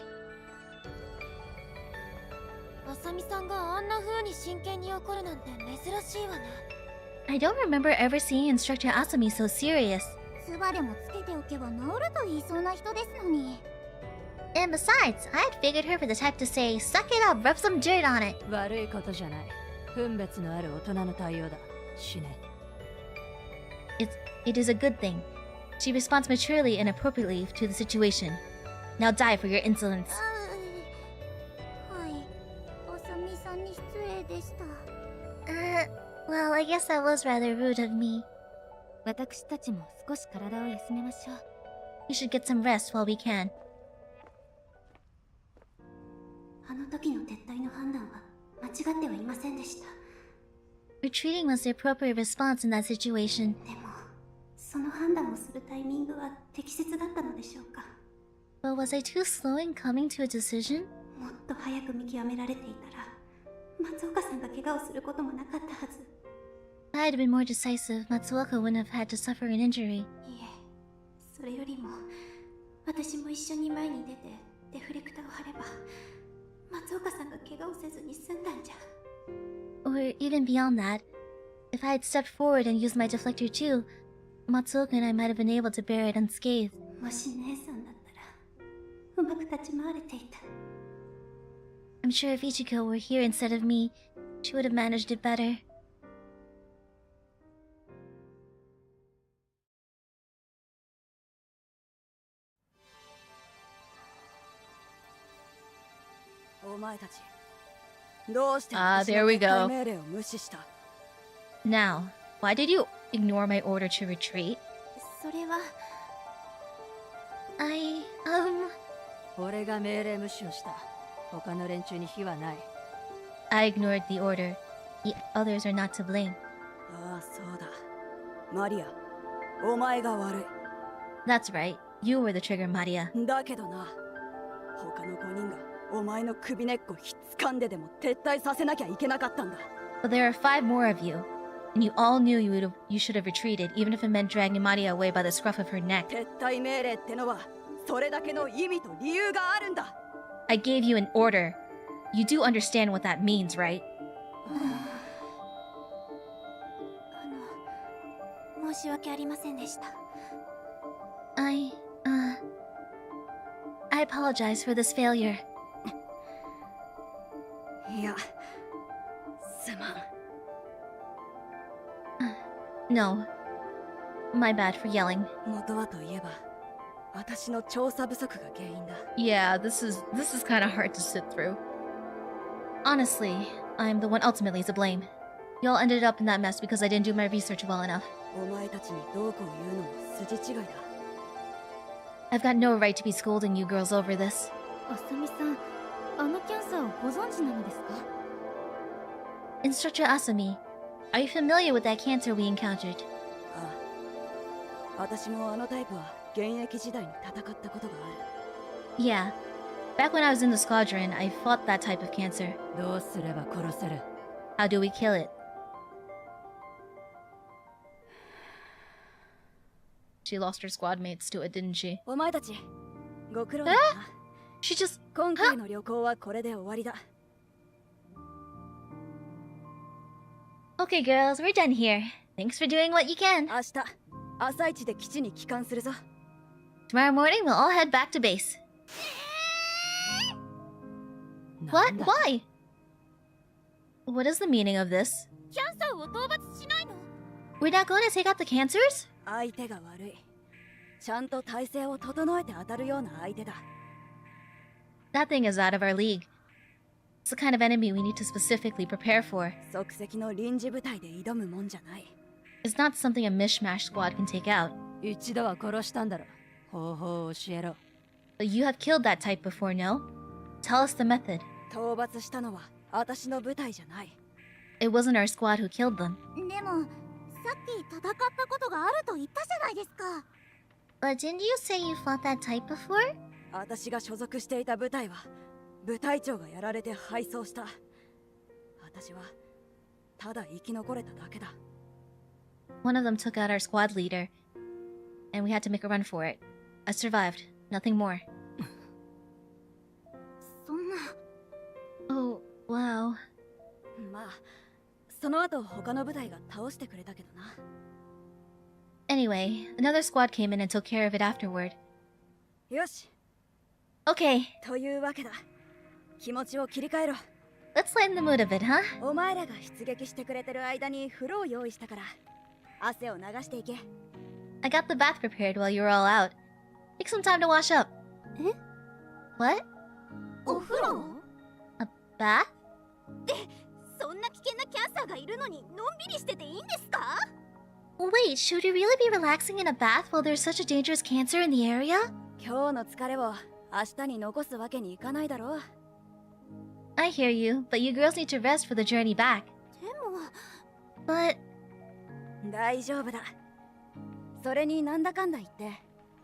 あさみさんがあんな風に真剣に怒るなんて珍しいわね。 I don't remember ever seeing Instructor Asami so serious. 唾でもつけておけば治ると言いそうな人ですのに。 And besides, I had figured her for the type to say, suck it up, rub some dirt on it. 悪いことじゃない。分別のある大人の対応だ。死ね。It is a good thing. She responds maturely and appropriately to the situation. Now die for your insolence. はい。あさみさんに失礼でした。Well, I guess that was rather rude of me. 私たちも少し体を休めましょう。 We should get some rest while we can. あの時の撤退の判断は間違ってはいませんでした。 Retreating was the appropriate response in that situation. でも、その判断をするタイミングは適切だったのでしょうか。 But was I too slow in coming to a decision? もっと早く見極められていたら、松岡さんが怪我をすることもなかったはず。 If I had been more decisive, Matsuoka wouldn't have had to suffer an injury. いえ、それよりも、私も一緒に前に出てデフレクターを張れば、松岡さんが怪我をせずに済んだんじゃ。 Or even beyond that, if I had stepped forward and used my deflector too, Matsuoka and I might have been able to bear it unscathed. もし姉さんだったら、うまく立ち回れていた。 I'm sure if Ichiko were here instead of me, she would have managed it better. there we go. Now, why did you ignore my order to retreat? それは 俺が命令無視をした。他の連中に非はない。I ignored the order. The others are not to blame. ああ、そうだ。マリア、お前が悪い。That's right. You were the trigger, Maria. だけどな、他の5人がお前の首根っこひっつかんででも撤退させなきゃいけなかったんだ。But there are 5 more of you, and you all knew you should have retreated, even if it meant dragging Maria away by the scruff of her neck. 撤退命令ってのはそれだけの意味と理由があるんだ。I gave you an order. You do understand what that means, right? 申し訳ありませんでした。I apologize for this failure. いや、すまん。No. My bad for yelling. 元はといえば、私の調査不足が原因だ。Yeah, this is kind of hard to sit through. Honestly, I'm the one ultimately to blame. Y'all ended up in that mess because I didn't do my research well enough. お前たちにどうこう言うのも筋違いだ。I've got no right to be scolding you girls over this. あさみさん、あのキャンサーをご存知なのですか？ Instructor Asami, are you familiar with that cancer we encountered? ああ、私もあのタイプは現役時代に戦ったことがある。Yeah. Back when I was in the squadron, I fought that type of cancer. どうすれば殺せる？ How do we kill it? She lost her squad mates to it, didn't she? お前たち、ご苦労だな。She just... 今回の旅行はこれで終わりだ。Okay, girls, we're done here. Thanks for doing what you can. 明日、朝一で基地に帰還するぞ。Tomorrow morning, we'll all head back to base. What? Why? What is the meaning of this? キャンサーを討伐しないの？ We're not going to take out the cancers? 相手が悪い。ちゃんと体勢を整えて当たるような相手だ。That thing is out of our league. It's the kind of enemy we need to specifically prepare for. 即席の臨時部隊で挑むもんじゃない。It's not something a mishmash squad can take out. 一度は殺したんだろ。方法を教えろ。But you have killed that type before, no? Tell us the method. 討伐したのは私の部隊じゃない。It wasn't our squad who killed them. でも、さっき戦ったことがあると言ったじゃないですか。But didn't you say you fought that type before? 私が所属していた部隊は部隊長がやられて敗走した。私はただ生き残れただけだ。One of them took out our squad leader, and we had to make a run for it. I survived. Nothing more. そんな。Oh, wow. まあ、その後他の部隊が倒してくれたけどな。Anyway, another squad came in and took care of it afterward. よし。Okay, というわけだ。気持ちを切り替えろ。 let's lighten the mood a bit, huh? お前らが出撃してくれてる間に風呂を用意したから、汗を流していけ。I got the bath prepared while you were all out. Take some time to wash up. Eh? What? お風呂？ A bath? そんな危険なキャンサーがいるのにのんびりしてていいんですか？ Wait, should we really be relaxing in a bath while there's such a dangerous cancer in the area? 今日の疲れを明日に残すわけにいかないだろう。I hear you, but you girls need to rest for the journey back. でも、But 大丈夫だ。それになんだかんだ言って、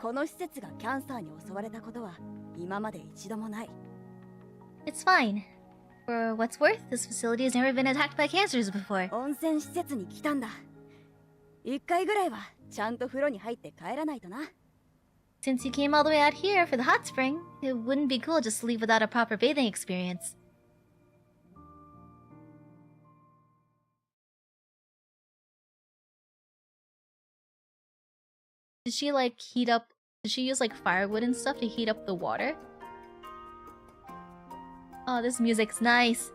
この施設がキャンサーに襲われたことは今まで一度もない。it's fine. For what's worth, this facility has never been attacked by cancers before. 温泉施設に来たんだ。一回ぐらいはちゃんと風呂に入って帰らないとな。Since you came all the way out here for the hot spring, it wouldn't be cool just to leave without a proper bathing experience. Did she like heat up? Did she use like firewood and stuff to heat up the water? Oh, this music's nice.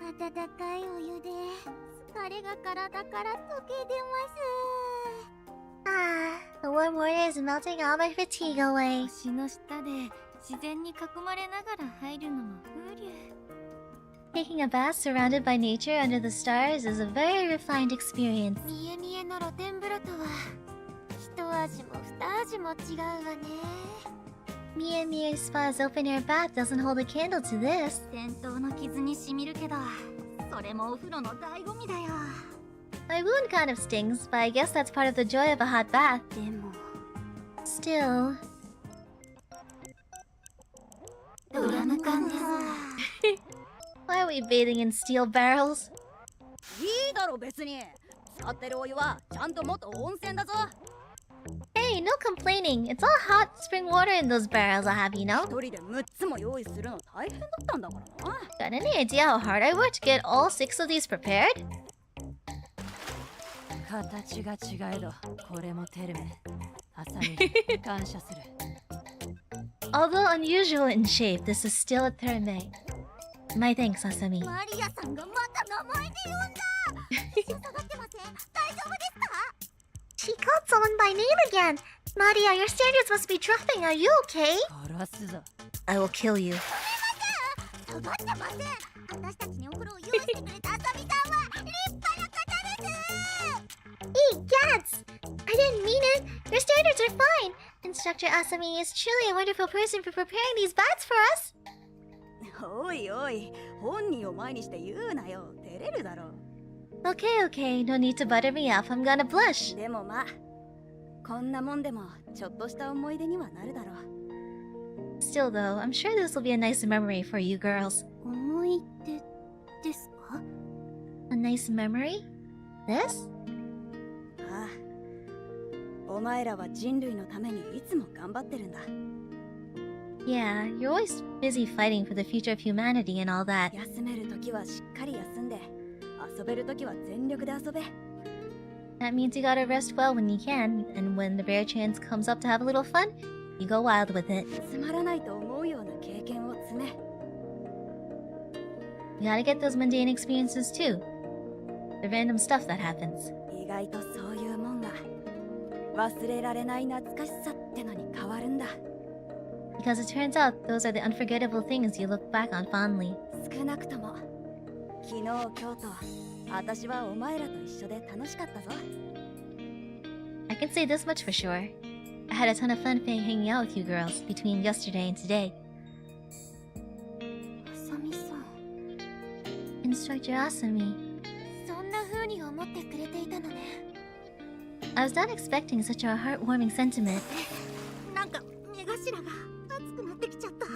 温かいお湯で疲れが体から溶け出ます。ああ。The warm water is melting all my fatigue away. 星の下で自然に囲まれながら入るのも風流。 Taking a bath surrounded by nature under the stars is a very refined experience. 見え見えの露天風呂とは一味も二味も違うわね。Mia Spa's open air bath doesn't hold a candle to this. 戦闘の傷にしみるけど、それもお風呂の醍醐味だよ。 My wound kind of stings, but I guess that's part of the joy of a hot bath. でも Still... ドラム缶です。 Why are we bathing in steel barrels? いいだろ別に。使ってるお湯はちゃんと元温泉だぞ。 Hey, no complaining. It's all hot spring water in those barrels, I have you know. 一人で6つも用意するの大変だったんだからな。 Got any idea how hard I worked to get all 6 of these prepared? 形が違えど、これもテルメ。ハサミ、感謝する。 Although unusual in shape, this is still a terme. My thanks, Asami. マリアさんがまた名前で呼んだ。血下がってません。大丈夫ですか？ She called someone by name again. Maria, your standards must be dropping. Are you okay? 殺すぞ。 I will kill you. 下がってません。私たちにお風呂を用意してくれたあさみさんは立派な方です。Hey, Gads! I didn't mean it. Your standards are fine. Instructor Asami is truly a wonderful person for preparing these baths for us. おいおい、本人を前にして言うなよ。照れるだろ。 Okay, no need to butter me up. I'm gonna blush. でもまあ、こんなもんでもちょっとした思い出にはなるだろう。 Still though, I'm sure this will be a nice memory for you girls. 思い出ですか？ A nice memory? This? ああ、お前らは人類のためにいつも頑張ってるんだ。 Yeah, you're always busy fighting for the future of humanity and all that. 休めるときはしっかり休んで、遊べるときは全力で遊べ。 That means you gotta rest well when you can, and when the rare chance comes up to have a little fun, you go wild with it. つまらないと思うような経験を積め。 You gotta get those mundane experiences too. The random stuff that happens. 意外とそういうもんが忘れられない懐かしさってのに変わるんだ。 Because it turns out those are the unforgettable things you look back on fondly. 少なくとも昨日今日と私はお前らと一緒で楽しかったぞ。 I can say this much for sure. I had a ton of fun hanging out with you girls between yesterday and today. あさみさん、 Instructor Asami. そんな風に思ってくれていたのね。 I was not expecting such a heartwarming sentiment. なんか目頭が熱くなってきちゃった。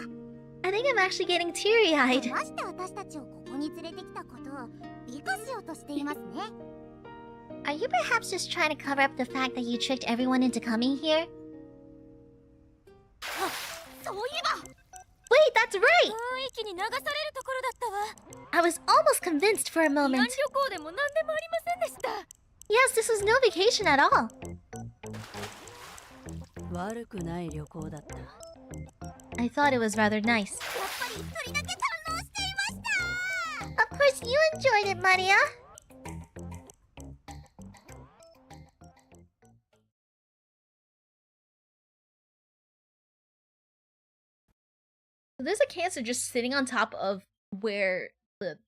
I think I'm actually getting teary-eyed. まして私たちをここに連れてきたことを美化しようとしていますね。Are you perhaps just trying to cover up the fact that you tricked everyone into coming here? そういえば Wait, that's right! 雰囲気に流されるところだったわ。 I was almost convinced for a 慰安 moment. 旅行でも何でもありませんでした。 Yes, this was no vacation at all. 悪くない旅行だった。 I thought it was rather nice. やっぱり一人だけ堪能していました。 Of course you enjoyed it, Maria. There's a cancer just sitting on top of where the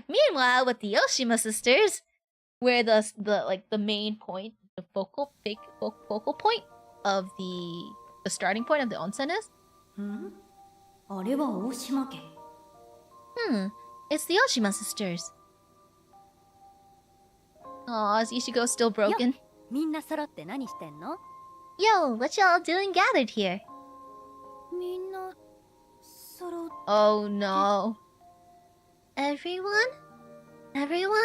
Meanwhile, with the Oshima sisters, where the main point, the focal point of the starting point of the onsen is. あれは大島家。 It's the Oshima sisters. Aw, is Ichigo still broken? みんな揃って何してんの？ Yo, what y'all doing gathered here? みんな揃っ Oh no. Everyone? Everyone?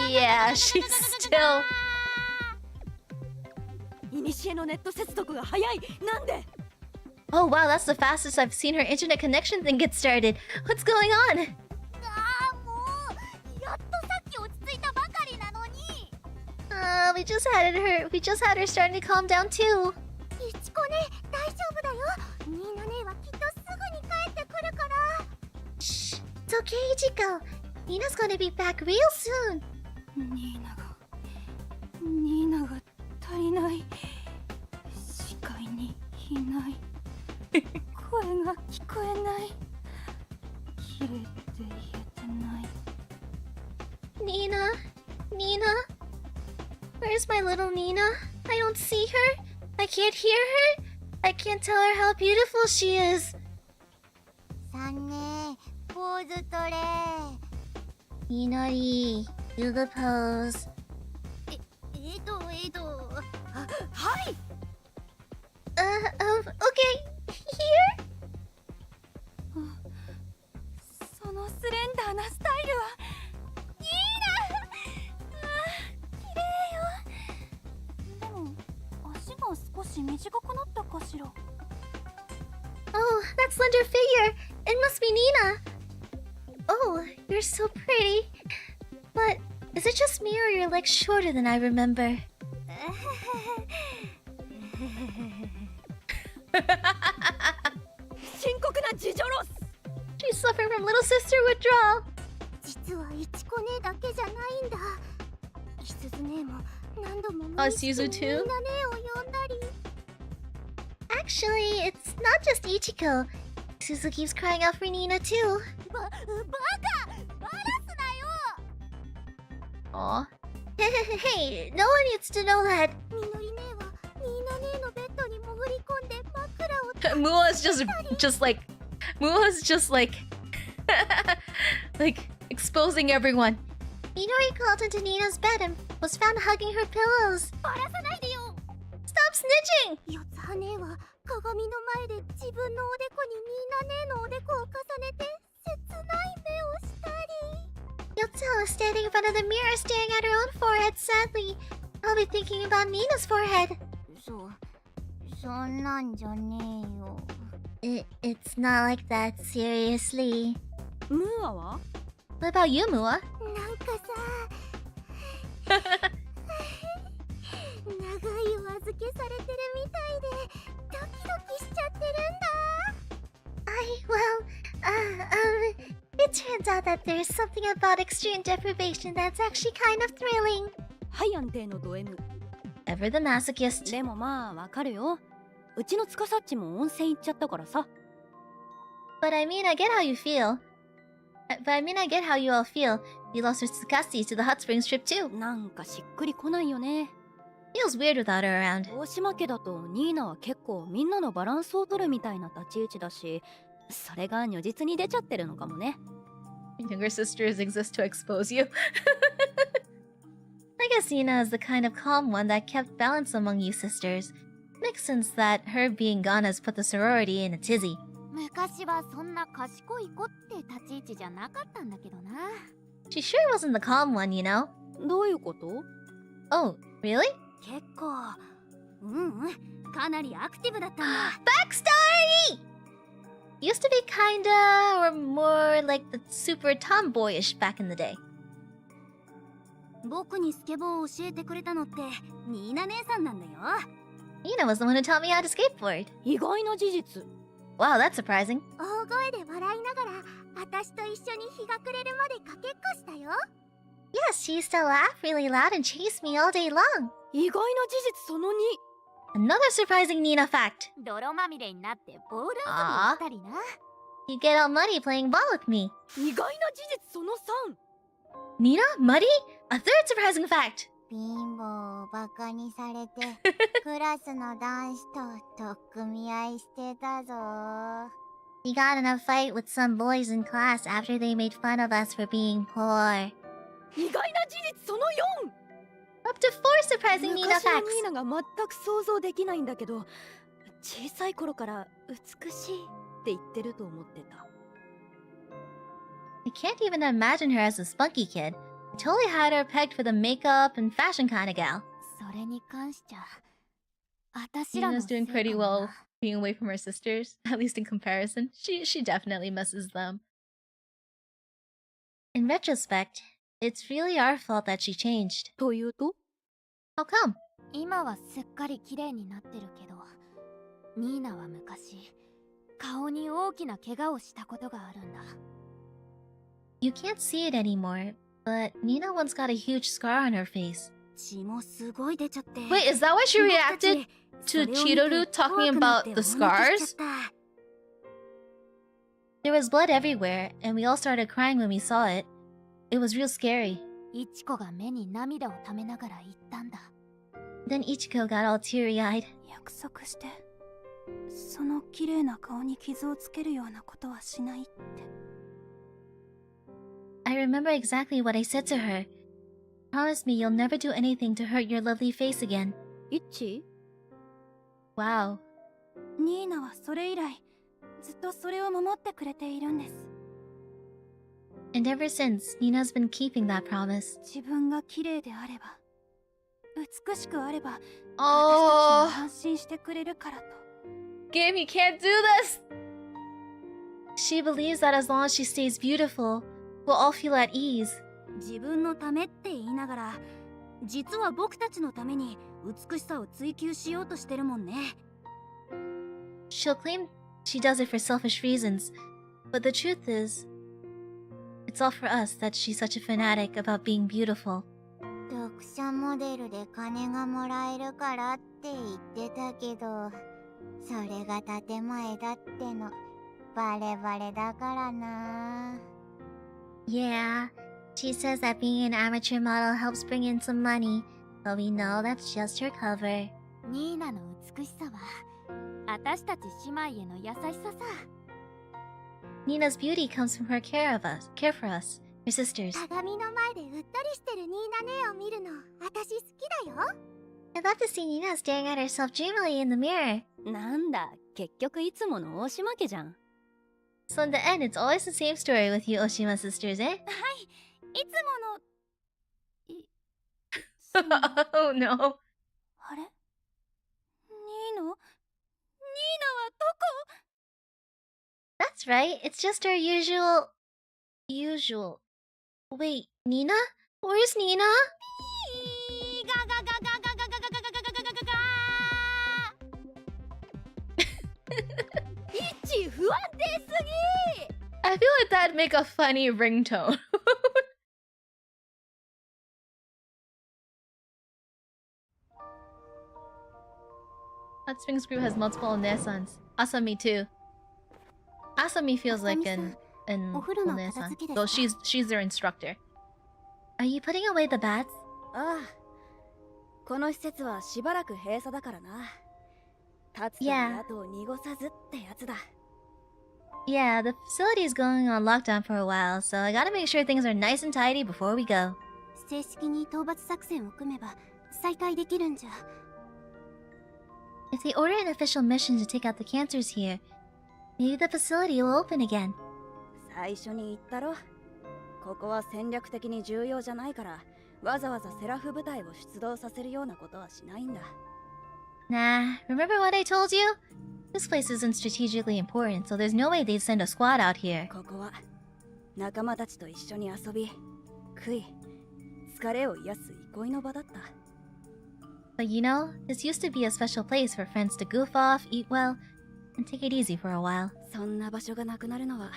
Yeah, she's still... 古のネット接続が早い。なんで？ Oh wow, that's the fastest I've seen her internet connection thing get started. What's going on? ああ、もうやっとさっき落ち着いたばかりなのに。We just had her starting to calm down too. いちこね、大丈夫だよ。ニーナ姉はきっとすぐに帰ってくるから。Shh, it's okay, Ichiko. Nina's gonna be back real soon. ニーナが足りない。視界にいない。声が聞こえない。綺麗って言えてない。Niina? Where's my little Niina? I don't see her. I can't hear her. I can't tell her how beautiful she is. さんね、ポーズ取れ。Ninori, do the pose. はい。 Okay. Here? そのスレンダーなスタイルはニーナ。綺麗よ。でも足が少し短くなったかしら。 Oh, that slender figure. It must be Niina. Oh, you're so pretty. But is it just me or your legs shorter than I remember? 深刻な事情ロス。 She's suffering from little sister withdrawal. 実はイチコ姉だけじゃないんだ。イスズ姉も何度も Oh, it's Yuzu ニー too? ナ姉を呼んだり。Actually, it's not just Ichiko. Suzu keeps crying out for Niina too. バカ！バラすなよ！ Aw. Hey, no one needs to know that. みのり姉はニーナ姉のベッドに潜り込んで枕を Mua's just like like exposing everyone. Minori crawled into Nina's bed and was found hugging her pillows. バラさないでよ！ Stop snitching! 四つ葉姉は鏡の前で自分のおでこにニーナ姉のおでこを重ねて切ない目をしたり。 Yotsuha was standing in front of the mirror staring at her own forehead sadly. Probably thinking about Nina's forehead. そんなんじゃねえよ。It's not like that, seriously. ムーアは？ What about you, Mua? なんかさ長いお預けされてるみたいでドキドキしちゃってるんだ。It turns out that there's something about extreme deprivation that's actually kind of thrilling. はい安定のド M。 Ever the masochist. でもまあわかるよ。うちの司っちも温泉行っちゃったからさ。 But I mean, I get how you feel. I get how you all feel. You lost your Tsukasi to the hot springs trip too. なんかしっくりこないよね。 Feels weird without her around. 大島家だとニーナは結構みんなのバランスを取るみたいな立ち位置だし、それが如実に出ちゃってるのかもね。 Younger sisters exist to expose you. I guess Niina is the kind of calm one that kept balance among you sisters. Makes sense that her being gone has put the sorority in a tizzy. 昔はそんな賢い子って立ち位置じゃなかったんだけどな。 She sure wasn't the calm one, you know? どういうこと？ Oh, really? 結構かなりアクティブだったんだ。 Backstory! Used to be kinda, or more like the super tomboyish back in the day. 僕にスケボーを教えてくれたのってニーナ姉さんなんだよ。 Niina was the one who taught me how to skateboard. 意外な事実。 Wow, that's surprising. 大声で笑いながら私と一緒に日が暮れるまでかけっこしたよ。 Yes, she used to laugh really loud and chase me all day long. 意外な事実その2。 Another surprising Niina fact. 泥まみれになってボール遊びをしたりな。 You get all muddy playing ball with me. 意外な事実その3。 Niina? Muddy? A third surprising fact. 貧乏をバカにされてクラスの男子と取っ組み合いしてたぞ。 We got in a fight with some boys in class after they made fun of us for being poor. 意外な事実その 4。 Up to 4 surprising Niina 昔の facts. ニーナが全く想像できないんだけど、小さい頃から美しいって言ってると思ってた。 I can't even imagine her as a spunky kid. I totally had her pegged for the makeup and fashion kind of gal. それに関しちゃ私らの Nina's せい doing か pretty も well な。 being away from her sisters, at least in comparison. She definitely misses them. In retrospect, it's really our fault that she changed. というと？ How come? 今はすっかり綺麗になってるけど、ニーナは昔顔に大きな怪我をしたことがあるんだ。You can't see it anymore, but Niina once got a huge scar on her face. 血もすごい出ちゃって。 Wait, is that why she reacted to Chiroru talking about the scars? There was blood everywhere, and we all started crying when we saw it. It was real scary. イチコが目に涙をためながら言ったんだ。 Then Ichiko got all teary-eyed. 約束して、その綺麗な顔に傷をつけるようなことはしないって。 I remember exactly what I said to her. Promise me you'll never do anything to hurt your lovely face again. イッチ Wow. ニーナはそれ以来、ずっとそれを守ってくれているんです。 And ever since, Nina's been keeping that promise. 自分が綺麗であれば、美しくあれば、私たち Oh, も安心してくれるからと。 Game, you can't do this! She believes that as long as she stays beautiful, we'll all feel at ease. 自分のためって言いながら、実は僕たちのために美しさを追求しようとしてるもんね。 She'll claim she does it for selfish reasons, but the truth is, it's all for us that she's such a fanatic about being beautiful. 読者モデルで金がもらえるからって言ってたけど、それが建前だってのバレバレだからな。 Yeah, she says that being an amateur model helps bring in some money, but we know that's just her cover. ニーナの美しさは私たち姉妹への優しささ。 Nina's beauty comes from her care for us, her sisters. 鏡の前でうっとりしてるニーナ姉を見るの私好きだよ。 I'd love to see Nina staring at herself dreamily in the mirror. なんだ、結局いつもの大島家じゃん。 So in the end, it's always the same story with you Oshima sisters, eh? いつもの。Oh no. あれニーナはどこ That's right, it's just our usual... Wait, Nina? Where's Nina? ガガガガガガガガガガガガガイッチ不安定すぎ。 I feel like that'd make a funny ringtone. That Sphinx group has multiple Onesans. Asami too. Asami feels like an Onesan, though she's their instructor. Are you putting away the bats? ああ、この施設はしばらく閉鎖だからな。立つと Yeah. 後を濁さずってやつだ。 Yeah, the facility is going on lockdown for a while, so I gotta make sure things are nice and tidy before we go. 正式に討伐作戦を組めば再開できるんじゃ。 If they order an official mission to take out the cancers here, maybe the facility will open again. 最初に言ったろ。ここは戦略的に重要じゃないから、わざわざセラフ部隊を出動させるようなことはしないんだ。 Nah, remember what I told you? This place isn't strategically important, so there's no way they'd send a squad out here. ここは仲間たちと一緒に遊び、食い、疲れを癒す憩いの場だった。 But you know, this used to be a special place for friends to goof off, eat well, and take it easy for a while. そんな場所がなくなるのは、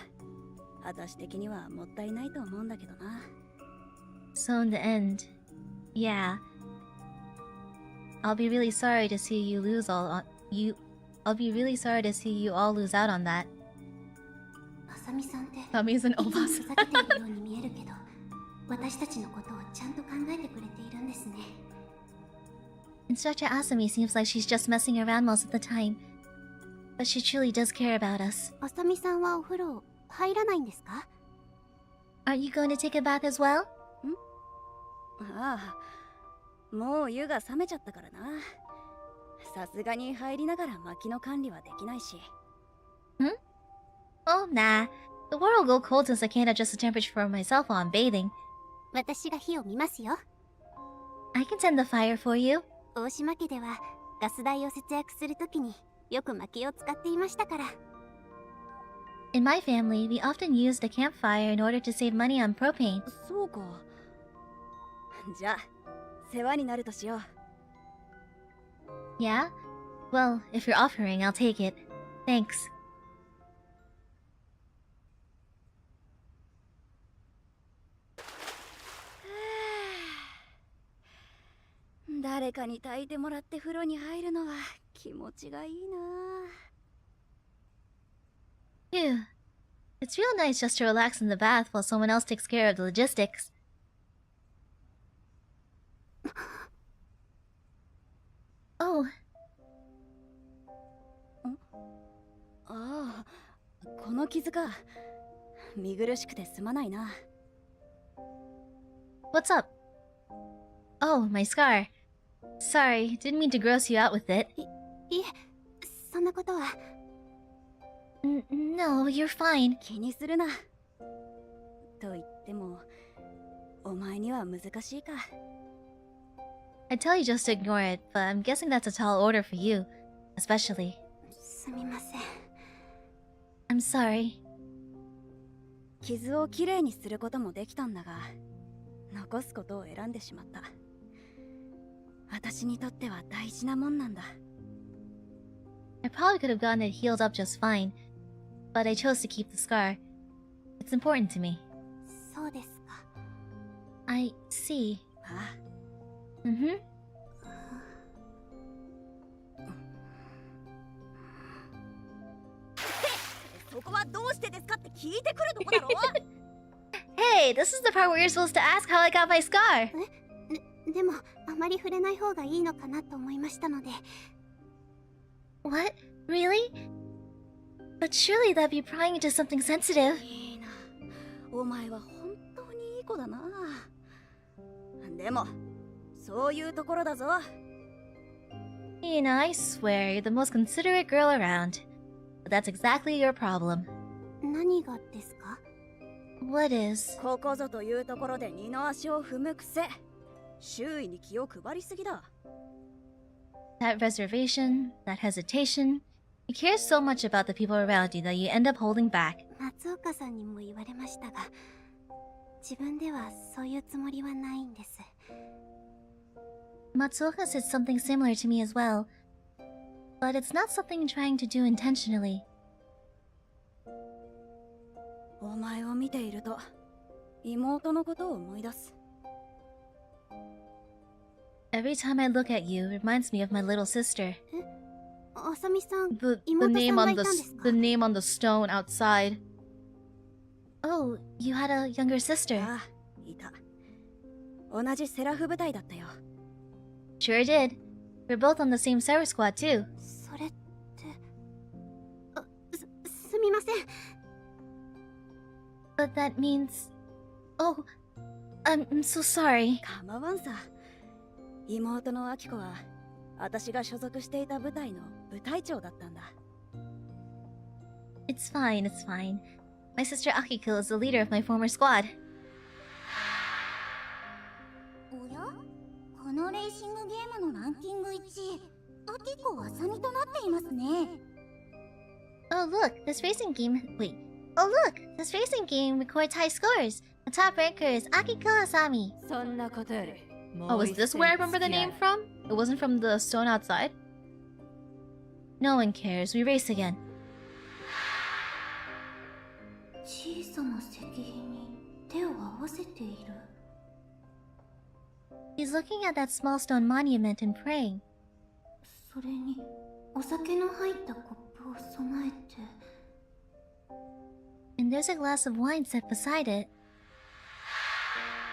私的にはもったいないと思うんだけどな。 So in the end, yeah. I'll be really sorry to see you lose all on you. I'll be really sorry to see you all lose out on that. あさみさんって Tommy's an いつも Obas. ふざけているように見えるけど、私たちのことをちゃんと考えてくれているんですね。 Instructor Asami seems like she's just messing around most of the time, but she truly does care about us. あさみさんはお風呂入らないんですか？ Aren't you going to take a bath as well? ああ、もう湯が冷めちゃったからな。さすがに入りながら薪の管理はできないし。 Oh, nah. The water will go cold since I can't adjust the temperature for myself while I'm bathing. 私が火を見ますよ。 I can tend the fire for you. 大島家ではガス代を節約するときによく薪を使っていましたから。 In my family, we often used a campfire in order to save money on propane. そうか。じゃあ、世話になるとしよう。 Yeah? Well, if you're offering, I'll take it. Thanks. 誰かに炊いてもらって風呂に入るのは気持ちがいいな。 Phew. It's real nice just to relax in the bath while someone else takes care of the logistics. Oh. ああ、この傷か。見苦しくてすまないな。 What's up? Oh, my scar. Sorry, didn't mean to gross you out with it. いえ、そんなことは。No, you're fine. 気にするな。と言っても、お前には難しいか。 I'd tell you just to ignore it, but I'm guessing that's a tall order for you, especially. すみません。I'm sorry. 傷をきれいにすることもできたんだが、残すことを選んでしまった。私にとっては大事なもんなんだ。 I probably could have gotten it healed up just fine, but I chose to keep the scar. It's important to me. そうですか。I see. ああ。 Mm-hmm. そこはどうしてですかって聞いてくるとこだろ。 Hey, this is the part where you're supposed to ask how I got my scar. でも、あまり触れない方がいいのかなと思いましたので。What? Really? But surely that'd be prying into something sensitive. いいな。お前は本当にいい子だな。でも、そういうところだぞ。 Niina, I swear you're the most considerate girl around. But that's exactly your problem. 何がですか？ What is? ここぞというところで二の足を踏む癖。周囲に気を配りすぎだ。 That reservation, that hesitation. You care so much about the people around you that you end up holding back. 松岡さんにも言われましたが、自分ではそういうつもりはないんです。 Matsuoka said something similar to me as well. But it's not something I'm trying to do intentionally. お前を見ていると、妹のことを思い出す。 Every time I look at you, it reminds me of my little sister. あさみさん、 The 妹さ name んが on い the たんですか？ the name on the stone outside. Oh, you had a younger sister. ああ、いた。同じセラフ部隊だったよ。 Sure did. We're both on the same Sarah squad too. それってすみません。 But that means... Oh, I'm so sorry. 構わんさ。妹のアキコは、私が所属していた部隊の部隊長だったんだ。 It's fine, it's fine. My sister Akiko is the leader of my former squad. おや？このレーシングゲームのランキング1位、アキコ・アサミとなっていますね。 Oh look, this racing game... Wait. Oh look, this racing game records high scores. The top ranker is Akiko Asami. そんなことより。 Oh, is this where I remember the name from? It wasn't from the stone outside? No one cares. We race again. 小さな石碑に手を合わせている。 He's looking at that small stone monument and praying. それにお酒の入ったコップを備えて。 And there's a glass of wine set beside it.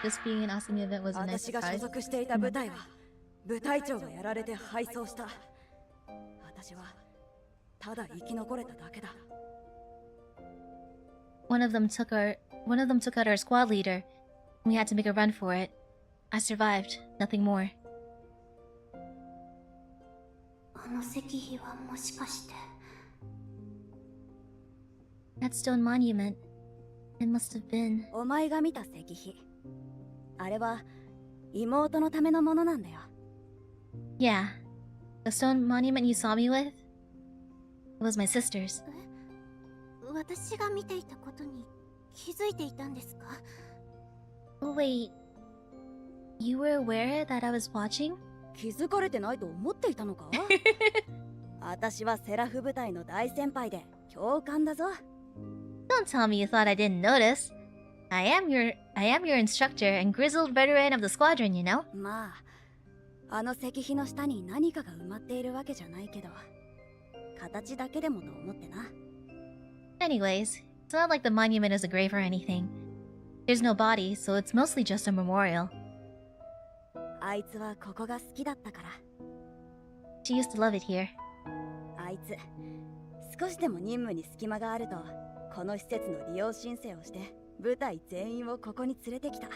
This being an Asami event was a nice 私が所 surprise. 属していた部隊は、部隊長がやられて敗走した。私は、ただ生き残れただけだ。 One of them took out our squad leader. We had to make a run for it. I survived, nothing more. あの石碑はもしかして。 That stone monument. It must have been... お前が見た石碑。あれは、妹のためのものなんだよ。 Yeah. The stone monument you saw me with? It was my sister's. 私が見ていたことに気づいていたんですか？ Wait. You were aware that I was watching? 気づかれてないと思っていたのか？私はセラフ部隊の大先輩で教官だぞ。 Don't tell me you thought I didn't notice. I am your instructor and grizzled veteran of the squadron, you know? まあの石碑の下に何かが埋まっているわけじゃないけど、形だけでもと思ってな。Anyways, it's not like the monument is a grave or anything. There's no body, so it's mostly just a memorial. あいつはここが好きだったから。She used to love it here. あいつ、少しでも任務に隙間があると、この施設の利用申請をして、部隊全員をここに連れてきた。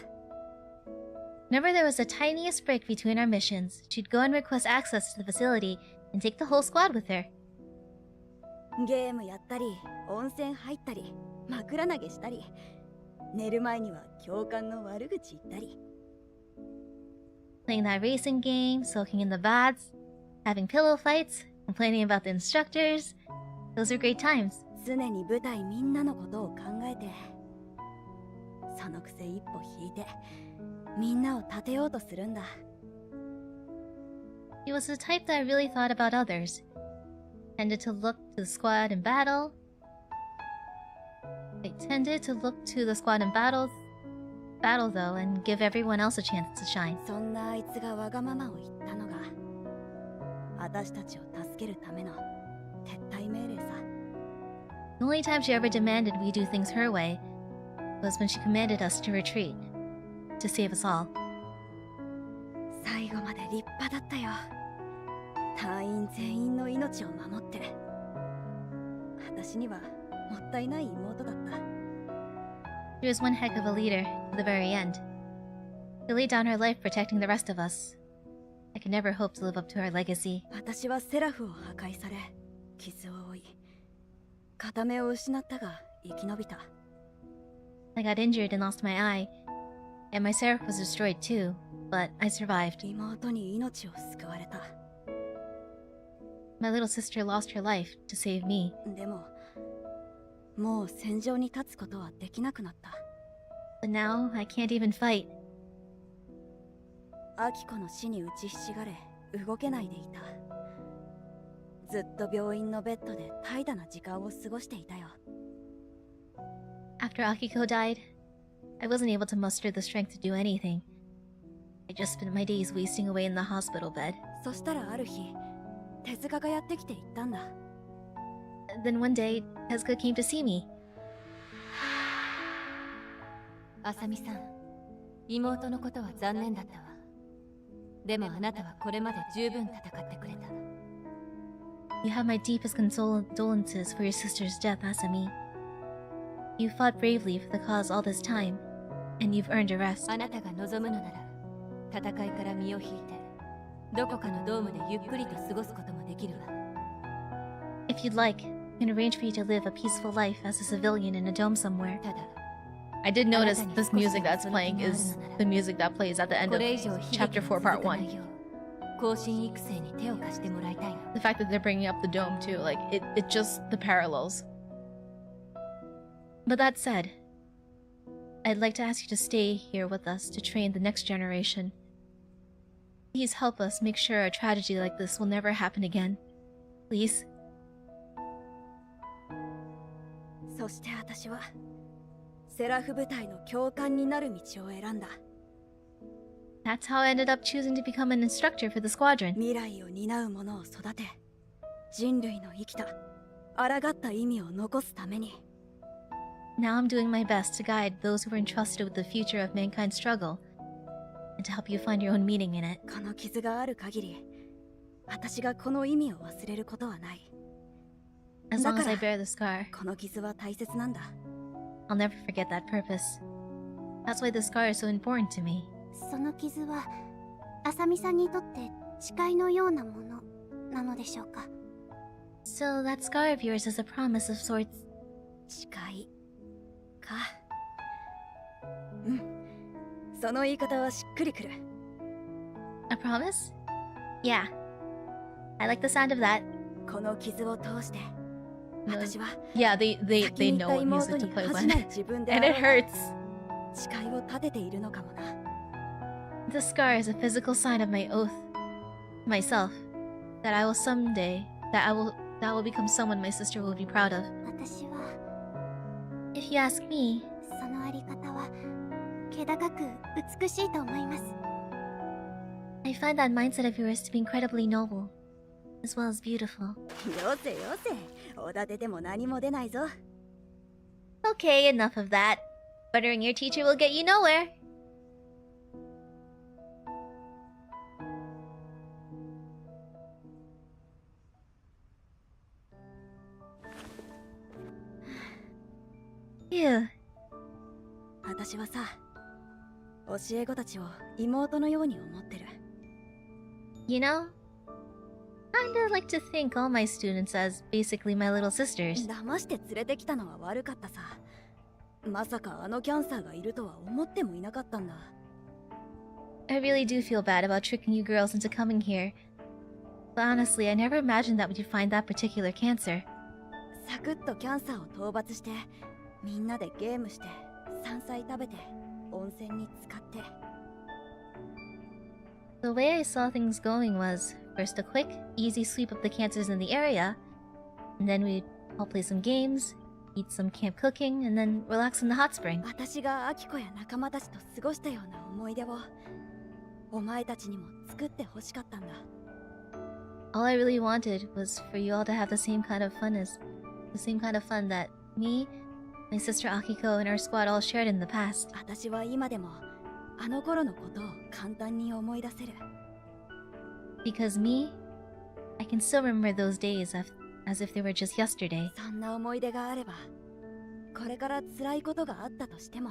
Whenever there was the tiniest break between our missions, she'd go and request access to the facility and take the whole squad with her. ゲームやったり、温泉入ったり、枕投げしたり、寝る前には教官の悪口言ったり。Playing that racing game, soaking in the baths, having pillow fights, complaining about the instructors. Those are great times. 常に部隊みんなのことを考えて、そのくせ一歩引いて、みんなを立てようとするんだ。He was the type that really thought about others. Tended to look to the squad in battle. They tended to look to the squad in battle though, and give everyone else a chance to shine. そんなあいつがわがままを言ったのが、私たちを助けるための撤退命令さ。The only time she ever demanded we do things her way was when she commanded us to retreat, to save us all. 最後まで立派だったよ。隊員全員の命を守って。私にはもったいない妹だった。She was one heck of a leader to the very end. She laid down her life protecting the rest of us. I could never hope to live up to her legacy. 私はセラフを破壊され、傷を負い、片目を失ったが生き延びた。I got injured and lost my eye, and my seraph was destroyed too, but I survived. 妹に命を救われた。My little sister lost her life to save me. でも、もう戦場に立つことはできなくなった。But now I can't even fight. アキコの死に打ちひしがれ、動けないでいた。ずっと病院のベッドで怠惰な時間を過ごしていたよ。After Akiko died, I wasn't able to muster the strength to do anything. I just spent my days wasting away in the hospital bed. そしたらある日、手塚がやってきて言ったんだ。Then one day, Tezuka came to see me. あさみさん、妹のことは残念だったわ。でもあなたはこれまで十分戦ってくれた。You have my deepest condolences for your sister's death, Asami. You fought bravely for the cause all this time, and you've earned a rest. あなたが望むのなら、戦いから身を引いて、どこかのドームでゆっくりと過ごすこともできるわ。If you'd like, I can arrange for you to live a peaceful life as a civilian in a dome somewhere. ただ、I did notice this music that's playing is the music that plays at the end こ of れ以上悲劇 Chapter 4, が続 Part かない 1. よう、後進育成に手を貸してもらいたいの。The fact that they're bringing up the dome too, like, it just, the parallels. But that said, I'd like to ask you to stay here with us to train the next generation. Please help us make sure a tragedy like this will never happen again. Please. そして私は、セラフ部隊の教官になる道を選んだ。That's how I ended up choosing to become an instructor for the squadron. 未来を担う者を育て、人類の生きた、抗った意味を残すために。Now I'm doing my best to guide those who are entrusted with the future of mankind's struggle, and to help you find your own meaning in it. この傷がある限り、私がこの意味を忘れることはない。As long as I bear the scar, この傷は大切なんだ。I'll never forget that purpose. That's why the scar is so important to me. その傷はあさみさんにとって誓いのようなものなのでしょうか。 So that scar of yours is a promise of sorts. 誓いか。うん。その言い方はしっくりくる。A promise? Yeah. I like the sound of that. この傷を通して、私は Yeah, they know what music to play when. And it hurts. 誓いを立てているのかもな。The scar is a physical sign of my oath, myself, that I will someday, that will become someone my sister will be proud of. 私は If you ask me, そのあり方は気高く美しいと思います。I find that mindset of yours to be incredibly noble, as well as beautiful. よせよせ、おだてても何も出ないぞ。 Okay, enough of that. Buttering your teacher will get you nowhere. Phew. 私はさ、教え子たちを妹のように思ってる。 You know, kinda like to think all my students as basically my little sisters. 騙して連れてきたのは悪かったさ。まさかあのキャンサーがいるとは思ってもいなかったんだ。 I really do feel bad about tricking you girls into coming here. But honestly, I never imagined that we'd find that particular cancer. サクッとキャンサーを討伐して、みんなでゲームして、山菜食べて、温泉に浸かって。 The way I saw things going was first a quick, easy sweep of the cancers in the area, and then we'd all play some games, eat some camp cooking, and then relax in the hot spring. 私がアキコや仲間たちと過ごしたような思い出を、お前たちにも作ってほしかったんだ。 All I really wanted was for you all to have the same kind of fun that me, my sister Akiko, and our squad all shared in the past. 私は今でもあの頃のことを簡単に思い出せる。 Because me, I can still remember those days as if they were just yesterday. そんな思い出があれば、これから辛いことがあったとしても、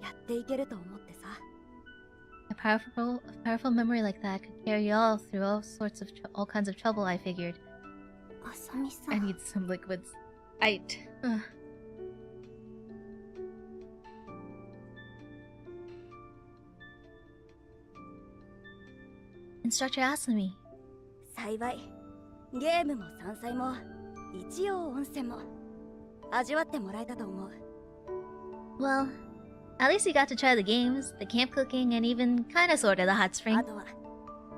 やっていけると思ってさ。 A powerful memory like that could carry you all through all kinds of trouble, I figured. あさみさ I ん。 need some liquids. Instructor Asami. 幸い、ゲームも山菜も、一応温泉も、味わってもらえたと思う。 Well, at least you got to try the games, the camp cooking, and even kinda sorta the hot spring. あとは、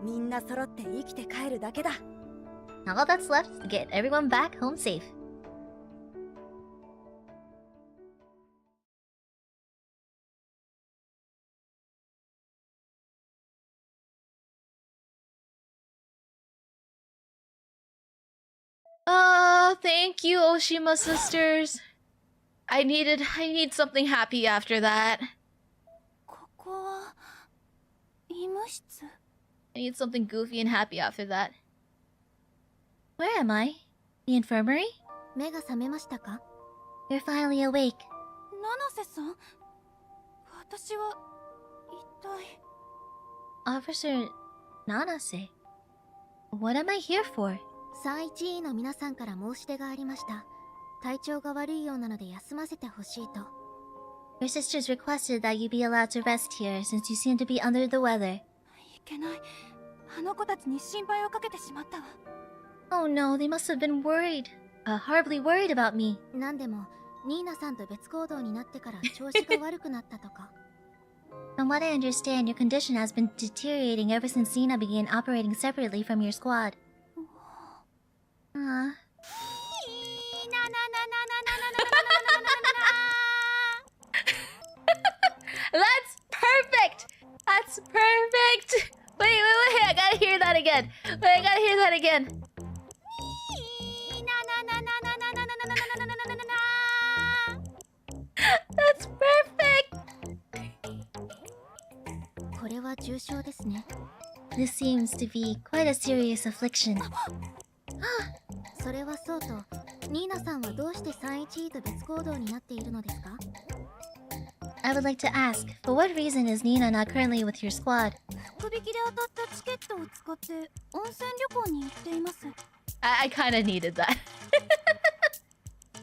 みんな揃って生きて帰るだけだ。 All that's left is to get everyone back home safe. Thank you, Oshima sisters. I need something happy after that. ここは医務室。 I need something goofy and happy after that. Where am I? The infirmary? 目が覚めましたか？ You're finally awake. 七瀬さん、私は一体。 Officer Nanase. What am I here for? 312の皆さんから申し出がありました。体調が悪いようなので休ませてほしいと。 Your sisters requested that you be allowed to rest here since you seem to be under the weather. いけない。あの子たちに心配をかけてしまったわ。 Oh no, they must have been worried. Horribly worried about me. なんでも、ニーナさんと別行動になってから調子が悪くなったとか。From what I understand, your condition has been deteriorating ever since Niina began operating separately from your squad. That's perfect! That's perfect! Wait, I gotta hear that again. That's perfect! これは重症ですね。 This seems to be quite a serious affliction. それはそうと、ニーナさんはどうして312と別行動になっているのですか？ I would like to ask, for what reason is Niina not currently with your squad? 福引きで当たったチケットを使って温泉旅行に行っています。 I kinda needed that.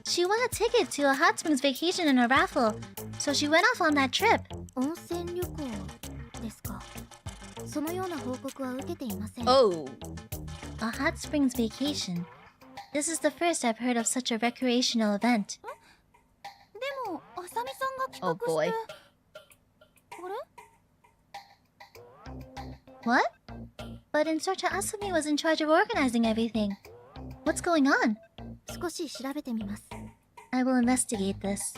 She won a ticket to a hot springs vacation in a raffle, so she went off on that trip. 温泉旅行ですか？そのような報告は受けていません。 Oh. A hot springs vacation. This is the first I've heard of such a recreational event. でも、あさみさんが企 Oh 画して。 boy. あれ？ What? But Instructor Asami was in charge of organizing everything. What's going on? 少し調べてみます。 I will investigate this.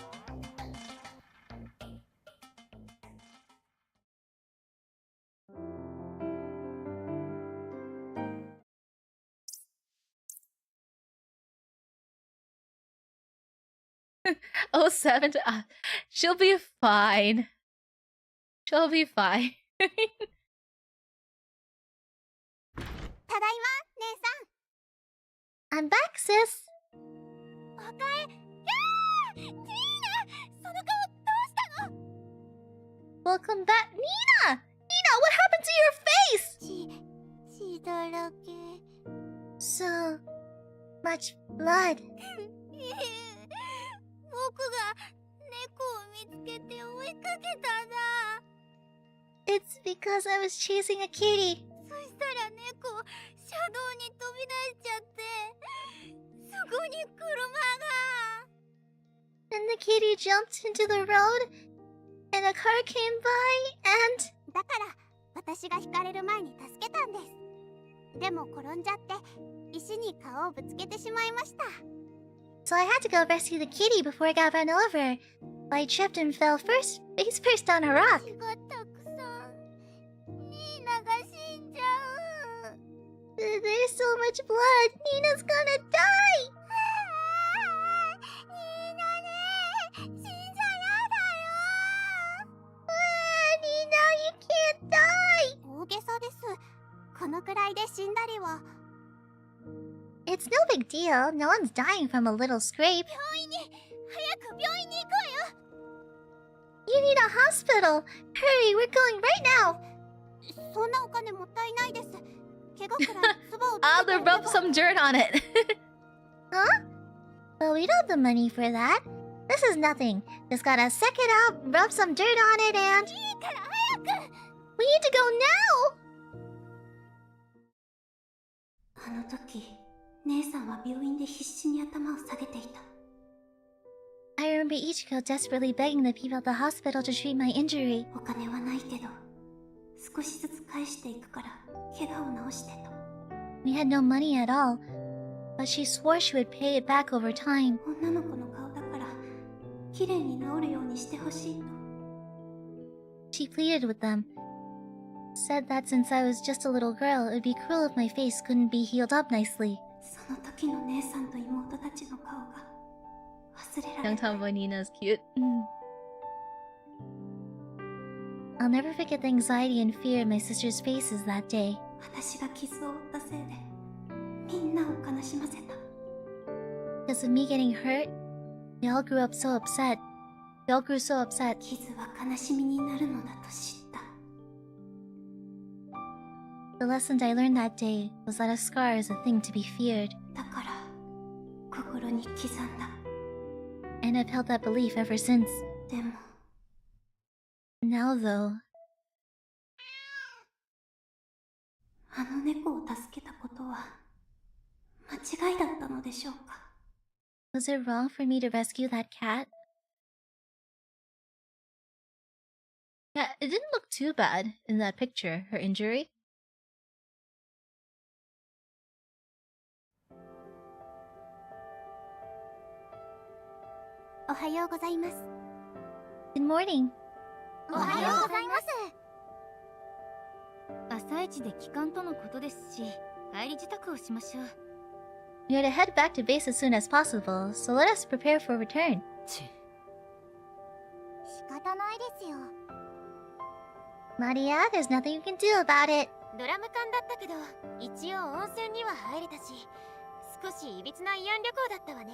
Oh, 07 to... she'll be fine. She'll be fine. ただいま、姉さん。 I'm back, sis. おかえ。ティーナ、その顔どうしたの？ Welcome back, Niina! Niina, what happened to your face? 血だらけ。 So much blood. 僕が猫を見つけて追いかけたんだ。 It's because I was chasing a kitty. そしたら猫、車道に飛び出しちゃって、そこに車が。 And the kitty jumped into the road, and a car came by, and... だから私がひかれる前に助けたんです。でも転んじゃって石に顔をぶつけてしまいました。 So I had to go rescue the kitty before I got run over. I tripped and fell face first on a rock. 血がたくさん。ニーナが死んじゃう。 There's so much blood. Nina's gonna die. ニーナね、死んじゃやだよ。 Nina, you can't die. 大げさです。このくらいで死んだりは。 It's no big deal. No one's dying from a little scrape. 病院に、早く病院に行こうよ。 You need a hospital. Hurry, we're going right now. そんなお金もったいないです。怪我くらい唾をつけて I'll おけ rub ば。 some dirt on it. Huh? Well, we don't have the money for that. This is nothing. Just gotta suck it up, rub some dirt on it, and... いいから早く。 We need to go now! あの時、姉さんは病院で必死に頭を下げていた。 I remember Ichiko desperately begging the people at the hospital to treat my injury. お金はないけど、少しずつ返していくから、怪我を治してと。 We had no money at all, but she swore she would pay it back over time. 女の子の顔だから、綺麗に治るようにしてほしいと。 She pleaded with them, said that since I was just a little girl, it would be cruel if my face couldn't be healed up nicely. その時の姉さんと妹たちの顔が忘れられ Young ない。 tomboy Nina is cute. I'll never forget the anxiety and fear in my sister's faces that day. 私が傷を負ったせいで、みんなを悲しませた。 Because of me getting hurt, they all grew so upset. 傷は悲しみになるのだと知った。 The lessons I learned that day was that a scar is a thing to be feared, だから、心に刻んだ。 and I've held that belief ever since. でも、 Now though, あの猫を助けたことは、間違いだったのでしょうか。 was it wrong for me to rescue that cat? Yeah, it didn't look too bad in that picture, her injury. おはようございます。 Good morning. おはようございます。朝一で機関とのことですし、帰り支度をしましょう。 We are to head back to base as soon as possible, so let us prepare for return. 仕方ないですよ。 Maria, there's nothing you can do about it. ドラム缶だったけど、一応温泉には入れたし、少しいびつな慰安旅行だったわね。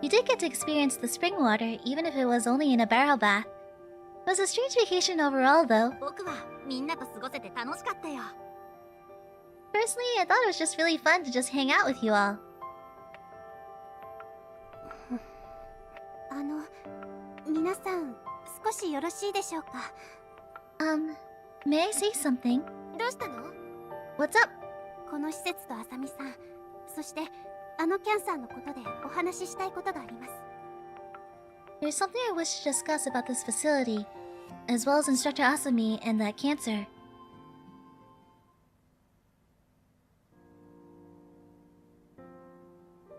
You did get to experience the spring water, even if it was only in a barrel bath. It was a strange vacation overall, though. 僕はみんなと過ごせて楽しかったよ。 Personally, I thought it was just really fun to just hang out with you all. 皆さん、少しよろしいでしょうか。 May I say something? どうしたの？ What's up? この施設とあさみさん、そしてあのキャンサーのことでお話ししたいことがあります。 There's something I wish to discuss about this facility, as well as instructor Asami and that cancer.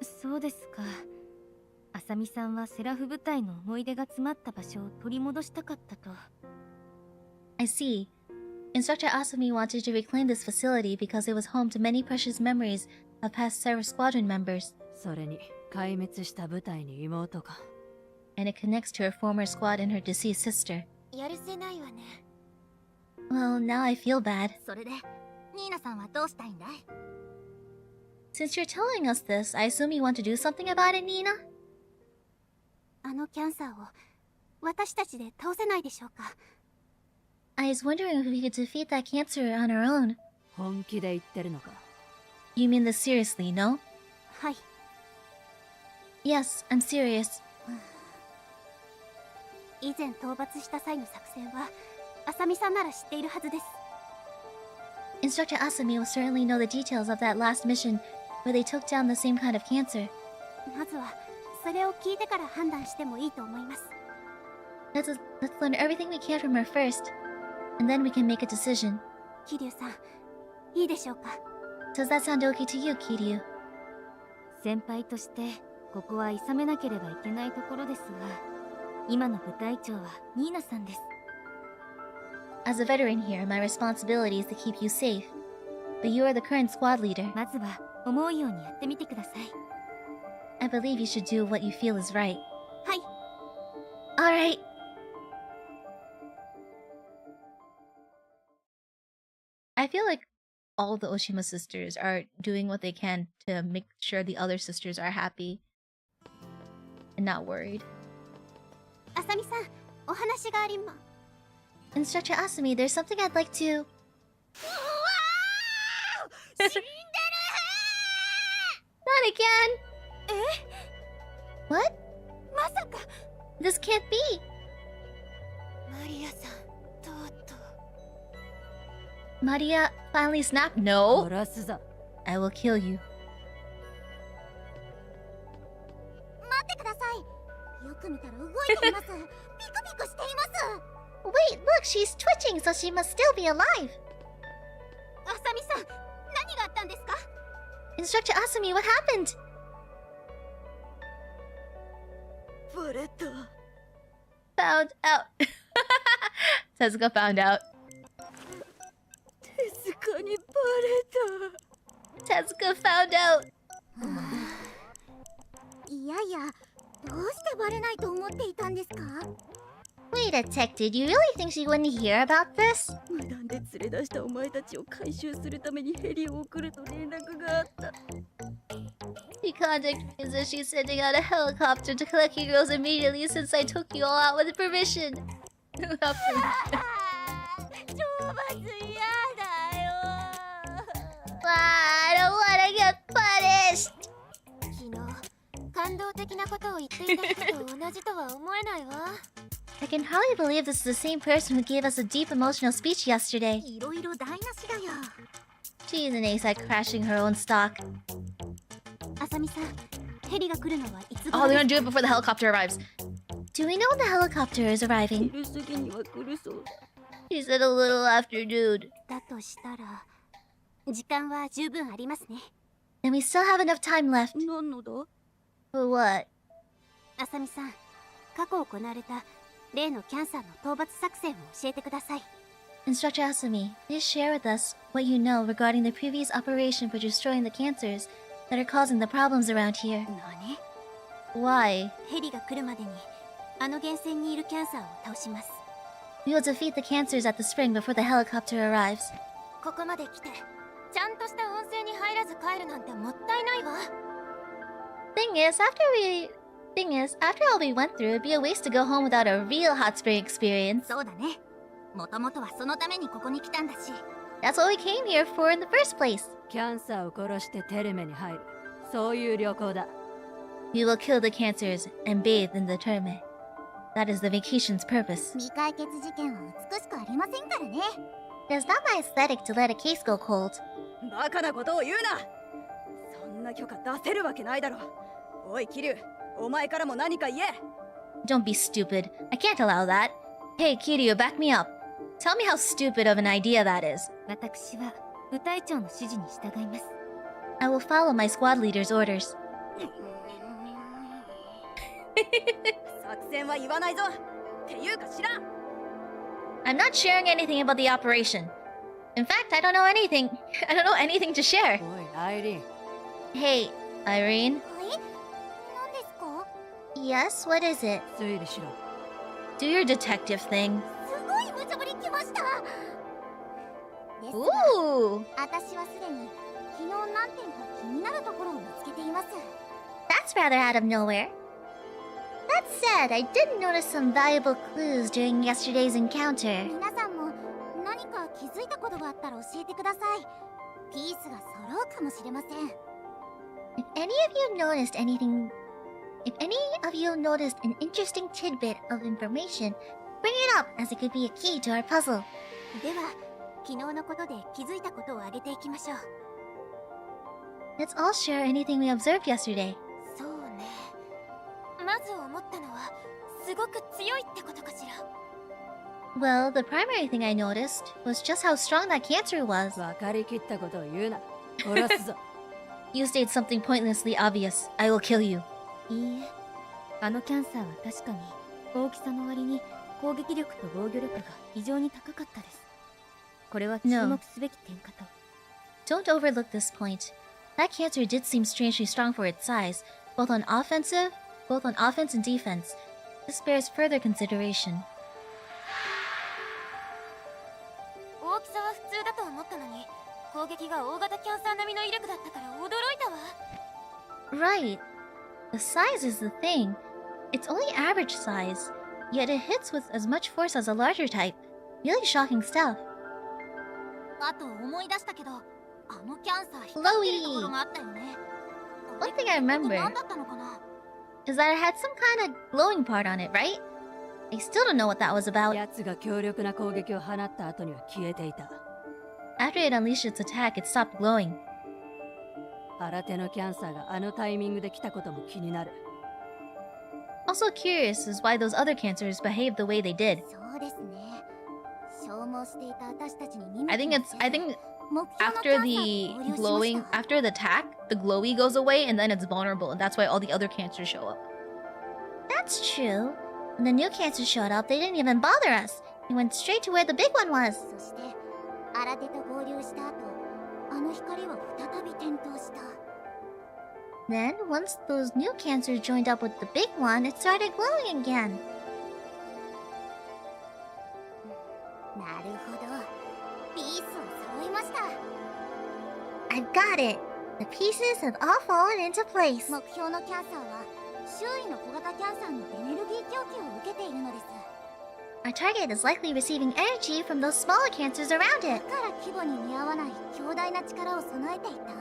そうですか。あさみさんはセラフ部隊の思い出が詰まった場所を取り戻したかったと。I see. Instructor Asami wanted to reclaim this facility because it was home to many precious memories of past Sarah Squadron members. それに壊滅した部隊に妹か。 And it connects to her former squad and her deceased sister. やるせないわね。 Well, now I feel bad. それでニーナさんはどうしたいんだい？ Since you're telling us this, I assume you want to do something about it, Niina? あのキャンサーを私たちで倒せないでしょうか？ I was wondering if we could defeat that cancer on our own. 本気で言ってるのか？ You mean this seriously, no? はい。 Yes, I'm serious. 以前討伐した際の作戦はあさみさんなら知っているはずです。 Instructor Asami will certainly know the details of that last mission where they took down the same kind of cancer. まずはそれを聞いてから判断してもいいと思います。 Let's learn everything we can from her first, and then we can make a decision. 桐生さん、いいでしょうか？ Does that sound okay to you, Kiryu? 先輩としてここは諌めなければいけないところですが、今の部隊長はニーナさんです。 As a veteran here, my responsibility is to keep you safe. But you are the current squad leader. まずは思うようにやってみてください。 I believe you should do what you feel is right. はい。 Alright. I feel like all the Oshima sisters are doing what they can to make sure the other sisters are happy and not worried. あさみさん、お話がありま。 Instructor Asami, there's something I'd like to... Not again! What? まさか This can't be! マリアさん、とうとう。 Maria finally snapped? No! 殺すぞ。 I will kill you. 待ってください。よく見たら動いています。ピクピクしています。 Wait, look, she's twitching, so she must still be alive! あさみさん、何があったんですか？ Instructor Asami, what happened? バレた。 Found out. Tezuka found out. 手塚にバレ Tezuka found out. いやいや、どうしてバレないと思っていたんですか？ Wait a sec, did you really think she wouldn't hear about this? た。無断で連れ出したお前たちを回収するためにヘリを送ると連絡があった。 She contacted me and said she's sending out a helicopter to collect you girls immediately since I took you all out with permission. Without permission. 懲罰嫌だよ。 I don't wanna get punished! 昨日、感動的なことを言っていた人と同じとは思えないわ。 I can hardly believe this is the same person who gave us a deep emotional speech yesterday. いろいろ台無しだよ。 She's an ace at crashing her own stock. あさみさん、ヘリが来るのはいつ Oh, 頃 they're です gonna do it before the helicopter arrives. Do we know when the helicopter is arriving? 昼過ぎには来るそうだ。 She said a little after noon. だとしたら、時間は十分ありますね。 Then we still have enough time left. 何のだ？ For what? あさみさん、過去行われた例のキャンサーの討伐作戦を教えてください。 Instructor Asami, please share with us what you know regarding the previous operation for destroying the cancers that are causing the problems around here. 何？ Why? ヘリが来るまでに、あの源泉にいるキャンサーを倒します。 We will defeat the cancers at the spring before the helicopter arrives. ここまで来て、ちゃんとした温泉に入らず帰るなんてもったいないわ。 Thing is, after all we went through, it'd be a waste to go home without a real hot spring experience. そうだね。もともとはそのためにここに来たんだし。 That's what we came here for in the first place. キャンサーを殺してテレメに入る。そういう旅行だ。 We will kill the cancers and bathe in the terme. That is the vacation's purpose. 未解決事件は美しくありませんからね。 It's not my aesthetic to let a case go cold. バカなことを言うな。そんな許可出せるわけないだろ。おい、桐生、お前からも何か言え。 Don't be stupid. I can't allow that. Hey, Kiryu, back me up. Tell me how stupid of an idea that is. 私は部隊長の指示に従います。 I will follow my squad leader's orders. 作戦は言わないぞ。っていうか知らん。 I'm not sharing anything about the operation. In fact, I don't know anything. I don't know anything to share. おい、アイリーン。 Hey, Irene. はい。Yes, what is it? 推理しろ。 Do your detective thing. すごい無茶ぶり来ました。ですが Ooh! 私はすでに昨日何点か気になるところを見つけています。 That's rather out of nowhere. That said, I did notice some valuable clues during yesterday's encounter. 皆さんも何か気づいたことがあったら教えてください。ピースが揃うかもしれません。 If any of you noticed anything... If any of you noticed an interesting tidbit of information, bring it up, as it could be a key to our puzzle. では、昨日のことで気づいたことを挙げていきましょう。 Let's all share anything we observed yesterday. そうね。まず思ったのはすごく強いってことかしら。 Well, the primary thing I noticed was just how strong that cancer was. 分かりきったことを言うな。殺すぞ。 You state something pointlessly obvious. I will kill you. いいえ、あのキャンサーは確かに大きさの割に攻撃力と防御力が異常に高かったです。これは注目すべき点かと。 Don't overlook this point. That cancer did seem strangely strong for its size, both on offense and defense. This bears further consideration. 大きさは普通だと思ったのに、攻撃が大型キャンサー並みの威力だったから驚いたわ。 Right. The size is the thing. It's only average size, yet it hits with as much force as a larger type. Really shocking stuff. あと思い出したけど、あのキャンサー光ってるところがあったよね。 One thing I remember 何だったのかな。 is that it had some kind of glowing part on it, right? I still don't know what that was about. 奴が強力な攻撃を放った後には消えていた。 After it unleashed its attack, it stopped glowing. 新手のキャンサーがあのタイミングで来たことも気になる。 Also curious is why those other cancers behaved the way they did. そうですね。消耗していた私たちに見向 I き think も it's せず I think 目標のキ after ャンサー the と合流しました。 glowing after the attack, the glowy goes away and then it's vulnerable, and that's why all the other cancers show up. That's true. When the new cancers showed up, they didn't even bother us. They went straight to where the big one was. そして新手と合流した後、あの光は再び点灯した。 Then, once those new cancers joined up with the big one, it started glowing again. なるほど。ピースは揃いました。 I've got it. The pieces have all fallen into place. 目標のキャンサーは周囲の小型キャンサーのエネルギー供給を受けているのです。 Our target is likely receiving energy from those smaller cancers around だ it. から規模に見合わない強大な力を備えていた。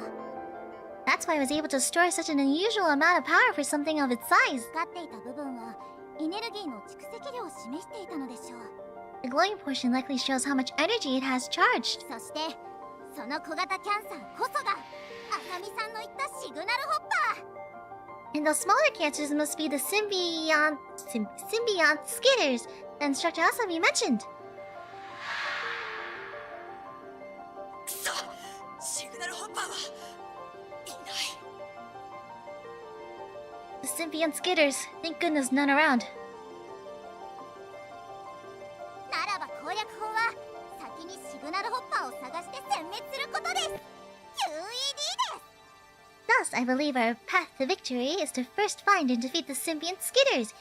That's why I was able to store such an unusual amount of power for something of its size. 光っていた部分はエネルギーの蓄積量を示していたのでしょう。 The glowing portion likely shows how much energy it has charged. そしてその小型キャンサーこそがあさみさんの言ったシグナルホッパー。 And those smaller cancers must be the symbiont skitters that Instructor Asami mentioned. くそ、シグナルホッパーはいない。 The symbiont skitters. Thank goodness none around. ならば攻略法は先にシグナルホッパーを探して殲滅することです。 QED です。 Thus, I believe our path to victory is to first find and defeat the symbiont skitters.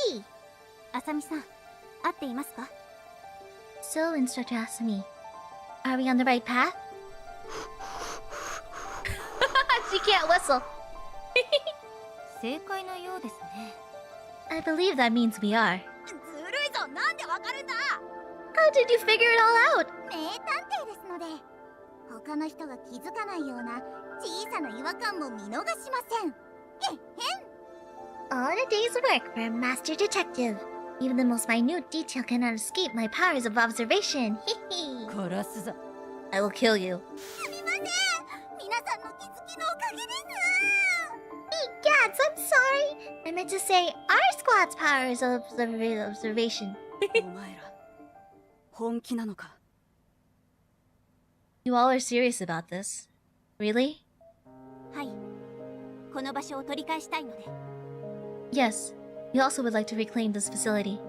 QED! あさみさん、合っていますか？ So, Instructor Asami, are we on the right path? She can't whistle. 正解のようですね。 I believe that means we are. ずるいぞ、なんでわかるんだ。 How did you figure it all out? 名探偵ですので、他の人が気づかないような小さな違和感も見逃しません。えへん。 All in a day's work for a master detective. Even the most minute detail cannot escape my powers of observation. Hee 殺すぞ。 I will kill you. すみません。皆さんの気づきのおかげです。 Gads, I'm sorry. I meant to say our squad's powers of observation. お前ら、本気なのか？ You all are serious about this? Really? はい。この場所を取り返したいので。 Yes. We also would like to reclaim this facility.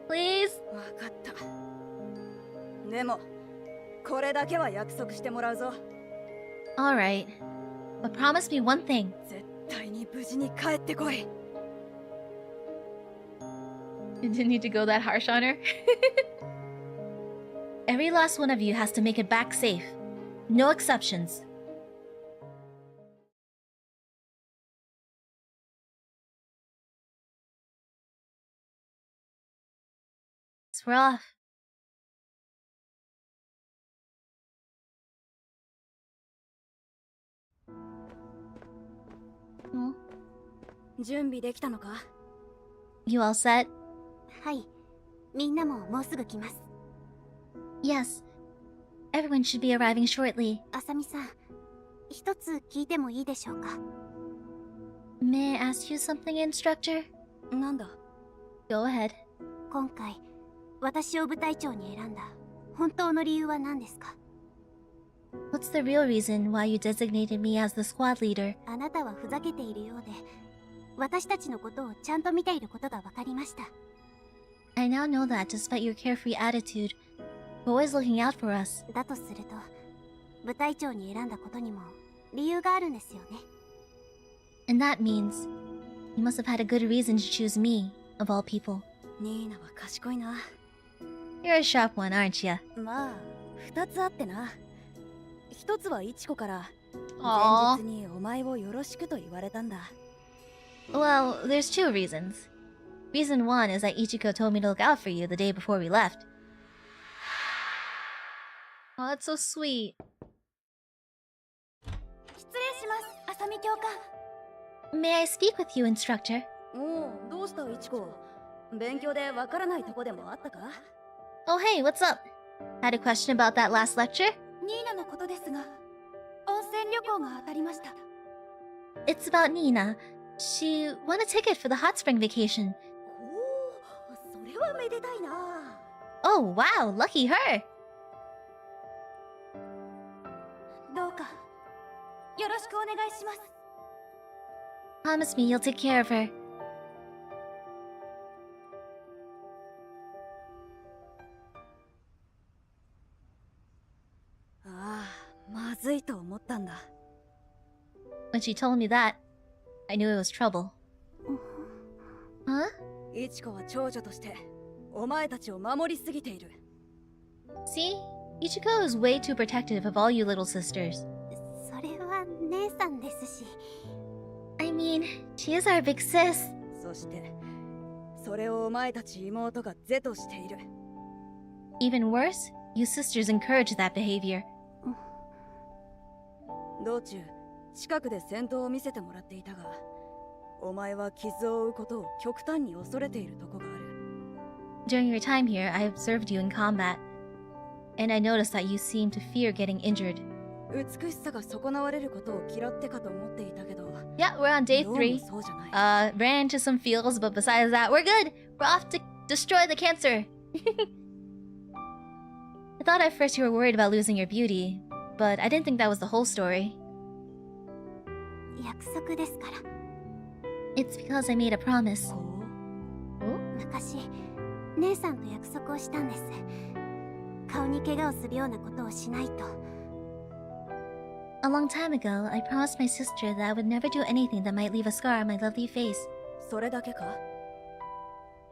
Please? わかった。でもこれだけは約束してもらうぞ。 Alright. But promise me one thing. 絶対に無事に帰ってこい。 You didn't need to go that harsh on her. Every last one of you has to make it back safe. No exceptions. We're off. 準備できたのか？ You all set? はい。みんなももうすぐ来ます。 Yes. Everyone should be arriving shortly. あさみさん、一つ聞いてもいいでしょうか？ May I ask you something, instructor? なんだ？ Go ahead. 今回、私を部隊長に選んだ本当の理由は何ですか？ What's the real reason why you designated me as the squad leader? あなたはふざけているようで、私たちのことをちゃんと見ていることが分かりました。 I now know that despite your carefree attitude, you're always looking out for us. だとすると、部隊長に選んだことにも理由があるんですよね。 And that means you must have had a good reason to choose me, of all people. ニーナは賢いな。 You're a sharp one, aren't you? まあ、二つあってな。一つはイチコから前日にお前をよろしくと言われたんだ。 Well, there's two reasons. Reason one is that Ichiko told me to look out for you the day before we left. Oh, that's so sweet. 失礼します、あさみ教官。 May I speak with you, instructor? おう、どうしたイチコ？勉強でわからないとこでもあったか？ Oh, hey, what's up? Had a question about that last lecture? ニーナのことですが、温泉旅行が当たりました。 It's about Niina. She won a ticket for the hot spring vacation. おお、それはめでたいな。 Oh, wow, lucky her. どうかよろしくお願いします。 Promise me you'll take care of her. ああ、まずいと思ったんだ。 When she told me that, I knew it was trouble. Huh? イチコは長女としてお前たちを守りすぎている。 See? Ichiko is way too protective of all you little sisters. それは姉さんですし。 I mean, she is our big sis. そしてそれをお前たち妹が是としている。 Even worse, you sisters encourage that behavior. 道中近くで戦闘を見せてもらっていたが、お前は傷を負うことを極端に恐れているとこがある。 During your time here, I observed you in combat, and I noticed that you seem to fear getting injured. 美しさが損なわれることを嫌ってかと思っていたけど、 Yeah, we're on day どうも 3. そうじゃない。Ran into some fields, but besides that, we're good. We're off to destroy the cancer. I thought at first you were worried about losing your beauty, but I didn't think that was the whole story. 約束ですから。 It's because I made a promise. 昔、姉さんと約束をしたんです。顔に怪我をするようなことをしないと。 A long time ago, I promised my sister that I would never do anything that might leave a scar on my lovely face. それだけか？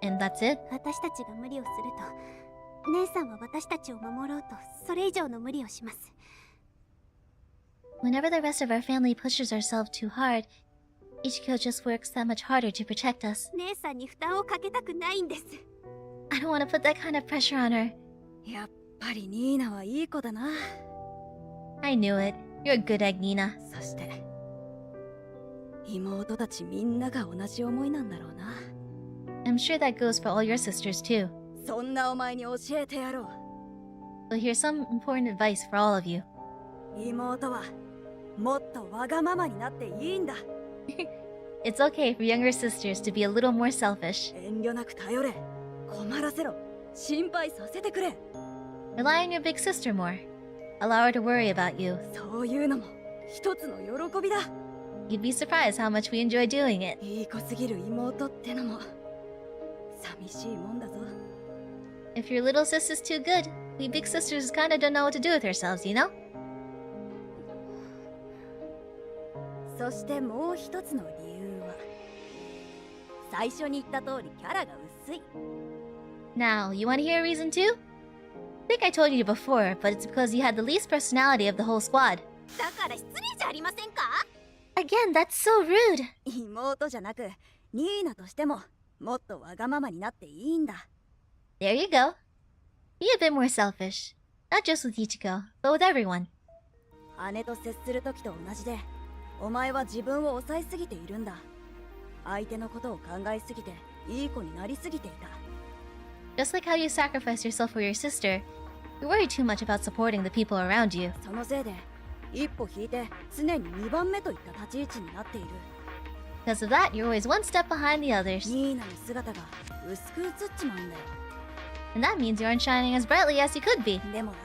And that's it? 私たちが無理をすると、姉さんは私たちを守ろうと、それ以上の無理をします。 Whenever the rest of our family pushes ourselves too hard, Ichiko just works that much harder to protect us. 姉さんに負担をかけたくないんです。 I don't want to put that kind of pressure on her. やっぱりニーナはいい子だな。 I knew it. You're a good egg, Niina. そして妹たちみんなが同じ思いなんだろうな。 I'm sure that goes for all your sisters too. そんなお前に教えてやろう。 So here's some important advice for all of you. 妹はもっとわがままになっていいんだ。 It's okay for younger sisters to be a little more selfish. 遠慮なく頼れ。困らせろ。心配させてくれ。 Rely on your big sister more. Allow her to worry about you. そういうのも一つの喜びだ。 You'd be surprised how much we enjoy doing it. いい子すぎる妹ってのも寂しいもんだぞ。 If your little sister's too good, we big sisters kinda don't know what to do with ourselves, you know? そしてもう一つの理由は最初に言った通りキャラが薄い。 Now, you want to hear a reason too? I think I told you before, but it's because you had the least personality of the whole squad. だから失礼じゃありませんか。 Again, that's so rude. 妹じゃなくニーナとしてももっとわがままになっていいんだ。 There you go. Be a bit more selfish. Not just with Ichiko, but with everyone. 姉と接する時と同じでお前は自分を抑えすぎているんだ。相手のことを考えすぎていい子になりすぎていた。 Just like how you sacrifice yourself for your sister, you worry too much about supporting the people around you. そのせいで一歩引いて常に2番目といった立ち位置になっている。 Because of that, you're always one step behind the others. ニーナの姿が薄く映っちまうんだよ。 And that means you aren't shining as brightly as you could be. でもな、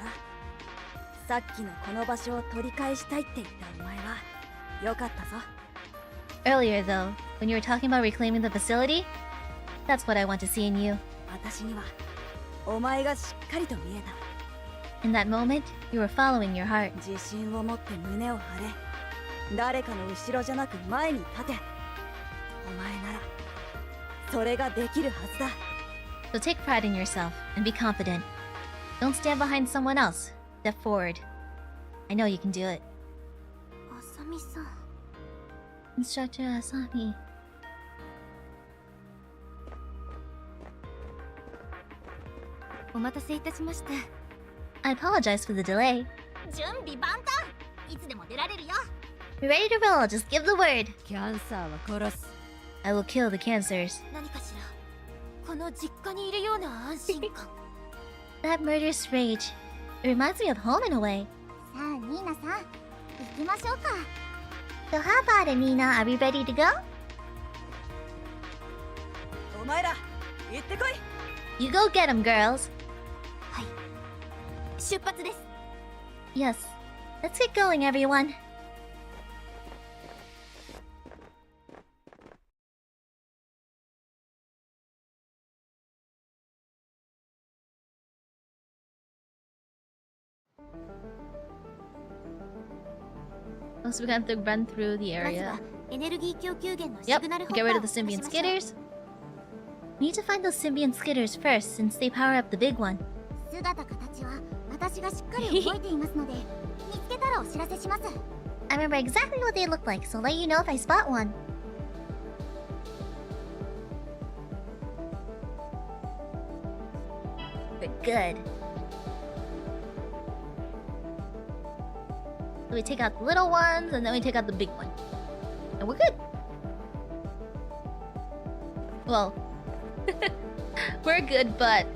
さっきのこの場所を取り返したいって言ったお前はよかったぞ。 Earlier, though, when you were talking about reclaiming the facility, that's what I want to see in you. 私にはお前がしっかりと見えた。 In that moment, you were following your heart. 自信を持って胸を張れ。誰かの後ろじゃなく前に立て。お前ならそれができるはずだ。 So take pride in yourself and be confident. Don't stand behind someone else. Step forward. I know you can do it. あさみさん。 Instructor Asami. お待たせいたしました。 I apologize for the delay. 準備万端。いつでも出られるよ。 We're ready to roll, just give the word. キャンサーは殺す。 I will kill the cancers. 何かしら。この実家にいるような安心感。 That murderous rage. It reminds me of home in a way. さあニーナさん行きましょうか。 So how about it, Niina? Are we ready to go? お前ら行ってこい。 You go get them, girls. 出発です。 Yes. Let's get going, everyone. So we have to run through the まず area. はエネルギー供給源のシ Yep, グナルホッ get パ rid ー of を the 探し symbiont ましょう。 skitters. We need to find those symbiont skitters first, since they power up the big one. 姿形は私がしっかり覚えていますので見つけたらお知らせします。 I remember exactly what they look like, so I'll let you know if I spot one. We're good. So we take out the little ones, and then we take out the big one. And we're good. Well, we're good, but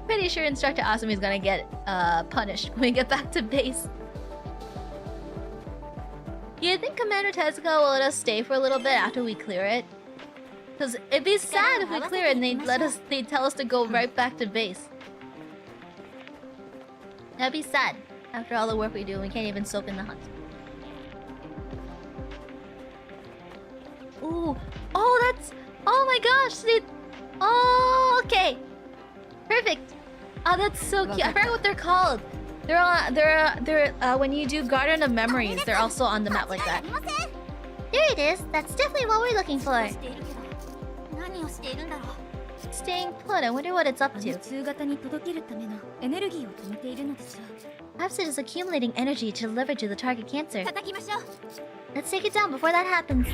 pretty sure Instructor Asami is gonna get punished when we get back to base. You think Commander Tezuka will let us stay for a little bit after we clear it? Because it'd be sad if we clear it and they'd tell us to go right back to base. That'd be sad. After all the work we do, we can't even soak in the hot spring. Ooh. Oh, that's... Oh my gosh! Oh, okay. Perfect. Oh, that's so cute. I forgot what they're called. They're when you do Garden of Memories, they're also on the map like that. There it is. That's definitely what we're looking for. しているけど、何をしているんだろう。 Staying put. I wonder what it's up あの to. 中型に届けるためのエネルギーを止めているのでしょう。 Perhaps it is accumulating energy to deliver to the target cancer. 叩きましょう。 Let's take it down before that happens.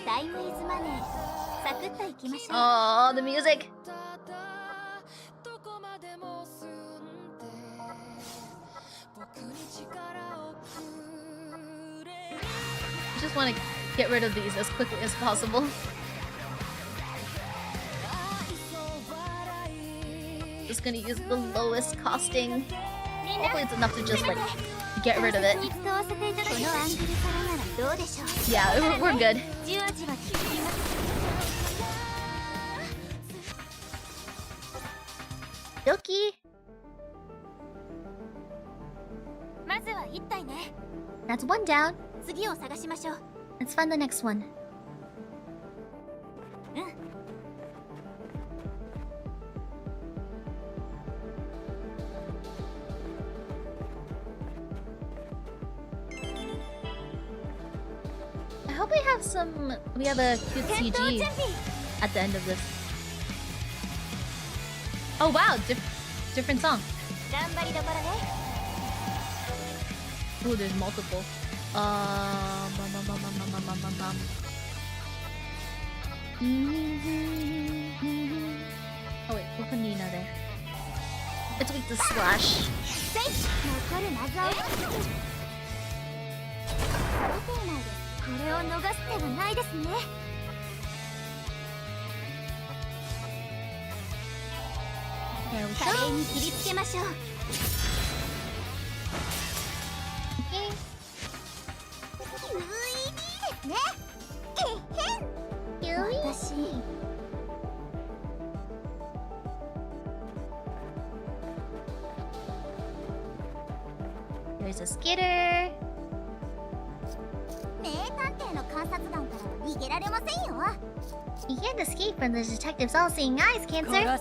タイムイズマネー。サクッと行きましょう。 Oh, the music. I just want to get rid of these as quickly as possible. Just gonna use the lowest costing. Hopefully it's enough to just like get rid of it. に使わせていただきこのアングルからならどうでしょう。 Yeah, we're good. じわじわ効きます。 Doki. まずは一体ね。 That's one down. 次を探しましょう。 Let's find the next one. hope we have some. We have a cute CG at the end of this. Oh wow, different song. Ooh, there's multiple. Oh wait, we'll put Niina there. It's with the slash. There we go. There's a skitter. You can't escape from the detective's all-seeing eyes, Cancer.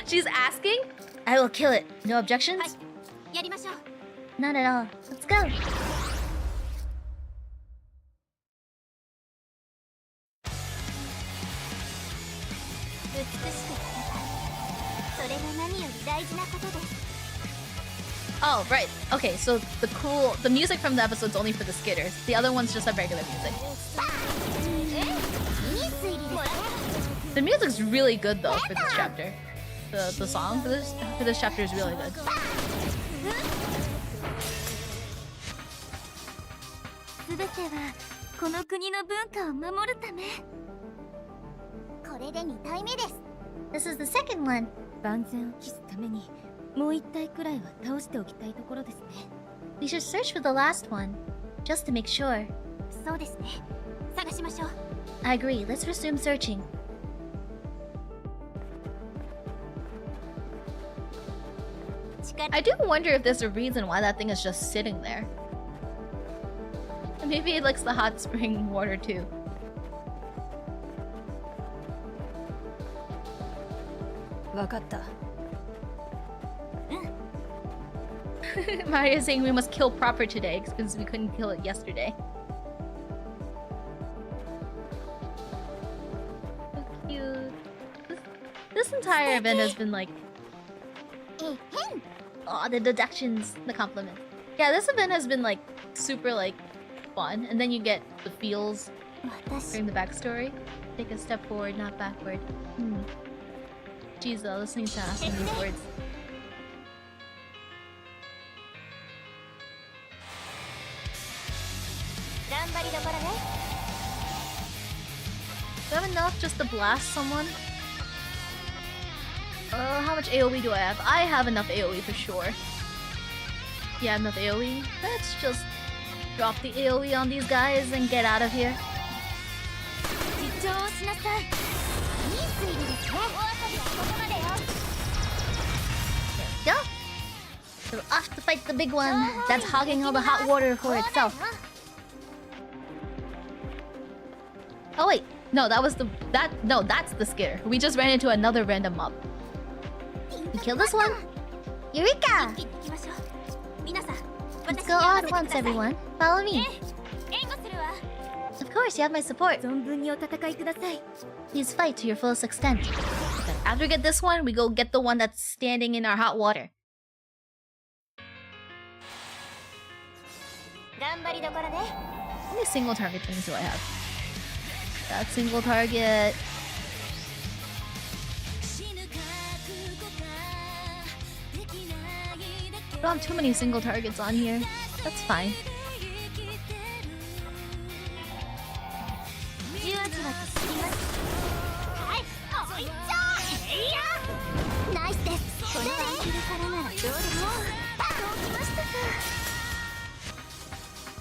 She's asking? I will kill it. No objections? Not at all. Let's go. Oh, right. Okay, so the music from the episode's only for the skitters. The other ones just have regular music. The music's really good though for this chapter. The song for this chapter is really good. This is the second one. We should search for the last one, just to make sure. I agree. Let's resume searching. I do wonder if there's a reason why that thing is just sitting there. Maybe it likes the hot spring water too. Maria's saying we must kill proper today because we couldn't kill it yesterday. So cute. This entire event has been like... Oh, the deductions, the compliments. Yeah, this event has been like super like fun, and then you get the feels during the backstory. Take a step forward, not backward. Jeez, though, listening to Asami's words. Do I have enough just to blast someone? How much AoE do I have? I have enough AoE for sure. Yeah, enough AoE. Let's just drop the AoE on these guys and get out of here. There we go. So we're off to fight the big one that's hogging all the hot water for itself. Oh wait, no, that's the skitter. We just ran into another random mob. We killed this one. Eureka! Let's go all at once, everyone. Follow me. Of course, you have my support. Please fight to your fullest extent. Okay, after we get this one, we go get the one that's standing in our hot water. How many single target things do I have? That single target. I don't have too many single targets on here. That's fine.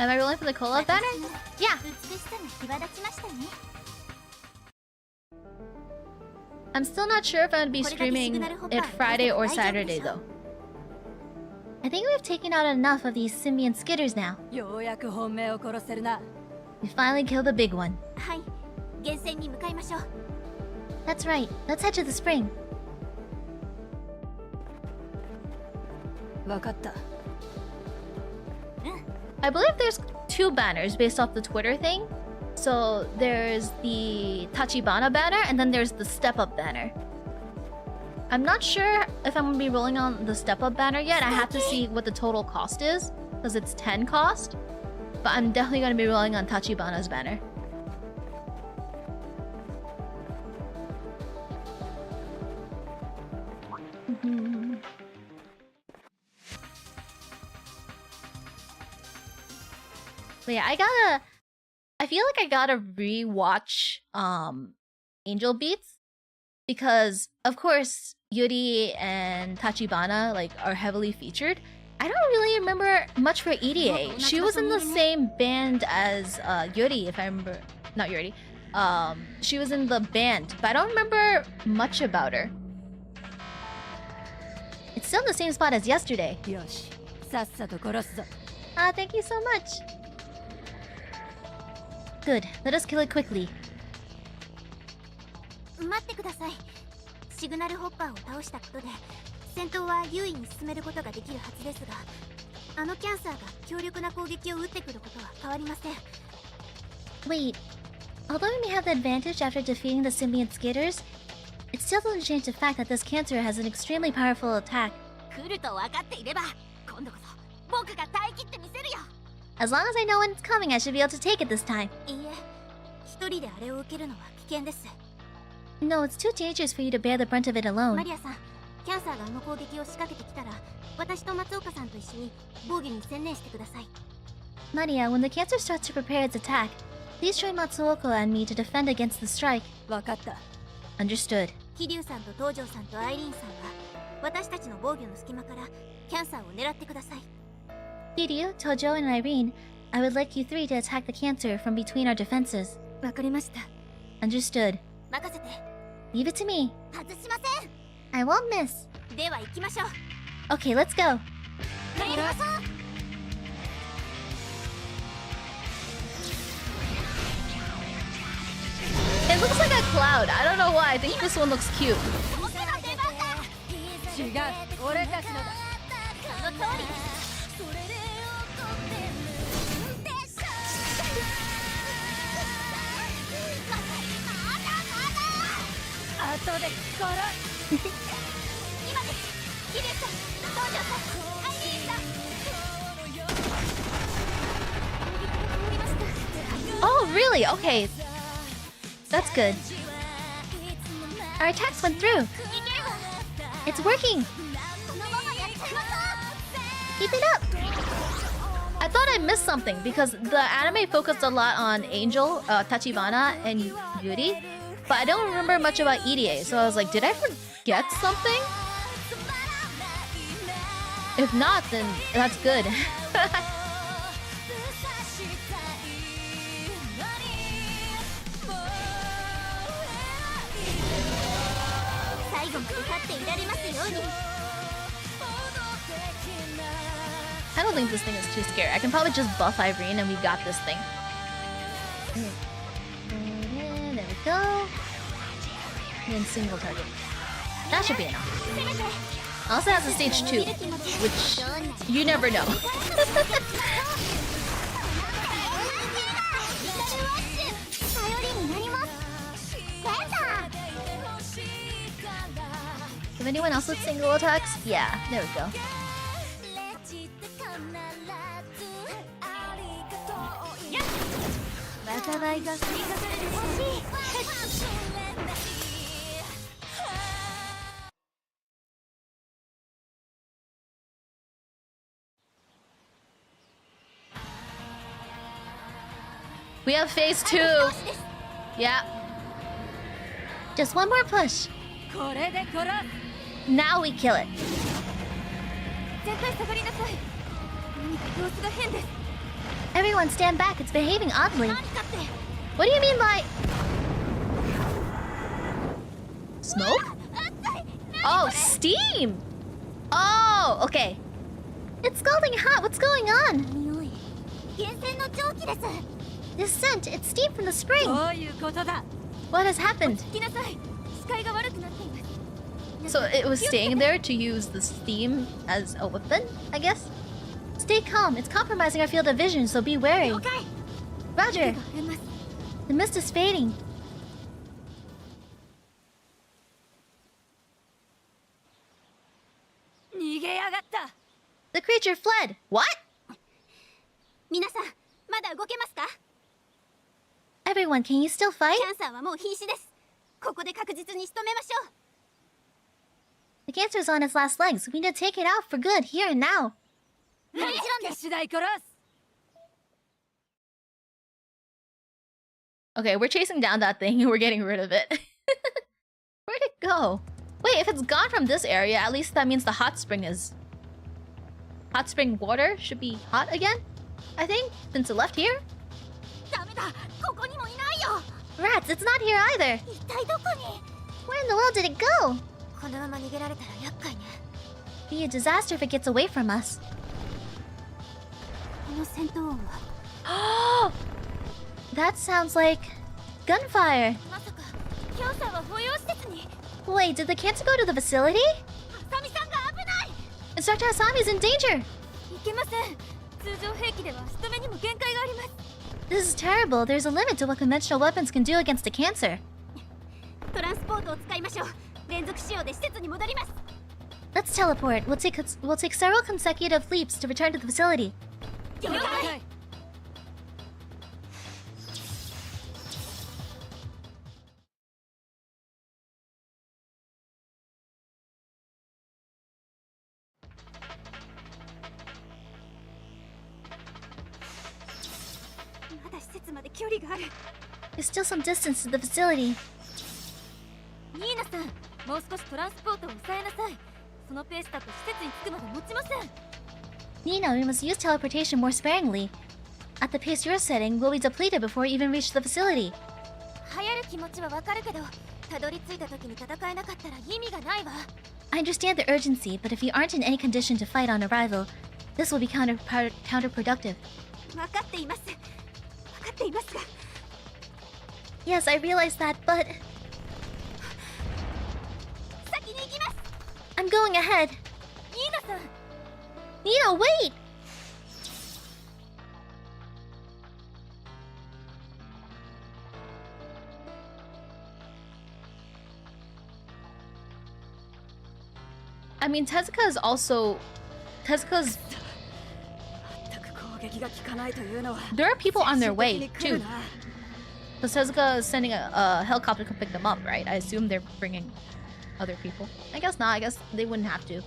Am I rolling for the collab banner? Yeah. I'm still not sure if I'm gonna be streaming it Friday or Saturday though. I think we've taken out enough of these simian skitters now. We finally killed the big one. That's right. Let's head to the spring. I believe there's two banners based off the Twitter thing. So there's the Tachibana banner and then there's the Step Up banner. I'm not sure if I'm gonna be rolling on the Step Up banner yet. I have to see what the total cost is because it's 10 cost. But I'm definitely gonna be rolling on Tachibana's banner. But yeah, I feel like I gotta rewatch Angel Beats because of course Yuri and Tachibana like are heavily featured. I don't really remember much for EDA. She was in the same band as Yuri, if I remember. Not Yuri. She was in the band, but I don't remember much about her. It's still in the same spot as yesterday. Ah, thank you so much. Good. Let us kill it quickly. 待ってください。シグナルホッパーを倒したことで戦闘は優位に進めることができるはずですが、あのキャンサーが強力な攻撃を打ってくることは変わりません。Wait, although we may have the advantage after defeating the symbiont skaters, it still doesn't change the fact that this cancer has an extremely powerful attack. 来ると分かっていれば、今度こそ僕が耐え切ってみせるよ。As long as I know when it's coming, I should be able to take it this time. いいえ、一人であれを受けるのは危険です。No, it's too dangerous for you to bear the brunt of it alone. マリアさん、キャンサーがあの攻撃を仕掛けてきたら、私と松岡さんと一緒に防御に専念してください。Maria, when the cancer starts to prepare its attack, please join Matsuoko and me to defend against the strike. 分かった。Understood. 桐生さんと東條さんとアイリーンさんは、私たちの防御の隙間からキャンサーを狙ってください。Kiryu, Tojo, and Irene, I would like you three to attack the cancer from between our defenses. わかりました。Understood. 任せて。Leave it to me. 外しません。I won't miss. では行きましょう。Okay, let's go. 帰りましょう。It looks like a cloud. I don't know why. I think this one looks cute. 違う、俺たちのだ。その通りです。後で殺今です。桐生さん、東條さん、アイリーンさん。攻撃が通りました。Oh, really? Okay. That's good. Our attacks went through. It's working. Keep it up. I thought I missed something because the anime focused a lot on Angel, Tachibana, and Yuri, but I don't remember much about EDA, so I was like, did I forget something? If not, then that's good. 最後まで立っていられますように。I don't think this thing is too scary. I can probably just buff Irene and we got this thing. There we go. And then single target. That should be enough. Also has a stage 2, which you never know. If anyone else with single attacks? Yeah, there we go. We have phase 2. Yeah. Just one more push. Now we kill it. Everyone stand back, it's behaving oddly. What do you mean by... Smoke? Oh, steam! Oh, okay. It's scalding hot, what's going on? This scent, it's steam from the spring. What has happened? So it was staying there to use the steam as a weapon, I guess? Stay calm. It's compromising our field of vision, so be wary. Okay. Roger. The mist is fading. The creature fled. What? 皆さん、まだ動けますか？ Everyone, can you still fight? キャンサーはもう瀕死です。ここで確実に仕留めましょう。The cancer's on its last legs. We need to take it out for good, here and now. もちろんです。 Okay, we're chasing down that thing and we're getting rid of it. Where'd it go? Wait, if it's gone from this area, at least that means the hot spring is... Hot spring water should be hot again? I think, since it left here? ダメだ。ここにもいないよ。 Rats, it's not here either. 一体どこに？ Where in the world did it go? このまま逃げられたら厄介ね。 Be a disaster if it gets away from us. この戦闘音は。That sounds like... gunfire. まさか、キャンサーは保養施設に。 Wait, did the cancer go to the facility? アサミさんが危ない。 Instructor Asami is in danger. いけません。通常兵器では仕留めにも限界があります。 This is terrible. There's a limit to what conventional weapons can do against a cancer. トランスポートを使いましょう。連続使用で施設に戻ります。 Let's teleport. We'll take several consecutive leaps to return to the facility. 了解。 まだ施設まで距離がある。 There's still some distance to the facility. ニーナさん、もう少しトランスポートを抑えなさい。そのペースだと施設に着くまで持ちません。 Niina, we must use teleportation more sparingly. At the pace you're setting, we'll be depleted before we even reach the facility. 流行る気持ちはわかるけど、たどり着いた時に戦えなかったら意味がないわ。 I understand the urgency, but if you aren't in any condition to fight on arrival, this will be counterproductive. 分かっています。分かっていますが。 Yes, I realize that, but... 先に行きます。 I'm going ahead. ニーナさん。 Niina, wait! I mean, Tezuka's also... Tezuka's... There are people on their way, too. Because Tezuka is sending a helicopter to pick them up, right? I assume they're bringing other people. I guess not. I guess they wouldn't have to.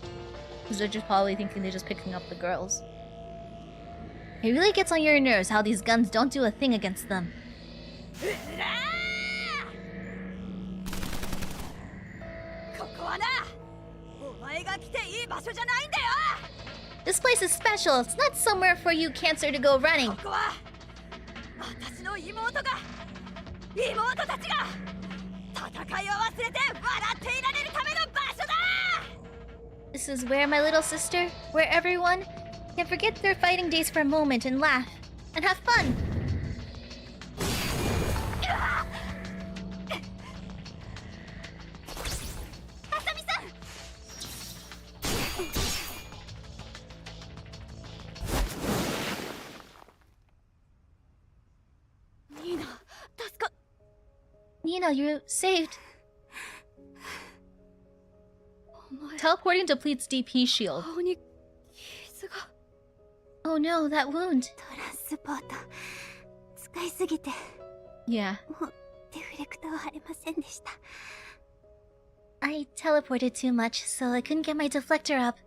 Because they're just probably thinking they're just picking up the girls. It really gets on your nerves how these guns don't do a thing against them. This place is special. It's not somewhere for you cancer to go running. This is where my little sister, where everyone can forget their fighting days for a moment and laugh and have fun. Niina, you're saved. Teleporting depletes DP shield. Oh no, that wound. Yeah. I teleported too much, so I couldn't get my deflector up.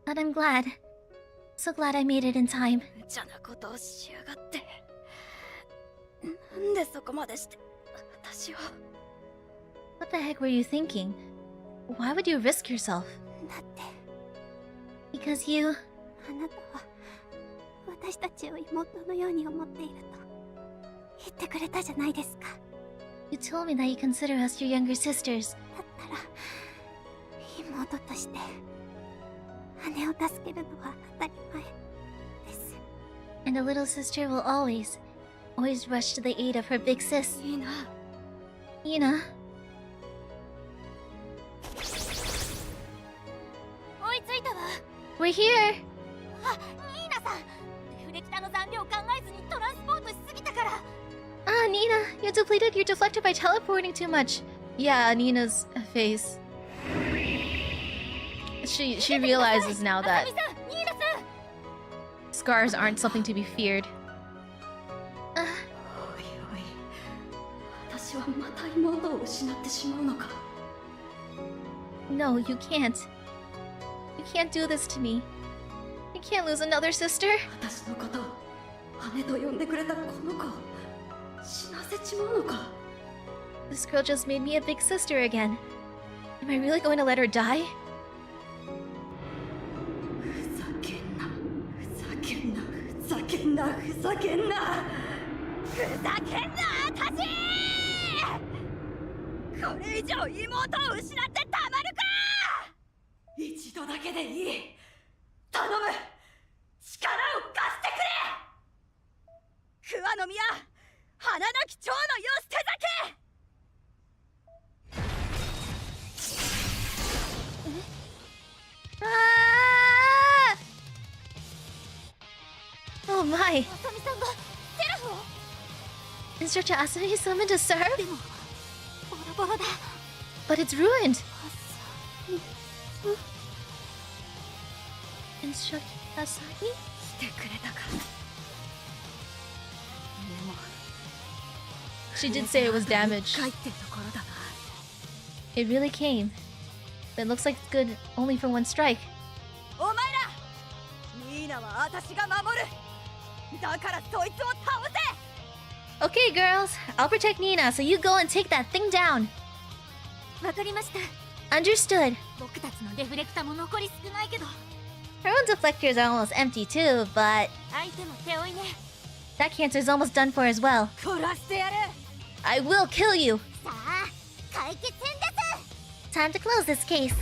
But I'm glad. So glad I made it in time. What the heck were you thinking? Why would you risk yourself? Because you... You told me that you consider us your younger sisters. And a little sister will always rush to the aid of her big sis. Niina. We're here! あ、ニーナさん、デフレクターの残量を考えずにトランスポートしすぎたから。Ah, Niina, you depleted your deflector by teleporting too much. Yeah, Nina's face. She realizes now that アサミさん、ニーナさん。 scars aren't something to be feared. おいおい、私はまた妹を失ってしまうのか。 No, you can't. You can't do this to me. You can't lose another sister. 私のことを姉と呼んでくれたこの子を死なせちまうのか。 This girl just made me a big sister again. Am I really going to let her die? ふざけんな、ふざけんな、ふざけんな、ふざけんな。ふざけんな、私！これ以上妹を失ってたまるか！一度だけでいい。頼む、力を貸してくれ。桑の宮、花なき蝶のよ捨て酒。Ah! Oh my! アサミさんがセラフを。 Instructor Asami summoned a serve? でもボロボロだ。 But it's ruined! アサミ。 Instructor Asami? 来てくれたか。でも She did say it was damaged. 帰ってところだな。 It really came. But it looks like it's good only for one strike. お前ら、ニーナは私が守る。だからそいつを倒せ。 Okay, girls. I'll protect Niina, so you go and take that thing down. わかりました。 Understood. 僕たちのデフレクタも残り少ないけど、 Her own deflectors are almost empty too, but 相手も手負いね。 that cancer's almost done for as well. 殺してやる。 I will kill you! さあ、解決編です。 Time to close this case.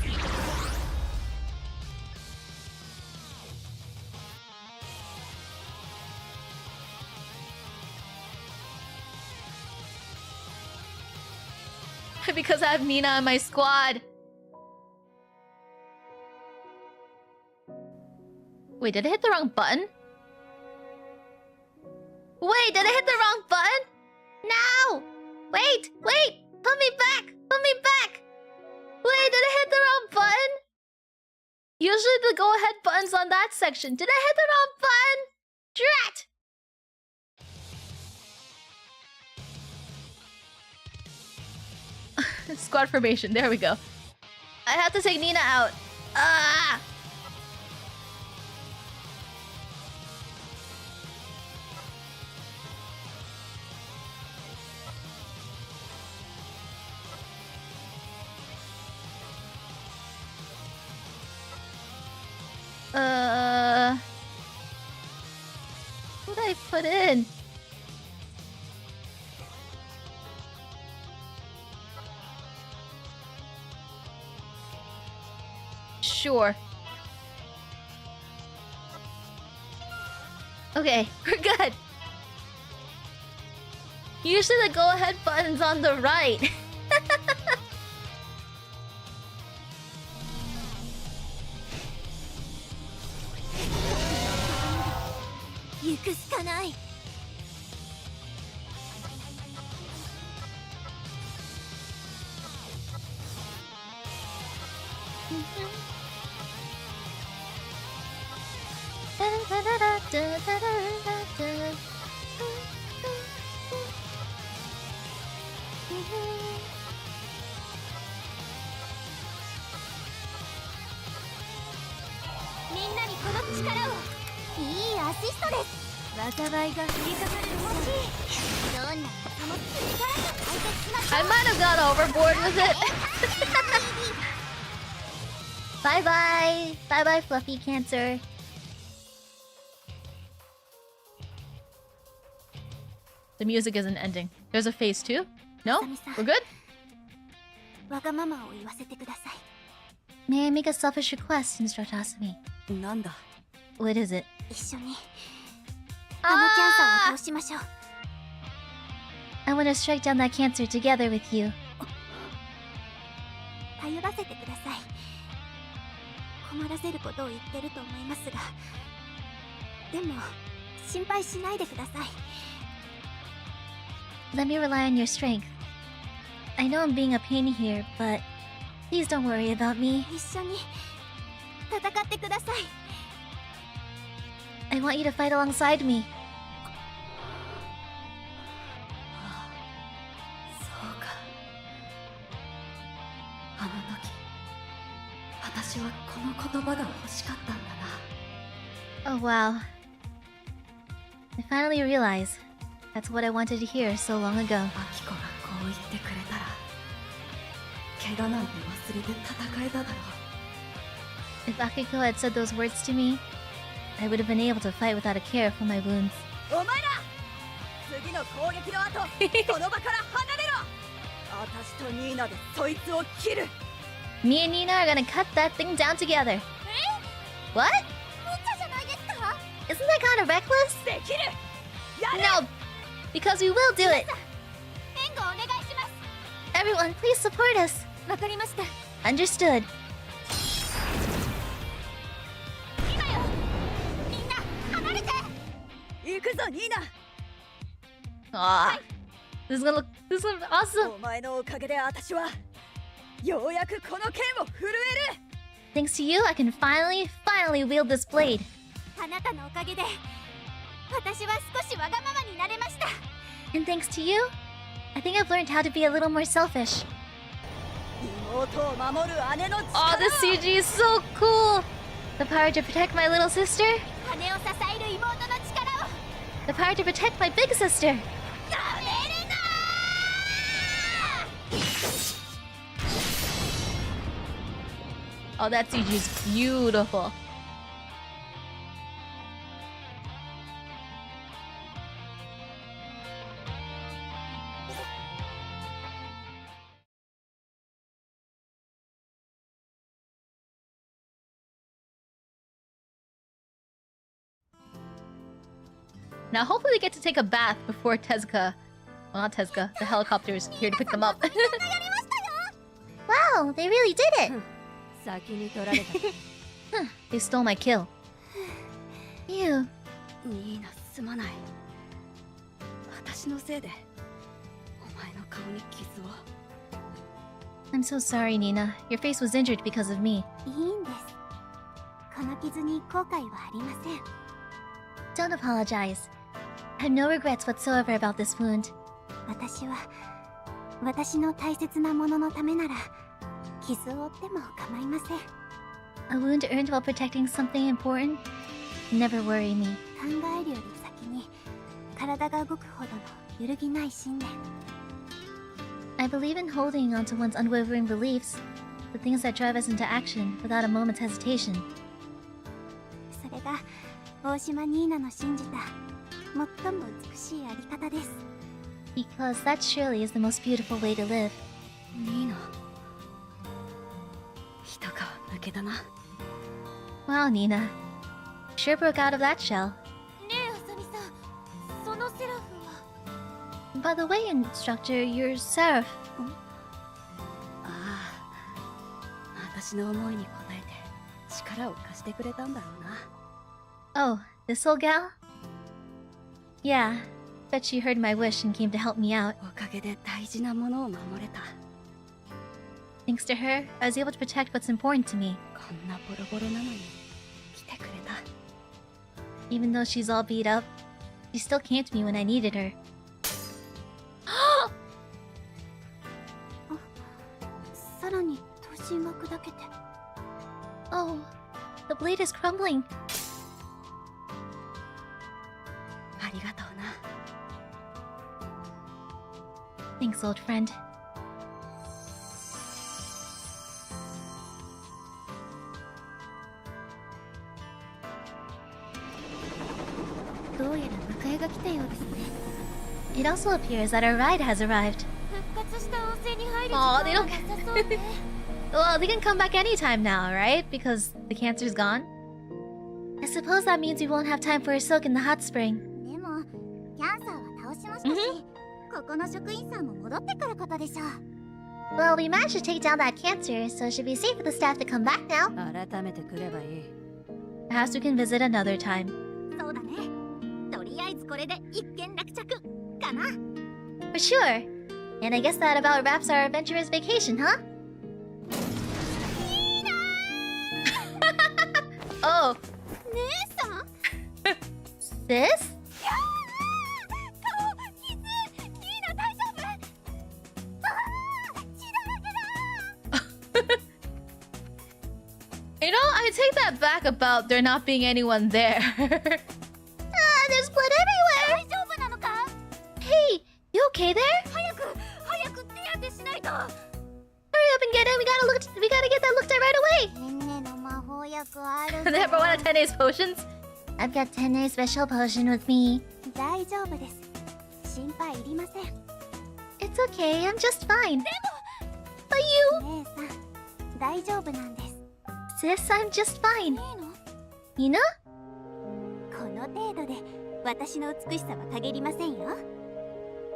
Because I have Niina on my squad. Wait, did I hit the wrong button? Wait, did I hit the wrong button? No! Wait! Put me back! Put me back! Wait, did I hit the wrong button? Usually the go-ahead button's on that section. Did I hit the wrong button? Drat! Squad formation, there we go. I have to take Niina out. Ah! What did I put in? Sure. Okay, we're good. Usually the go-ahead button's on the right. 行くしかない。みんなにこの力を。いいアシストです。災いが降りかかるらしい。どんなものも次から解決しましょう。 I might have gone overboard with it. Bye bye. Bye bye, fluffy cancer. The music isn't ending. There's a phase 2? No? We're good? わがままを言わせてください。 May I make a selfish request, Instructor Asami? なんだ。 What is it? 一緒にあのキャンサーを倒しましょう。 I want to strike down that cancer together with you. 頼らせてください。困らせることを言ってると思いますが、でも心配しないでください。 Let me rely on your strength. I know I'm being a pain here, but please don't worry about me. 一緒に戦ってください。 I want you to fight alongside me. そうか。あの時、私はこの言葉が欲しかったんだな。 Oh wow. I finally realized that's what I wanted to hear so long ago. マキコがこう言ってくれたら、怪我なんて忘れて戦えただろう。 If Akiko had said those words to me, I would have been able to fight without a care for my wounds. お前ら次の攻撃の後その場から離れろ。私とニーナでそいつを切る。 Me and Niina are gonna cut that thing down together. What? 無茶じゃないですか？ Isn't that kind of reckless? できる。やれ。 No! Because we will do it! 援護お願いします。 Everyone, please support us! わかりました。 Understood. 今よ、みんな離れて。行くぞニーナ。 Aw. This is gonna be awesome! お前のおかげで私はようやくこの剣を震える。 Thanks to you, I can finally wield this blade. あなたのおかげで私は少しわがままになれました。 And thanks to you, I think I've learned how to be a little more selfish. 妹を守る姉の力。 Oh, this CG is so cool! The power to protect my little sister, 羽を支える妹の力を the power to protect my big sister. なめるな。 Oh, that CG is beautiful. Now, hopefully they get to take a bath before Tezuka. Well, not Tezuka. The helicopter is here to pick them up. Wow, they really did it! 先に取られた。 They stole my kill. Ew. ニーナすまない。私のせいでお前の顔に傷を。 I'm so sorry, Niina. Your face was injured because of me. いいんです。この傷に後悔はありません。 Don't apologize. I have no regrets whatsoever about this wound. 私は私の大切なもののためなら傷を負っても構いません。 A wound earned while protecting something important? Never worry me. 考えるより先に体が動くほどの揺るぎない信念。 I believe in holding on to one's unwavering beliefs, the things that drive us into action without a moment's hesitation. それが大島ニーナの信じた最も美しいあり方です。 Because that surely is the most beautiful way to live. ニーナ。人が抜けたな。 Wow, Niina. Sure broke out of that shell. ねえあさみさん、そのセラフは。 By the way, instructor, you're Seraph. ああ、私の思いに応えて力を貸してくれたんだろうな。 Oh, this old gal? Yeah, bet she heard my wish and came to help me out. おかげで大事なものを守れた。 Thanks to her, I was able to protect what's important to me. こんなボロボロなのに来てくれた。 Even though she's all beat up, she still came to me when I needed her. さらに刀身が砕けて。 Oh, the blade is crumbling. ありがとうな。 Thanks, old friend. どうやら迎えが来たようですね。 It also appears that our ride has arrived. 復活した温泉に入る時 Aw, 間 they は don't- なさそうね。 Well, they can come back anytime now, right? Because the cancer's gone. I suppose that means we won't have time for a soak in the hot spring. でもキャンサーは倒しましたし、ここの職員さんも戻ってくることでしょう。Well, we managed to take down that cancer, so it should be safe for the staff to come back now. 改めて来ればいい。 Perhaps we can visit another time. そうだね。とりあえずこれで一件落着かな。For sure. And I guess that about wraps our adventurous vacation, huh? Oh. 姉さん This? 顔傷ニーナ大丈夫？ああ血だらけだ You know, I take that back about there not being anyone there. There's blood everywhere! 大丈夫なのか？ Hey, you okay there? 早く手当てしないと。 Hurry up and get in. We gotta get that looked at right away. 天然の魔法薬ある They have one of 10 ace potions. I've got 10A special potion with me. 大丈夫です心配いりません It's okay, I'm just fine. But you, 姉さん大丈夫なんです sis, I'm just fine. いいの Niina? この程度で私の美しさは陰りませんよ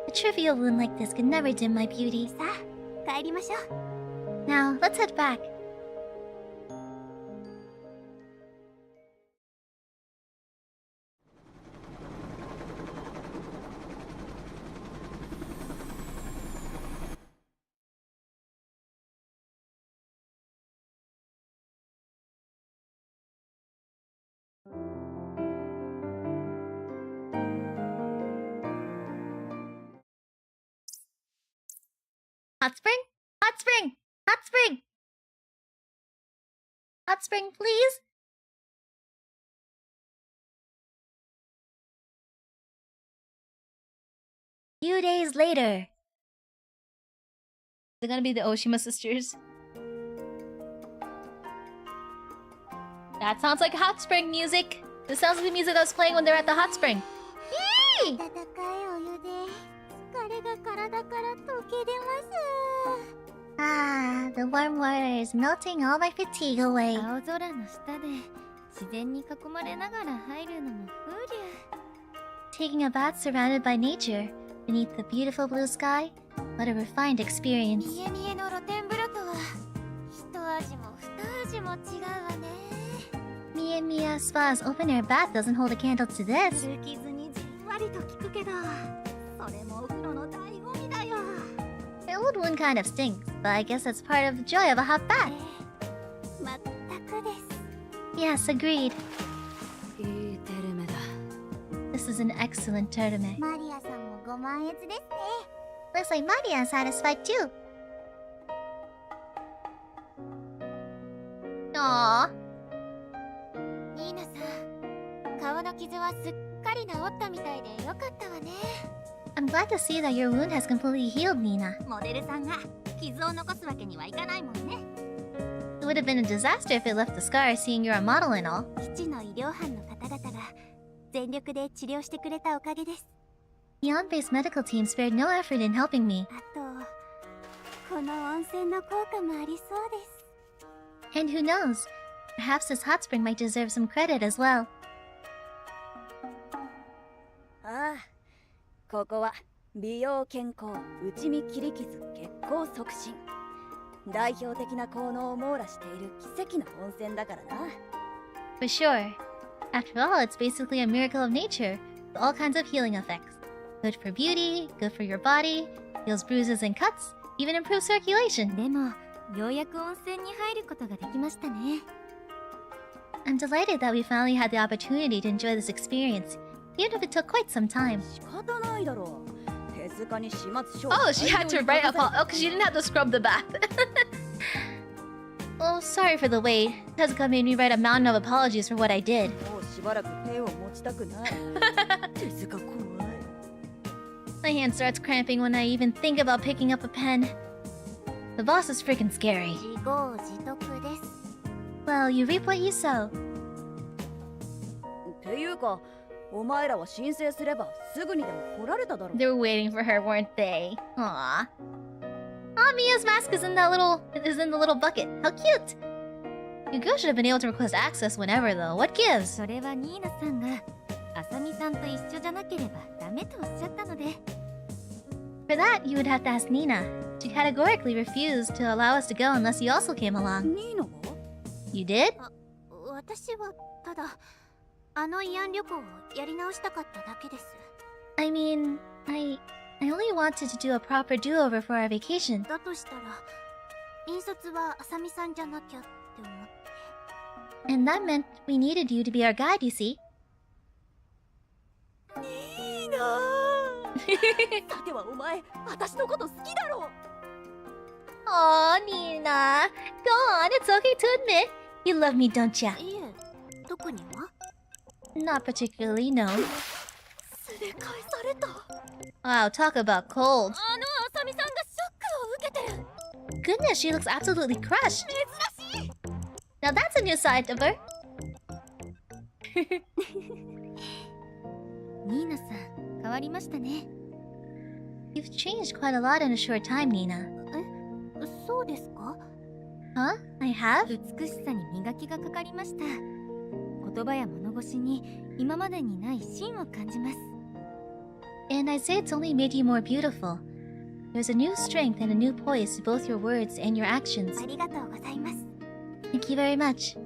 A trivial wound like this could never dim my beauty. さあ帰りましょう Now, let's head back. Hot spring? Hot spring! Hot spring! Hot spring, please? Few days later. They're gonna be the Oshima sisters. That sounds like hot spring music. This sounds like the music that was playing when they're at the hot spring. Yay! 温かいお湯で疲れが体から溶け出ます Ah, the warm water is melting all my fatigue away. 青空の下で自然に囲まれながら入るのも風流。 Taking a bath surrounded by nature, beneath the beautiful blue sky, what a refined experience. 見え見えの露天風呂とは一味も二味も違うわね。 Mia Mia Spa's open air bath doesn't hold a candle to this. 浮きずにじんわりと効くけどそれもお風呂の醍醐味だよ The old wound kind of stinks, but I guess that's part of the joy of a hot bath. まったくです Yes, agreed. いいテルメだ。 This is an excellent tournament. マリアさんもご満悦ですね Looks like Maria's satisfied too. Aww. ニーナさん、顔の傷はすっかり治ったみたいでよかったわね。 I'm glad to see that your wound has completely healed, Niina. モデルさんが傷を残すわけにはいかないもんね It would have been a disaster if it left a scar, seeing you're a model and all. 基地の医療班の方々が全力で治療してくれたおかげです Beyond-based medical team spared no effort in helping me. あとこの温泉の効果もありそうです And who knows? Perhaps this hot spring might deserve some credit as well. ああここは美容健康内見切り傷血行促進代表的な効能を網羅している奇跡の温泉だからな For sure. After all, it's basically a miracle of nature, with all kinds of healing effects. Good for beauty, good for your body, heals bruises and cuts, even improves circulation. でもようやく温泉に入ることができましたね。 I'm delighted that we finally had the opportunity to enjoy this experience, even if it took quite some time. 仕方ないだろう手塚に始末書を Oh, she had to write a oh, because she didn't have to scrub the bath. Well, sorry for the wait. Tezuka made me write a mountain of apologies for what I did. もうしばらく手を持ちたくない手塚怖い My hand starts cramping when I even think about picking up a pen. The boss is freaking scary. 自業自得です Well, you reap what you sow. っていうかお前らは申請すればすぐにでも来られただろ They were waiting for her, weren't they? Aww. Aw, Mia's mask is in the little bucket. How cute! You girls should have been able to request access whenever, though. What gives? それはニーナさんがあさみさんと一緒じゃなければダメとおっしゃったので。 For that, you would have to ask Niina. She categorically refused to allow us to go unless you also came along. ニーナが You did? 私はただあの慰安旅行をやり直したかっただけです。 I mean, I only wanted to do a proper do-over for our vacation. だとしたら引率はあさみさんじゃなきゃって思って。 And that meant we needed you to be our guide, you see. ニーナさてはお前私のこと好きだろ Aw, Niina. Go on, it's okay to admit. You love me, don't ya? いえ、特には Not particularly, no. すれ返された Wow, talk about cold. あのあさみさんがショックを受けてる Goodness, she looks absolutely crushed. 珍しい Now that's a new side of her. ニーナさん、変わりましたね。 You've changed quite a lot in a short time, Niina. そうですか Huh? I have? 美しさに磨きがかかりました。言葉や物腰に今までにない芯を感じます。 And I'd say it's only made you more beautiful. There's a new strength and a new poise to both your words and your actions. ありがとうございます。 Thank you very much.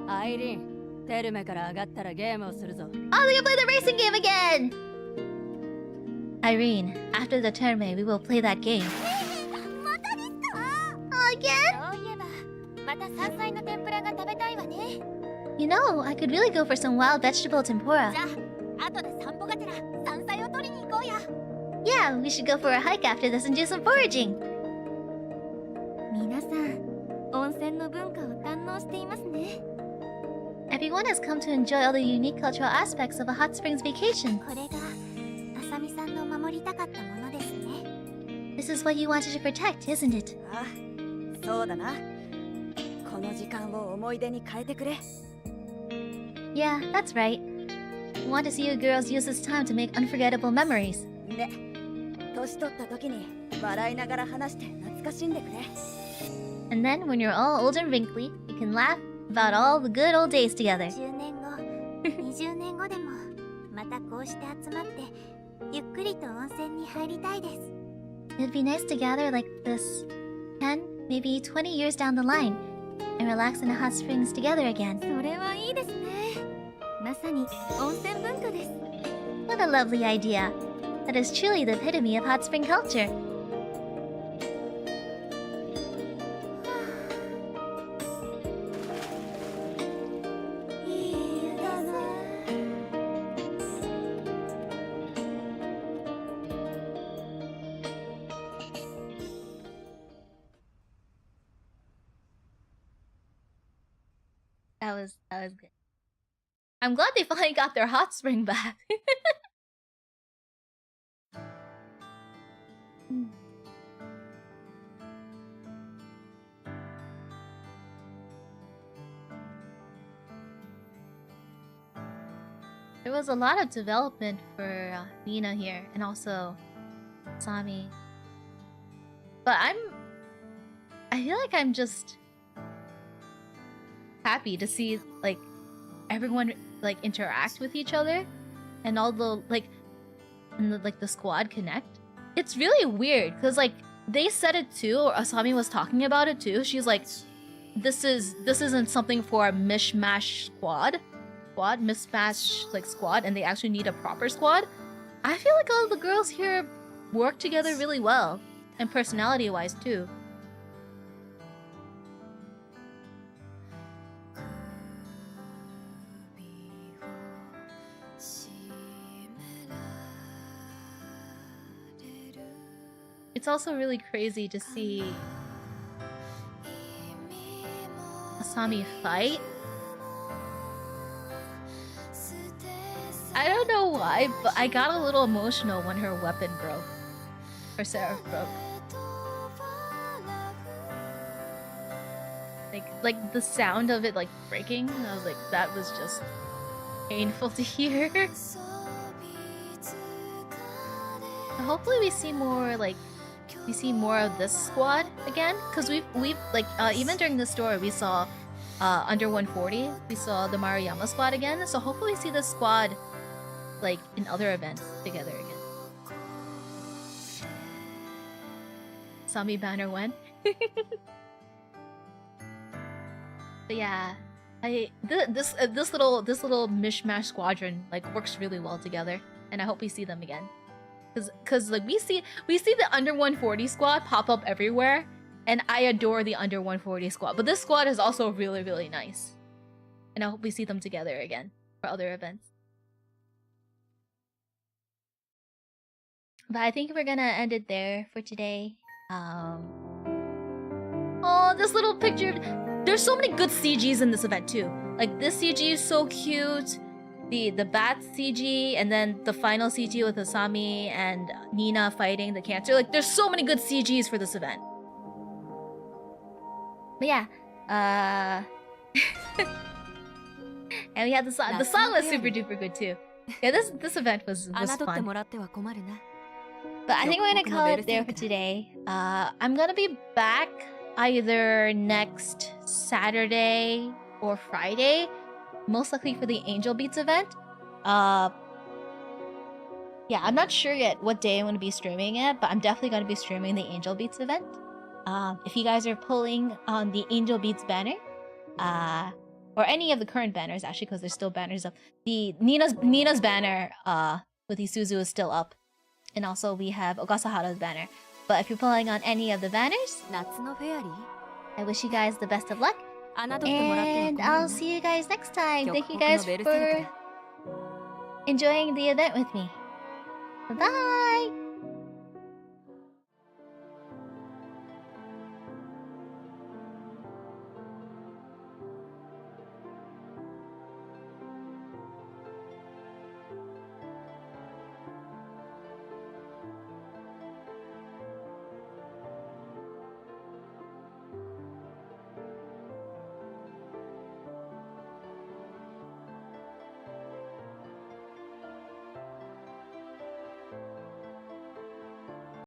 アイリンテルメから上がったらゲームをするぞ Oh, we can play the racing game again! Irene, after the tournament, we will play that game. またですか Again? そういえばまた山菜の天ぷらが食べたいわね You know, I could really go for some wild vegetable tempura. じゃあ後で散歩がてら山菜を取りに行こうや Yeah, we should go for a hike after this and do some foraging. 皆さん、温泉の文化を堪能していますね。 Everyone has come to enjoy all the unique cultural aspects of a hot springs vacation. これがあさみさんの守りたかったものですね。 This is what you wanted to protect, isn't it? あそうだなこの時間を思い出に変えてくれ Yeah, that's right. We want to see you girls use this time to make unforgettable memories. で年取った時に笑いながら話して懐かしんでくれ And then, when you're all old and wrinkly, you can laugh about all the good old days together. 10年後、20年後でもまたこうして集まってゆっくりと温泉に入りたいです。 It'd be nice to gather like this 10, maybe 20 years down the line and relax in the hot springs together again. それはいいですね。まさに温泉文化です。 What a lovely idea. That is truly the epitome of hot spring culture. That was good. I'm glad they finally got their hot spring back. There was a lot of development for Niina here, and also Asami. But I feel like I'm just happy to see like everyone like interact with each other, and all the the squad connect. It's really weird because like they said it too, or Asami was talking about it too. She's like, this isn't something for a mishmash squad, and they actually need a proper squad. I feel like all the girls here work together really well, and personality-wise too. It's also really crazy to see Asami fight. I don't know why, but I got a little emotional when her weapon broke. Her seraph broke. Like the sound of it like breaking, I was like, that was just painful to hear. Hopefully we see more of this squad again, because we've like even during the story we saw under 140 we saw the Maruyama squad again, so hopefully we see this squad like in other events together again. Asami banner went. But yeah, this little mishmash squadron like works really well together, and I hope we see them again. Cause like we see the under 140 squad pop up everywhere, and I adore the under 140 squad. But this squad is also really, really nice, and I hope we see them together again for other events. But I think we're gonna end it there for today. Oh, this little picture. There's so many good CGs in this event too. Like this CG is so cute. The bat CG, and then the final CG with Asami and Niina fighting the cancer. Like there's so many good CGs for this event. But yeah, and we had the song. The song was super duper good too. Yeah, this event was fun. But I think we're gonna call it there for today. I'm gonna be back either next Saturday or Friday, most likely for the Angel Beats event. Yeah, I'm not sure yet what day I'm gonna be streaming it, but I'm definitely gonna be streaming the Angel Beats event. If you guys are pulling on the Angel Beats banner, or any of the current banners actually, because there's still banners up. The Niina's banner with Isuzu is still up. And also we have Ogasahara's banner. But if you're pulling on any of the banners, I wish you guys the best of luck. And I'll see you guys next time. Thank you guys for enjoying the event with me. Bye-bye!